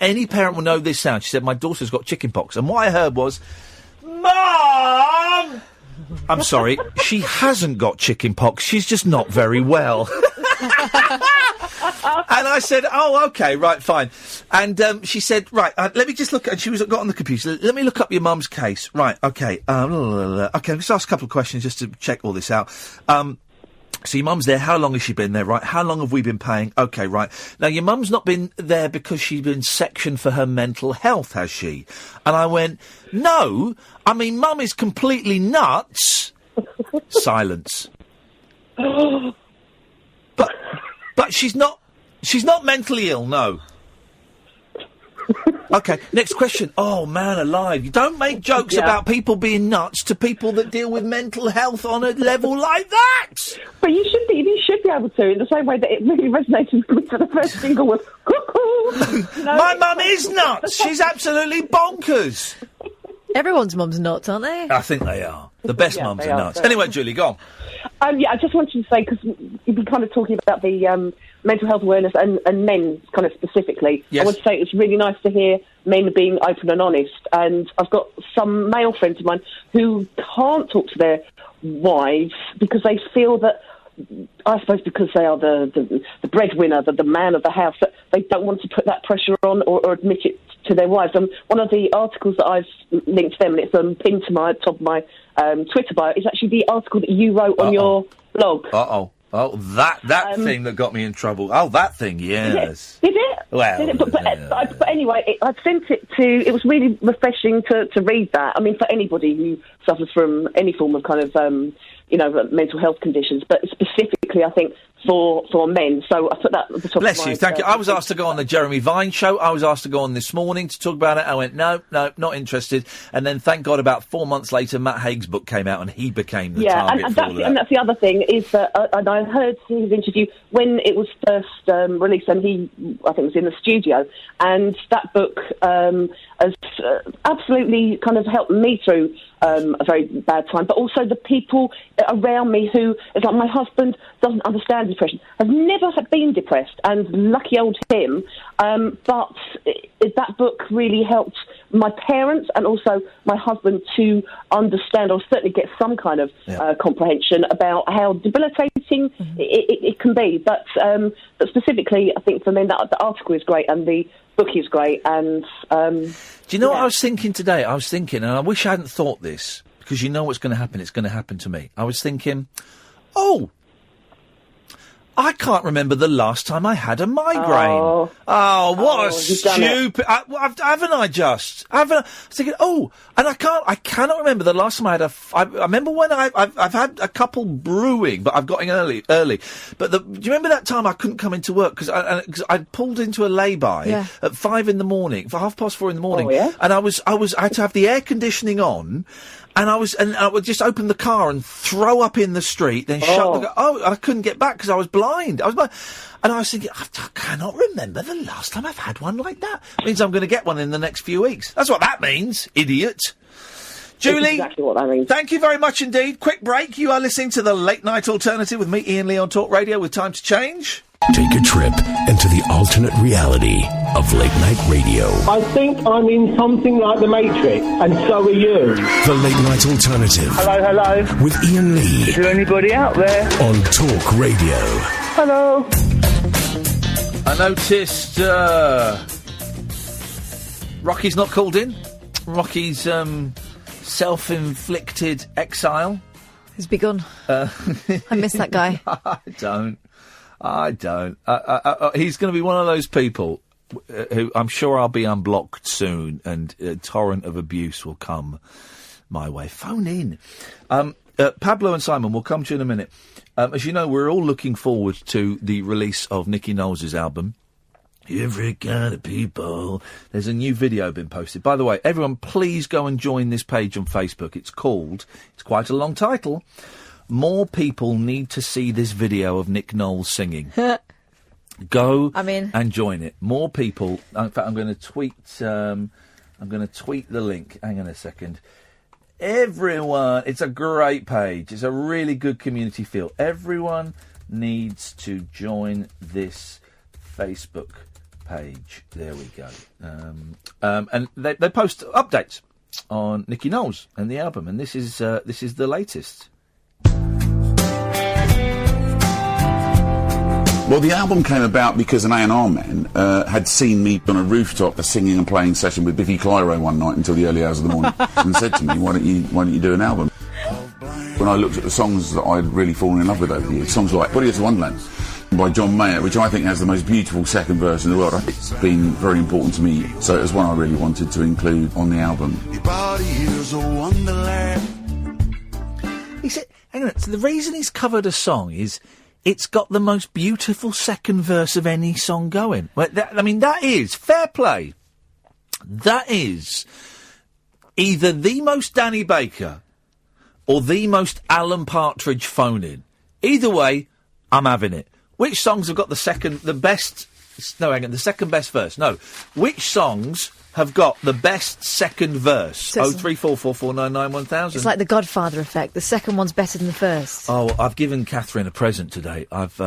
any parent will know this sound. She said, my daughter's got chicken pox. And what I heard was, Mum! I'm sorry, she hasn't got chicken pox. She's just not very well. And I said, oh, OK, right, fine. And she said, right, let me just look. And she got on the computer. Let me look up your mum's case. Right, OK. OK, let's ask a couple of questions just to check all this out. So your mum's there. How long has she been there? Right. How long have we been paying? OK, right. Now, your mum's not been there because she's been sectioned for her mental health, has she? And I went, no. I mean, mum is completely nuts. Silence. But she's not mentally ill, no. OK, next question. Oh, man alive. You don't make jokes about people being nuts to people that deal with mental health on a level like that. But you should be able to, in the same way that it really resonated with me for the first single was cuckoo. You know, my mum is nuts. She's absolutely bonkers. Everyone's mum's nuts, aren't they? I think they are. The best mums are nuts. Anyway, Julie, go on. I just wanted to say, because you've been kind of talking about the mental health awareness and men kind of specifically. Yes. I want to say it's really nice to hear men being open and honest. And I've got some male friends of mine who can't talk to their wives because they feel that, I suppose because they are the breadwinner, the man of the house, that they don't want to put that pressure on or admit it to their wives. One of the articles that I've linked to them, and it's pinned to my top of my Twitter bio, is actually the article that you wrote on your blog. Oh, that thing that got me in trouble. Oh, that thing, yes. Did it? Well, did it? But anyway, I sent it to. It was really refreshing to read that. I mean, for anybody who suffers from any form of kind of mental health conditions, but specifically, I think, for men. So I put that at the top Bless of my... you, thank you. I was asked to go on the Jeremy Vine show. I was asked to go on this morning to talk about it. I went, no, not interested. And then, thank God, about 4 months later, Matt Haig's book came out and he became the target for all of that. And that's the other thing, is that, and I heard his interview when it was first released, and he, I think, was in the studio, and that book has absolutely kind of helped me through a very bad time, but also the people around me who, it's like my husband doesn't understand depression, has never been depressed, and lucky old him, but that book really helped my parents and also my husband to understand, or certainly get some kind of comprehension about how debilitating it can be. But specifically, I think for men, the article is great and the book is great. And do you know what I was thinking today? I was thinking, and I wish I hadn't thought this, because you know what's going to happen. It's going to happen to me. I was thinking, I can't remember the last time I had a migraine. What a stupid... haven't I just? I was thinking, and I cannot remember the last time I had I remember when I've had a couple brewing, but I've got in early. But do you remember that time I couldn't come into work because I'd pulled into a lay-by at 5 in the morning, for 4:30 in the morning, and I had to have the air conditioning on. And I would just open the car and throw up in the street, then shut the car. I couldn't get back because I was blind. And I was thinking, I cannot remember the last time I've had one like that. It means I'm going to get one in the next few weeks. That's what that means, idiot. Julie, that's exactly what that means. Thank you very much indeed. Quick break. You are listening to the Late Night Alternative with me, Iain Lee, on Talk Radio with Time to Change. Take a trip into the alternate reality of late night radio. I think I'm in something like the Matrix, and so are you. The Late Night Alternative. Hello. With Iain Lee. Is there anybody out there? On Talk Radio. Hello. I noticed Rocky's not called in. Rocky's self-inflicted exile has begun. I miss that guy. I don't. He's going to be one of those people who I'm sure I'll be unblocked soon, and a torrent of abuse will come my way. Phone in. Pablo and Simon, we'll come to you in a minute. As you know, we're all looking forward to the release of Nicky Knowles' album, Every Kind of People. There's a new video been posted. By the way, everyone, please go and join this page on Facebook. It's quite a long title, More People Need to See This Video of Nick Knowles Singing. Go and join it. More people. In fact, I'm going to tweet the link. Hang on a second. Everyone, it's a great page. It's a really good community feel. Everyone needs to join this Facebook page. There we go. And they post updates on Nicky Knowles and the album, and this is the latest. Well, the album came about because an A&R man had seen me on a rooftop, a singing and playing session with Biffy Clyro one night until the early hours of the morning, and said to me, "Why don't you do an album?" When I looked at the songs that I'd really fallen in love with over the years, songs like "Body of the Wonderland" by John Mayer, which I think has the most beautiful second verse in the world, it's been very important to me. So it was one I really wanted to include on the album. Your body is a wonderland. He said, hang on, so the reason he's covered a song is it's got the most beautiful second verse of any song going. Well, that is fair play. That is either the most Danny Baker or the most Alan Partridge phone-in. Either way, I'm having it. Which songs have got the second best verse? No. Which songs have got the best second verse? So 03444991000. It's like the Godfather effect. The second one's better than the first. Oh, I've given Catherine a present today. I've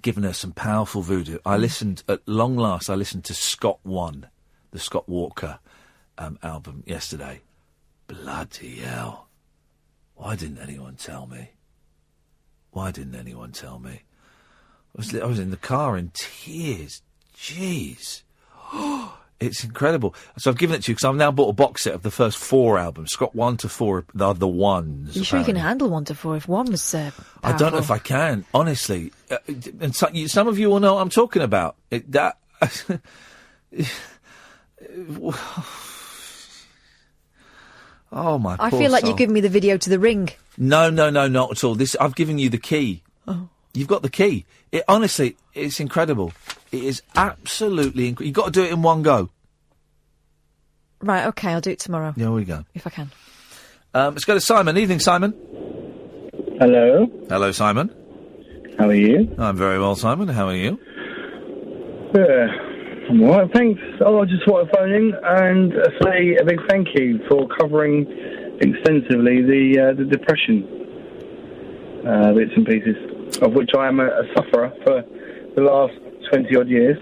given her some powerful voodoo. At long last, I listened to Scott 1, the Scott Walker album yesterday. Bloody hell. Why didn't anyone tell me? I was in the car in tears. Jeez. It's incredible. So I've given it to you because I've now bought a box set of the first 4 albums. Scott 1 to 4 are the ones. You sure you can handle 1 to 4 if 1 was powerful? I don't know if I can, honestly. And some of you will know what I'm talking about. Oh, my I poor feel like soul. you've given me the video to the Ring. No, not at all. I've given you the key. Oh. You've got the key. Honestly, it's incredible. It is absolutely incredible. You've got to do it in one go. Right, OK, I'll do it tomorrow. There we go. If I can. Let's go to Simon. Evening, Simon. Hello. Hello, Simon. How are you? I'm very well, Simon. How are you? I'm all right, thanks. I just want to phone in and say a big thank you for covering extensively the depression bits and pieces, of which I am a sufferer for the last 20-odd years.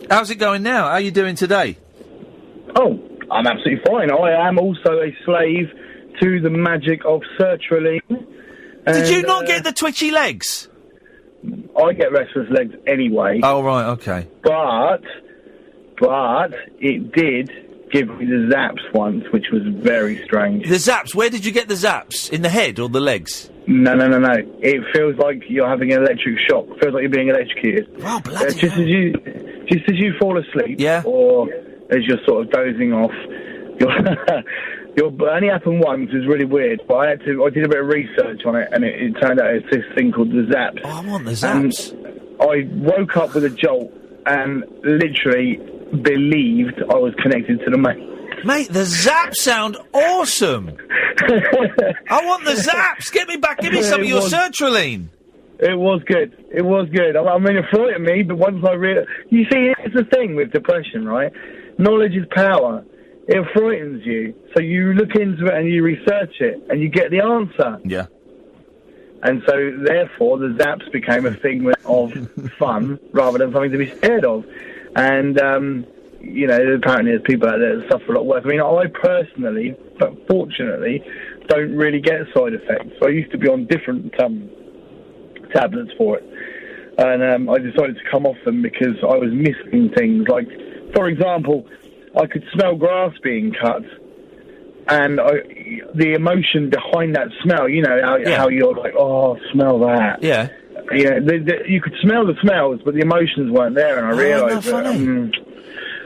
How's it going now? How are you doing today? Oh, I'm absolutely fine. I am also a slave to the magic of sertraline. Did you not get the twitchy legs? I get restless legs anyway. Oh, right, OK. But it did give me the zaps once, which was very strange. The zaps? Where did you get the zaps? In the head or the legs? No. It feels like you're having an electric shock. It feels like you're being electrocuted. Oh, bloody just as you fall asleep, yeah, or as you're sort of dozing off, it only happened once. It was really weird, but I did a bit of research on it, and it turned out it's this thing called the zaps. Oh, I want the zaps. And I woke up with a jolt and literally believed I was connected to the main. Mate, the zaps sound awesome. I want the zaps. Give me some of your sertraline. It was good. I mean, it frightened me, but once I realised... You see, here's the thing with depression, right? Knowledge is power. It frightens you. So you look into it and you research it, and you get the answer. Yeah. And so, therefore, the zaps became a figment of fun rather than something to be scared of. And, apparently there's people out there that suffer a lot worse. I mean, I personally, but fortunately, don't really get side effects. So I used to be on different tablets for it. And I decided to come off them because I was missing things. Like, for example, I could smell grass being cut. And the emotion behind that smell, how you're like, oh, smell that. Yeah. You could smell the smells, but the emotions weren't there, and I realised that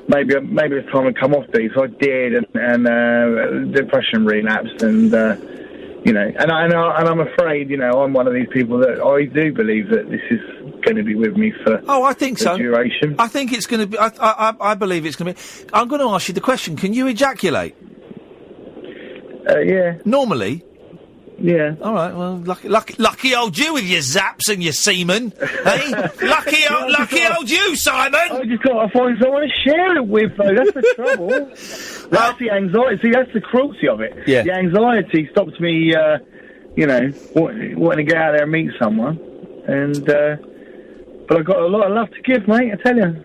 maybe it's time to come off these. So I did, and depression relapsed, and and I'm afraid, I'm one of these people that I do believe that this is going to be with me for. Oh, I think so. Duration. I think it's going to be. I believe it's going to be. I'm going to ask you the question: can you ejaculate? Yeah. Normally? Yeah. All right, well, lucky old you with your zaps and your semen, eh? lucky old you, Simon! I just got to find someone to share it with, though. That's the trouble. That's the anxiety. See, that's the cruelty of it. Yeah. The anxiety stops me, wanting to get out there and meet someone. And, but I've got a lot of love to give, mate, I tell you.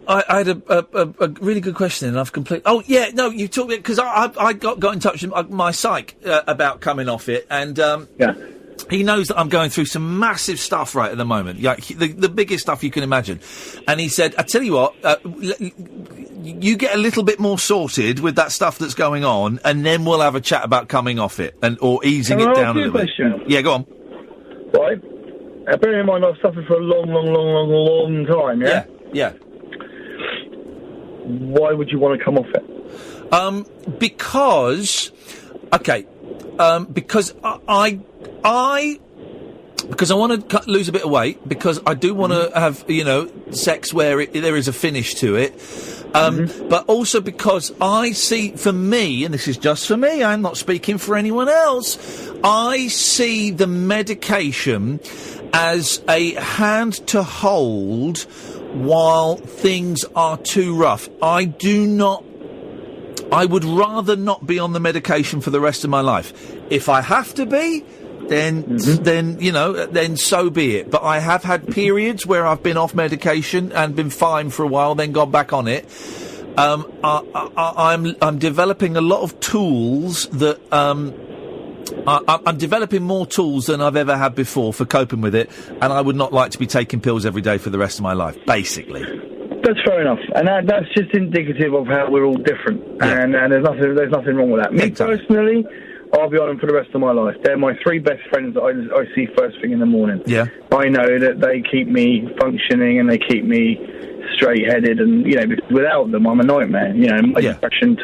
I had a really good question, and I've completely... Oh, yeah, no, you talked... Because I got in touch with my psych about coming off it, and he knows that I'm going through some massive stuff right at the moment, like the biggest stuff you can imagine. And he said, I tell you what, you get a little bit more sorted with that stuff that's going on, and then we'll have a chat about coming off it, or easing it down a little bit. Yeah, go on. Right. Bearing in mind I've suffered for a long time, yeah? Yeah. Why would you want to come off it? Because I want to lose a bit of weight, because I do want to have, sex where there is a finish to it. But also because I see, for me, and this is just for me, I'm not speaking for anyone else, I see the medication as a hand to hold while things are too rough. I would rather not be on the medication for the rest of my life. If I have to be, then so be it. But I have had periods where I've been off medication and been fine for a while, then gone back on it. I'm developing a lot of tools that I'm developing more tools than I've ever had before for coping with it, and I would not like to be taking pills every day for the rest of my life, basically. That's fair enough, and that's just indicative of how we're all different, and there's nothing wrong with that. Me personally, I'll be on them for the rest of my life. They're my three best friends that I see first thing in the morning. Yeah. I know that they keep me functioning and they keep me straight-headed, and because without them I'm a nightmare. My depression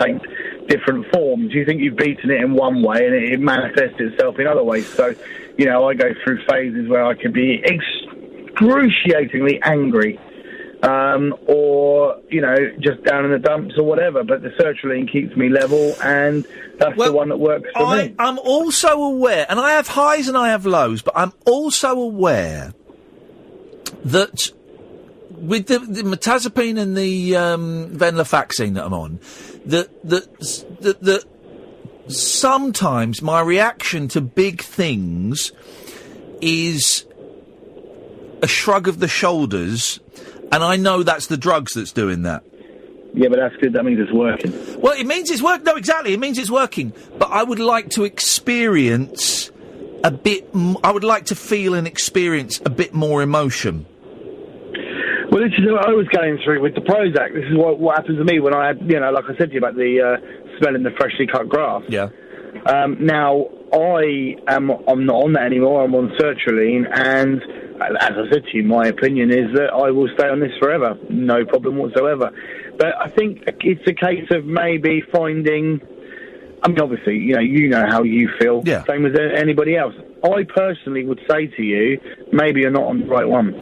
different forms. You think you've beaten it in one way, and it manifests itself in other ways. So, you know, I go through phases where I can be excruciatingly angry, or, you know, just down in the dumps or whatever. But the sertraline keeps me level, and that's the one that works for me. I'm also aware, and I have highs and I have lows, but I'm also aware that with the mirtazapine and the venlafaxine that I'm on, that sometimes my reaction to big things is a shrug of the shoulders, and I know that's the drugs that's doing that. Yeah, but that's good. That means it's working. Well, it means it's working. No, exactly. It means it's working. But I would like to experience a bit... I would like to feel and experience a bit more emotion. Well, this is what I was going through with the Prozac. This is what happened to me when I had, you know, like I said to you about the smelling the freshly cut grass. Yeah. Now, I'm not on that anymore. I'm on sertraline, and as I said to you, my opinion is that I will stay on this forever. No problem whatsoever. But I think it's a case of maybe finding... I mean, obviously, you know how you feel. Yeah. Same as anybody else. I personally would say to you, maybe you're not on the right one.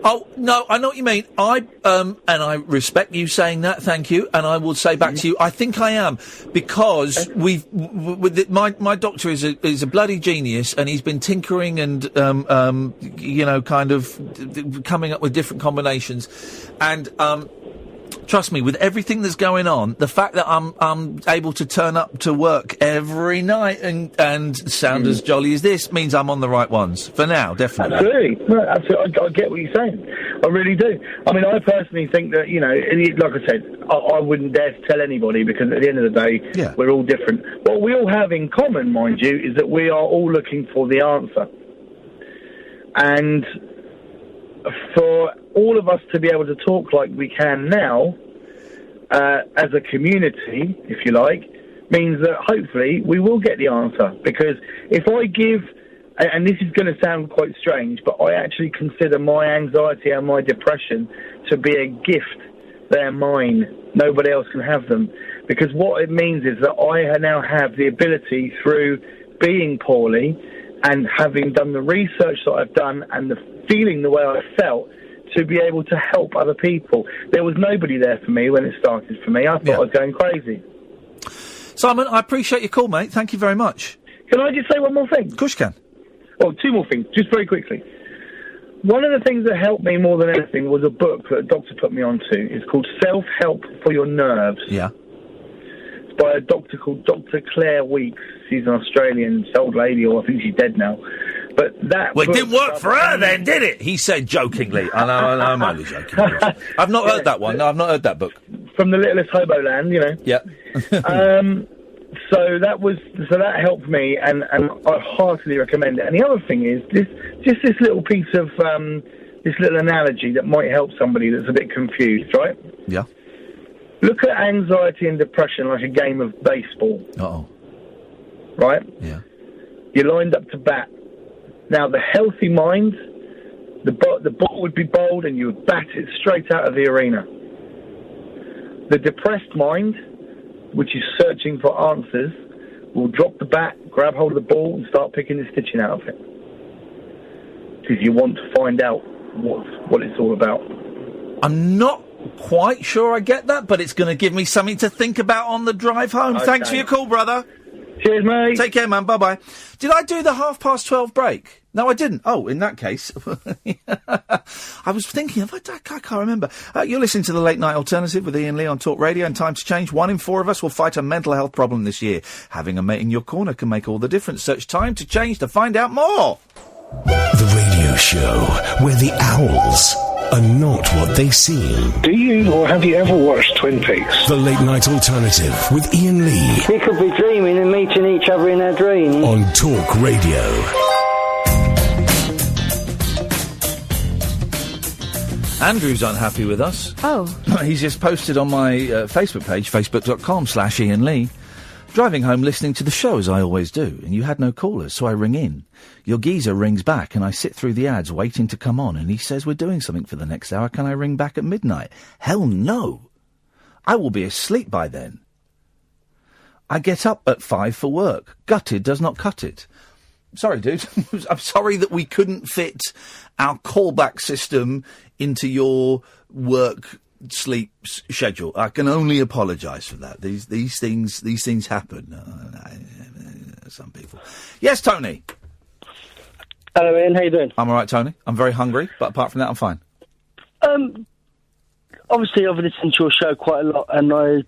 Oh, no, I know what you mean. And I respect you saying that, thank you, and I will say back to you, I think I am, because my doctor is a bloody genius, and he's been tinkering and, kind of coming up with different combinations, and, trust me, with everything that's going on, the fact that I'm able to turn up to work every night and sound as jolly as this means I'm on the right ones. For now, definitely. Absolutely. No, absolutely. I get what you're saying. I really do. I mean, I personally think that, like I said, I wouldn't dare to tell anybody, because at the end of the day, we're all different. What we all have in common, mind you, is that we are all looking for the answer. And for all of us to be able to talk like we can now, as a community, if you like, means that hopefully we will get the answer. Because if I give, and this is going to sound quite strange, but I actually consider my anxiety and my depression to be a gift. They're mine. Nobody else can have them. Because what it means is that I now have the ability, through being poorly and having done the research that I've done and the feeling the way I felt, to be able to help other people. There was nobody there for me when it started for me. I thought I was going crazy. Simon, I appreciate your call, mate. Thank you very much. Can I just say one more thing? Of course you can. Oh, two more things, just very quickly. One of the things that helped me more than anything was a book that a doctor put me onto. It's called Self-Help for Your Nerves. Yeah. It's by a doctor called Dr. Claire Weeks. She's an Australian old lady, or I think she's dead now. But that... Well, it didn't work for her then, did it? He said jokingly. I know, I'm only joking. I've not heard that one. No, I've not heard that book. From the littlest hobo land, Yeah. So that helped me, and I heartily recommend it. And the other thing is this little piece of this little analogy that might help somebody that's a bit confused, right? Yeah. Look at anxiety and depression like a game of baseball. Uh-oh. Right? Yeah. You're lined up to bat. Now, the healthy mind, the ball would be bowled and you would bat it straight out of the arena. The depressed mind, which is searching for answers, will drop the bat, grab hold of the ball, and start picking the stitching out of it. Because you want to find out what it's all about. I'm not quite sure I get that, but it's going to give me something to think about on the drive home. Okay. Thanks for your call, brother. Cheers, mate. Take care, man. Bye-bye. Did I do the 12:30 break? No, I didn't. Oh, in that case. I was thinking, I can't remember. You're listening to the Late Night Alternative with Iain Lee on Talk Radio, and time to change. 1 in 4 of us will fight a mental health problem this year. Having a mate in your corner can make all the difference. Search Time to Change to find out more. The radio show where the owls are not what they seem. Do you or have you ever watched Twin Peaks? The Late Night Alternative with Iain Lee. We could be dreaming and meeting each other in our dreams. On Talk Radio. Andrew's unhappy with us. Oh. He's just posted on my Facebook page, facebook.com/Iain Lee. Driving home listening to the show as I always do, and you had no callers, so I ring in. Your geezer rings back, and I sit through the ads waiting to come on, and he says we're doing something for the next hour. Can I ring back at midnight? Hell no! I will be asleep by then. I get up at 5 for work. Gutted does not cut it. Sorry, dude. I'm sorry that we couldn't fit our callback system into your work-sleep schedule. I can only apologise for that. These things happen. Some people. Yes, Tony. Hello, Ian. How you doing? I'm all right, Tony. I'm very hungry, but apart from that, I'm fine. Obviously, I've listened to your show quite a lot, and I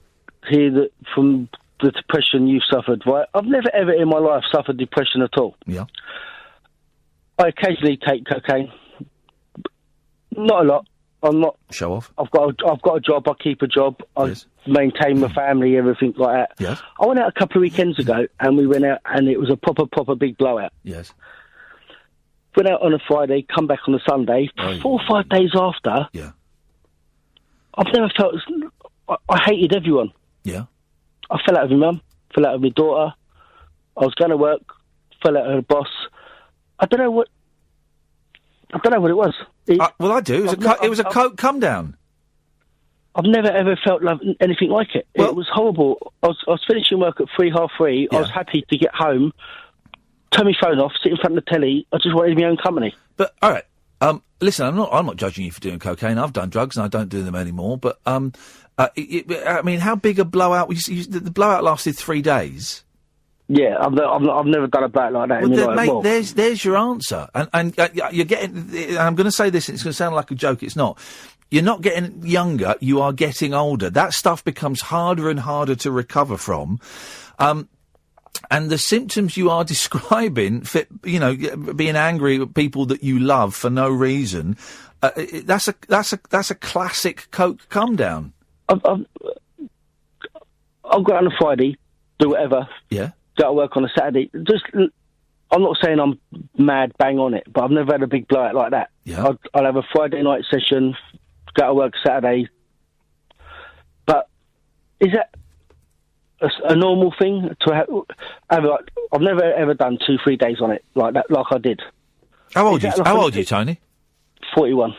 hear that from the depression you suffered, right? I've never, ever in my life suffered depression at all. Yeah. I occasionally take cocaine. Not a lot. I'm not... Show off. I've got a job. I keep a job. I maintain my family, everything like that. Yes. I went out a couple of weekends ago, and we went out, and it was a proper big blowout. Yes. Went out on a Friday, come back on a Sunday. 4 or 5 days after... Yeah. I've never felt... I hated everyone. Yeah. I fell out with my mum, fell out with my daughter. I was going to work, fell out with the boss. I don't know what it was. Well, I do. It was a coke come down. I've never ever felt anything like it. It was horrible. I was finishing work at 3:30. Yeah. I was happy to get home, turn my phone off, sit in front of the telly. I just wanted my own company. But all right, listen, I'm not judging you for doing cocaine. I've done drugs and I don't do them anymore. But I mean, how big a blowout? The blowout lasted 3 days. Yeah, I've never done a blowout like that. Well, mate, there's your answer. And you're getting. I'm going to say this. It's going to sound like a joke. It's not. You're not getting younger. You are getting older. That stuff becomes harder and harder to recover from. And the symptoms you are describing, being angry at people that you love for no reason, that's a classic coke come down. I'll go out on a Friday, do whatever. Yeah. Go to work on a Saturday. I'm not saying I'm mad, bang on it, but I've never had a big blowout like that. Yeah. I'll have a Friday night session, go to work Saturday. But is that a normal thing to have? I've never ever done 2-3 days on it like that, like I did. How old are you, Tony? 41.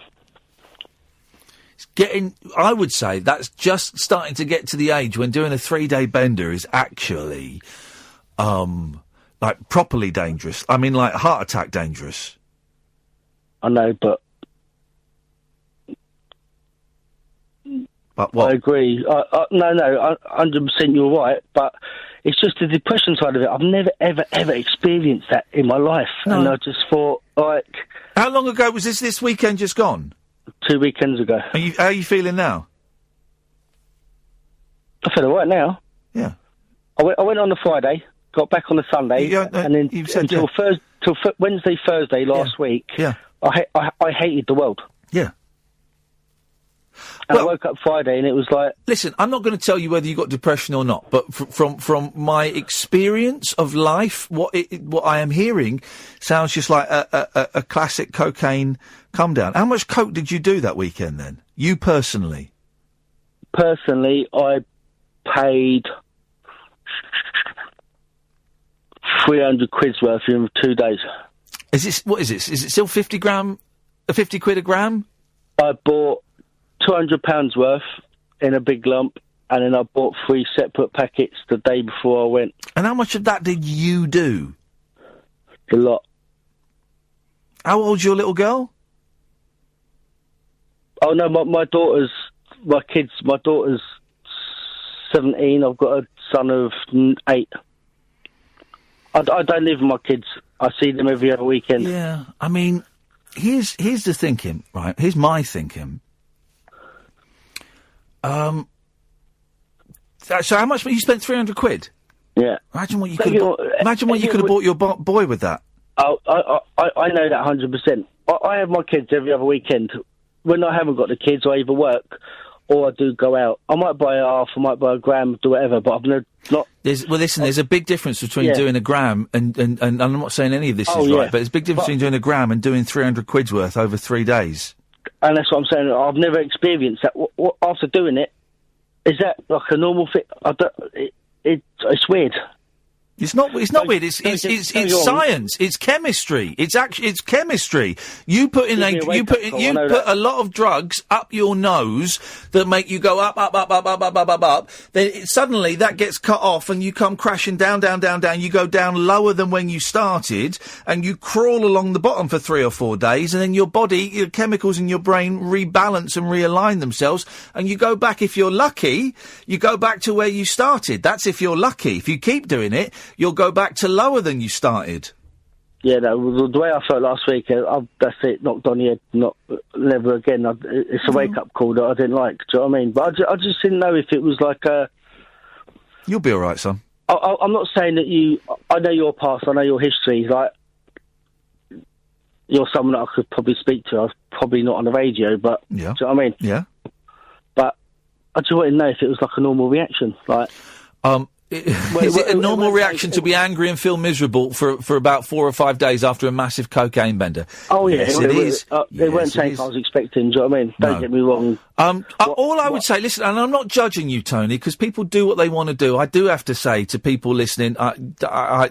I would say that's just starting to get to the age when doing a 3-day bender is actually, properly dangerous. I mean, like heart attack dangerous. I know, but what? I agree. No, 100% you're right, but it's just the depression side of it. I've never, ever experienced that in my life. No. And I just thought, How long ago was this weekend just gone? 2 weekends ago. How are you feeling now? I feel all right now. Yeah. I went on the Friday, got back on the Sunday, and then until Wednesday, Thursday last week, I hated the world. Yeah. And I woke up Friday and it was like... Listen, I'm not going to tell you whether you got depression or not, but from my experience of life, what I am hearing sounds just like a classic cocaine come down. How much coke did you do that weekend then? You personally? Personally, I paid 300 quid's worth in 2 days. What is it? Is it still 50 quid a gram? I bought £200 worth in a big lump, and then I bought 3 separate packets the day before I went. And how much of that did you do? A lot. How old's your little girl? Oh no, my daughter's 17. I've got a son of 8. I don't live with my kids. I see them every other weekend. Yeah, I mean, here's the thinking, right? Here's my thinking. So how much? You spent 300 quid? Yeah. Imagine what you could have bought your boy with that. Oh, I know that 100%. I have my kids every other weekend. When I haven't got the kids, I either work or I do go out. I might buy a half, I might buy a gram, do whatever, but I've not... There's a big difference between doing a gram and I'm not saying any of this is right, but there's a big difference between doing a gram and doing 300 quid's worth over 3 days. And that's what I'm saying. I've never experienced that. After doing it, is that like a normal thing? It's weird. It's not weird. It's science. It's chemistry. It's chemistry. You put a lot of drugs up your nose that make you go up. Then suddenly that gets cut off and you come crashing down. You go down lower than when you started, and you crawl along the bottom for 3 or 4 days, and then your body, your chemicals in your brain rebalance and realign themselves, and you go back. If you're lucky, you go back to where you started. That's if you're lucky. If you keep doing it, you'll go back to lower than you started. Yeah, no, the way I felt last week, that's it, knocked on the head, never again. It's a wake-up call that I didn't like, do you know what I mean? But I just didn't know if it was like a... You'll be all right, son. I'm not saying that I know your past, I know your history, like, you're someone that I could probably speak to. I was probably not on the radio, but... Yeah. Do you know what I mean? Yeah. But I just wanted to know if it was like a normal reaction, like... Is it a normal reaction to be angry and feel miserable for about 4 or 5 days after a massive cocaine bender? Oh, yeah. Yes, it is. They weren't saying I was expecting, do you know what I mean? Don't get me wrong. All I would say, listen, and I'm not judging you, Tony, because people do what they want to do. I do have to say to people listening, I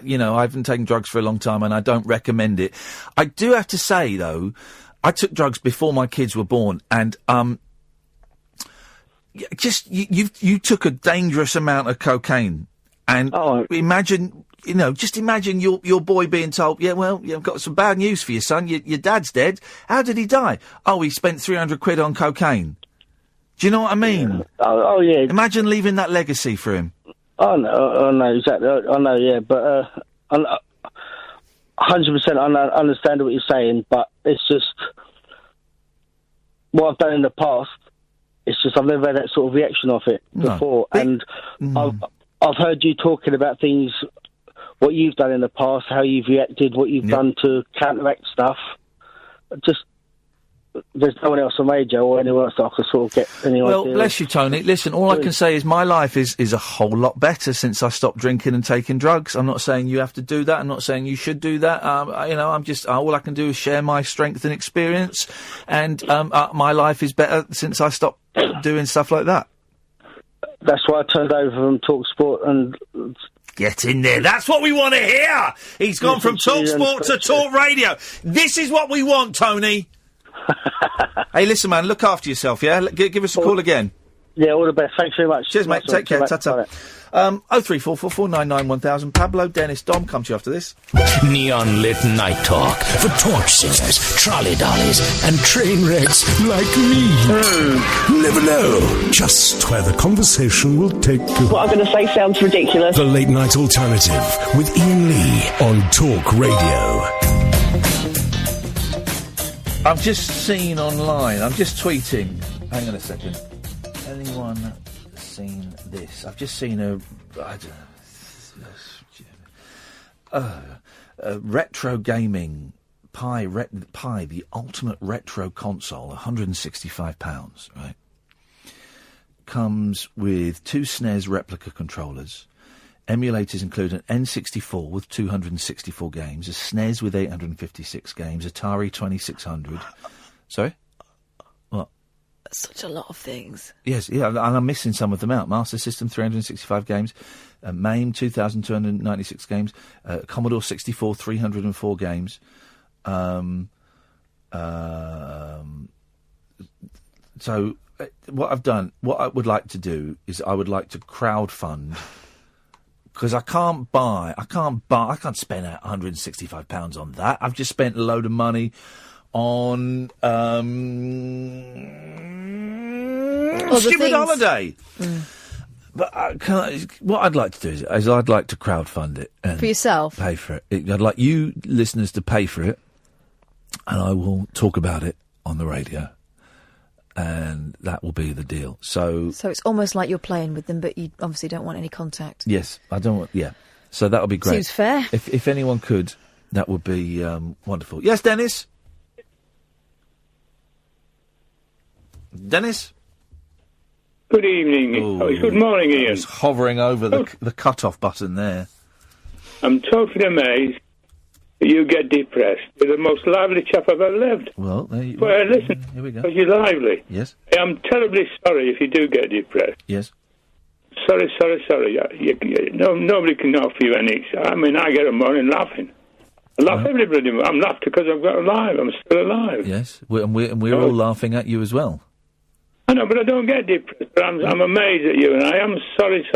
haven't taken drugs for a long time and I don't recommend it. I do have to say, though, I took drugs before my kids were born, and you took a dangerous amount of cocaine, and imagine your boy being told, I've got some bad news for you, son. Your dad's dead. How did he die? Oh, he spent 300 quid on cocaine. Do you know what I mean? Yeah. Oh, yeah. Imagine leaving that legacy for him. I know exactly. I know, yeah, but 100%. I understand what you're saying, but it's just what I've done in the past. It's just I've never had that sort of reaction off it before, and I've heard you talking about things, what you've done in the past, how you've reacted, what you've done to counteract stuff. Just there's no one else on radio or anyone else that I could sort of get any idea. Well, bless you, Tony. Listen, all I can say is my life is a whole lot better since I stopped drinking and taking drugs. I'm not saying you have to do that. I'm not saying you should do that. I'm just all I can do is share my strength and experience, and my life is better since I stopped doing stuff like that. That's why I turned over from Talk Sport and... Get in there. That's what we want to hear. He's gone from Talk Sport to Talk Radio. This is what we want, Tony. Hey, listen, man, look after yourself, yeah? Give us a call again. Yeah, all the best. Thanks very much. Cheers, mate. Take care. Ta-ta. 0344449911000. Pablo, Dennis, Dom, come to you after this. Neon lit night talk for torch singers, trolley dollies, and train wrecks like me. Never know just where the conversation will take you. What I'm going to say sounds ridiculous. The Late Night Alternative with Iain Lee on Talk Radio. I've just seen online, I'm just tweeting. Hang on a second. Anyone seen this? I've just seen a retro gaming Pi, the ultimate retro console, £165, right? Comes with 2 SNES replica controllers. Emulators include an N64 with 264 games, a SNES with 856 games, Atari 2600. Sorry? What? That's such a lot of things. Yes, yeah, and I'm missing some of them out. Master System, 365 games, MAME, 2,296 games, Commodore 64, 304 games. So, what I've done, what I would like to do is I would like to crowdfund... Because I can't spend out £165 on that. I've just spent a load of money on stupid holiday. But what I'd like to do is I'd like to crowdfund it. And for yourself? Pay for it. I'd like you listeners to pay for it, and I will talk about it on the radio. And that will be the deal. So it's almost like you're playing with them, but you obviously don't want any contact. Yes, I don't want... Yeah. So that would be great. Seems fair. If anyone could, that would be wonderful. Yes, Dennis? Dennis? Good evening. Good morning, Ian. He's hovering over the cut-off button there. I'm totally amazed that you get depressed. You're the most lively chap I've ever lived. Well, there you Well, listen, here we go. because you're lively. Yes. I'm terribly sorry if you do get depressed. Yes. sorry. Nobody can offer you any. I mean, I get a morning laughing. I laugh every bloody morning. I'm laughing because I'm alive. I'm still alive. Yes, we're all laughing at you as well. I know, but I don't get depressed. But I'm amazed at you, and I am sorry.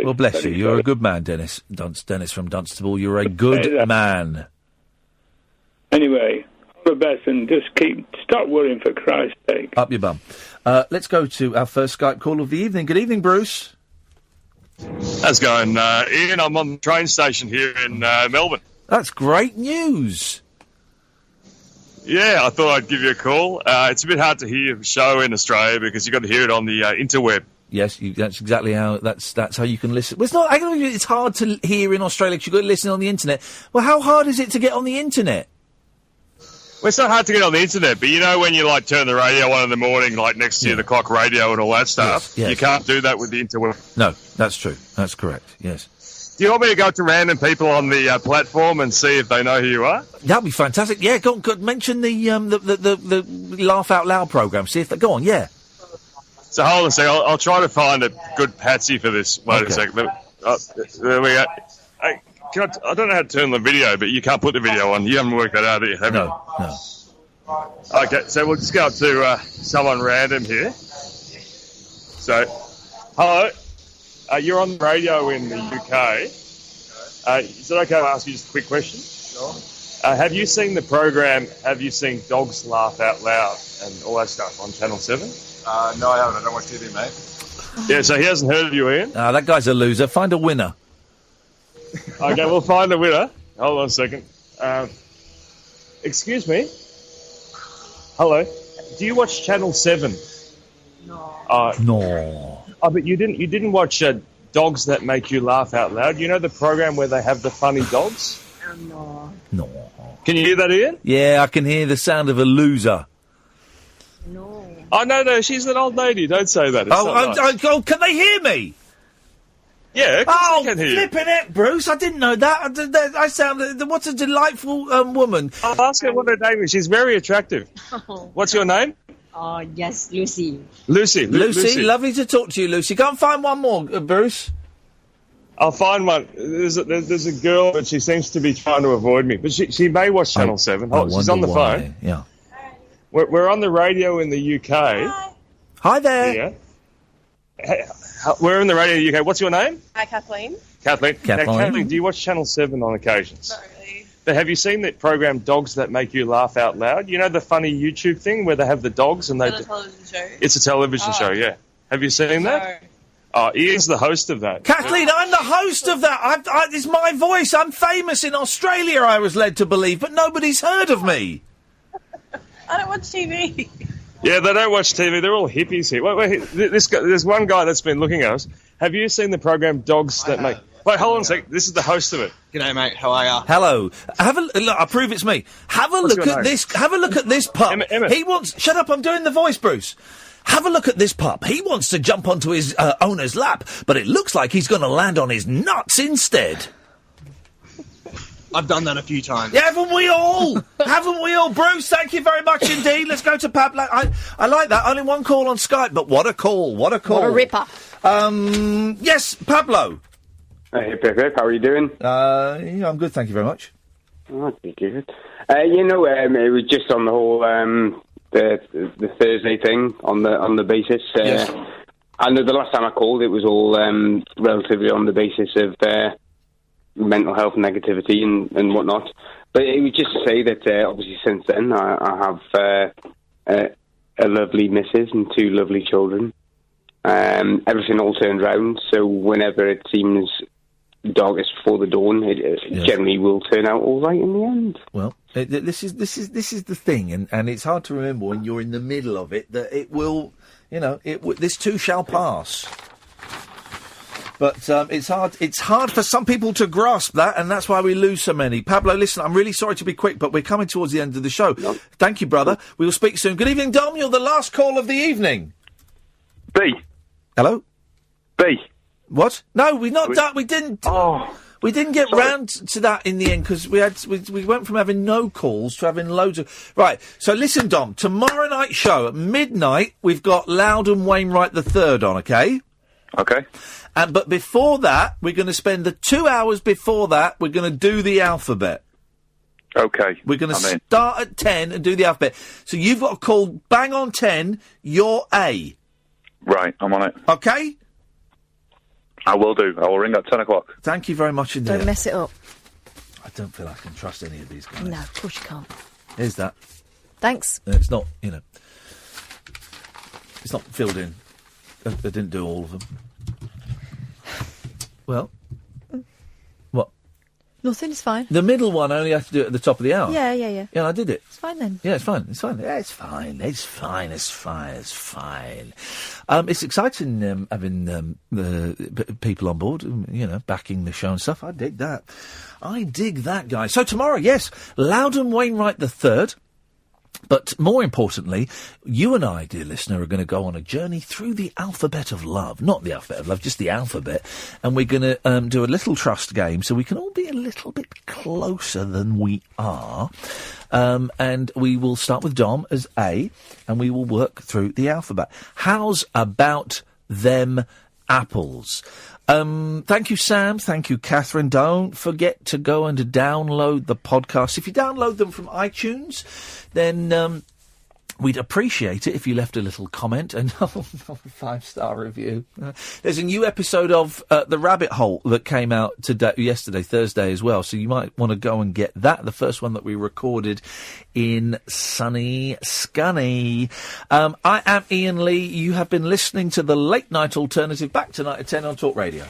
Well, bless you. You're a good man, Dennis from Dunstable. You're a good man. Anyway, all the best, and just stop worrying, for Christ's sake. Up your bum. Let's go to our first Skype call of the evening. Good evening, Bruce. How's it going, Ian? I'm on the train station here in Melbourne. That's great news. Yeah, I thought I'd give you a call. It's a bit hard to hear the show in Australia because you've got to hear it on the interweb. Yes, that's exactly how. That's how you can listen. Well, it's not. It's hard to hear in Australia because you've got to listen on the internet. Well, how hard is it to get on the internet? Well, it's not hard to get on the internet, but you know when you turn the radio on in the morning, next to the clock radio and all that stuff. Yes. You can't do that with the interweb. No, that's true. That's correct. Yes. Do you want me to go to random people on the platform and see if they know who you are? That'd be fantastic. Yeah, go on. Mention the Laugh Out Loud program. See if they go on. Yeah. So hold on a second. I'll try to find a good patsy for this. Wait a second. There we go. Hey, I don't know how to turn the video, but you can't put the video on. You haven't worked that out yet, have you? No. Okay, so we'll just go up to someone random here. So, hello. You're on the radio in the UK. Is it okay to ask you just a quick question? Sure. Have you seen the program, Have You Seen Dogs Laugh Out Loud and all that stuff on Channel 7? No, I haven't. I don't watch TV, mate. Yeah, so he hasn't heard of you, Ian? That guy's a loser. Find a winner. Okay, we'll find a winner. Hold on a second. Excuse me? Hello? Do you watch Channel 7? No. No. Oh, but you didn't watch Dogs That Make You Laugh Out Loud? You know the program where they have the funny dogs? No. Can you hear that, Ian? Yeah, I can hear the sound of a loser. Oh, no, she's an old lady. Don't say that. It's can they hear me? Yeah, of course they can hear you. Flippin' heck, Bruce, I didn't know that. I sound... What's a delightful woman. I'll ask her what her name is. She's very attractive. What's your name? Yes, Lucy. Lucy, lovely to talk to you, Lucy. Go and find one more, Bruce. I'll find one. There's a girl, but she seems to be trying to avoid me. But she may watch Channel 7. She's on the phone. Yeah. We're on the radio in the UK. Hi there. Yeah. We're in the radio in the UK. What's your name? Hi, Kathleen. Kathleen. Now, Kathleen, do you watch Channel 7 on occasions? Not really. But have you seen that program Dogs That Make You Laugh Out Loud? You know the funny YouTube thing where they have the dogs and they... It's a television show. It's a television show, yeah. Have you seen that? Oh, Ian's the host of that. Kathleen, I'm the host of that. It's my voice. I'm famous in Australia, I was led to believe, but nobody's heard of me. I don't watch TV. Yeah, they don't watch TV. They're all hippies here. Wait, there's one guy that's been looking at us. Have you seen the program Dogs That Make... Wait, hold on a sec. This is the host of it. G'day, mate. How are ya? Hello. Look, I prove it's me. Have a look at this. Have a look at this pup. Emma. He wants... Shut up, I'm doing the voice, Bruce. Have a look at this pup. He wants to jump onto his owner's lap, but it looks like he's going to land on his nuts instead. I've done that a few times. Yeah, haven't we all? Haven't we all? Bruce, thank you very much indeed. Let's go to Pablo. I like that. Only one call on Skype, but what a call. What a call. What a ripper. Yes, Pablo. Hey, Pip, how are you doing? Yeah, I'm good, thank you very much. Oh, that's good. It was just on the whole the Thursday thing on the basis. Yes. I know the last time I called, it was all relatively on the basis of mental health negativity and whatnot. But it was just to say that obviously since then I have a lovely missus and two lovely children. Everything all turned round, so whenever it seems darkest before the dawn, it generally will turn out all right in the end. Well, this is the thing, and it's hard to remember when you're in the middle of it that it will, this too shall pass. But it's hard for some people to grasp that, and that's why we lose so many. Pablo, listen, I'm really sorry to be quick, but we're coming towards the end of the show. No. Thank you, brother. We will speak soon. Good evening, Dom. You're the last call of the evening. B. Hello? B. What? No, we've not done. We didn't. Oh. We didn't get round to that in the end because we went from having no calls to having loads of... Right, so listen, Dom, tomorrow night show at midnight, we've got Loudon Wainwright III on, OK? Okay. But before that, we're going to spend the 2 hours before that, we're going to do the alphabet. Okay. We're going to start at 10 and do the alphabet. So you've got to call bang on 10, you're A. Right, I'm on it. Okay? I will do. I will ring at 10 o'clock. Thank you very much indeed. Don't mess it up. I don't feel I can trust any of these guys. No, of course you can't. Here's that. Thanks. It's not, it's not filled in. I didn't do all of them. Well, what? Nothing, it's fine. The middle one I only have to do it at the top of the hour. Yeah. Yeah, I did it. It's fine then. Yeah, it's fine. Yeah, it's fine. It's fine. It's exciting having the people on board, backing the show and stuff. I dig that, guys. So tomorrow, yes, Loudon Wainwright III. But more importantly, you and I, dear listener, are going to go on a journey through the alphabet of love. Not the alphabet of love, just the alphabet. And we're going to do a little trust game so we can all be a little bit closer than we are. And we will start with Dom as A, and we will work through the alphabet. How's about them apples? Thank you, Sam. Thank you, Catherine. Don't forget to go and download the podcast. If you download them from iTunes, then we'd appreciate it if you left a little comment and a 5-star review. There's a new episode of The Rabbit Hole that came out yesterday, Thursday as well, so you might want to go and get that, the first one that we recorded in sunny Scunny. I am Iain Lee. You have been listening to The Late Night Alternative. Back tonight at 10 on Talk Radio.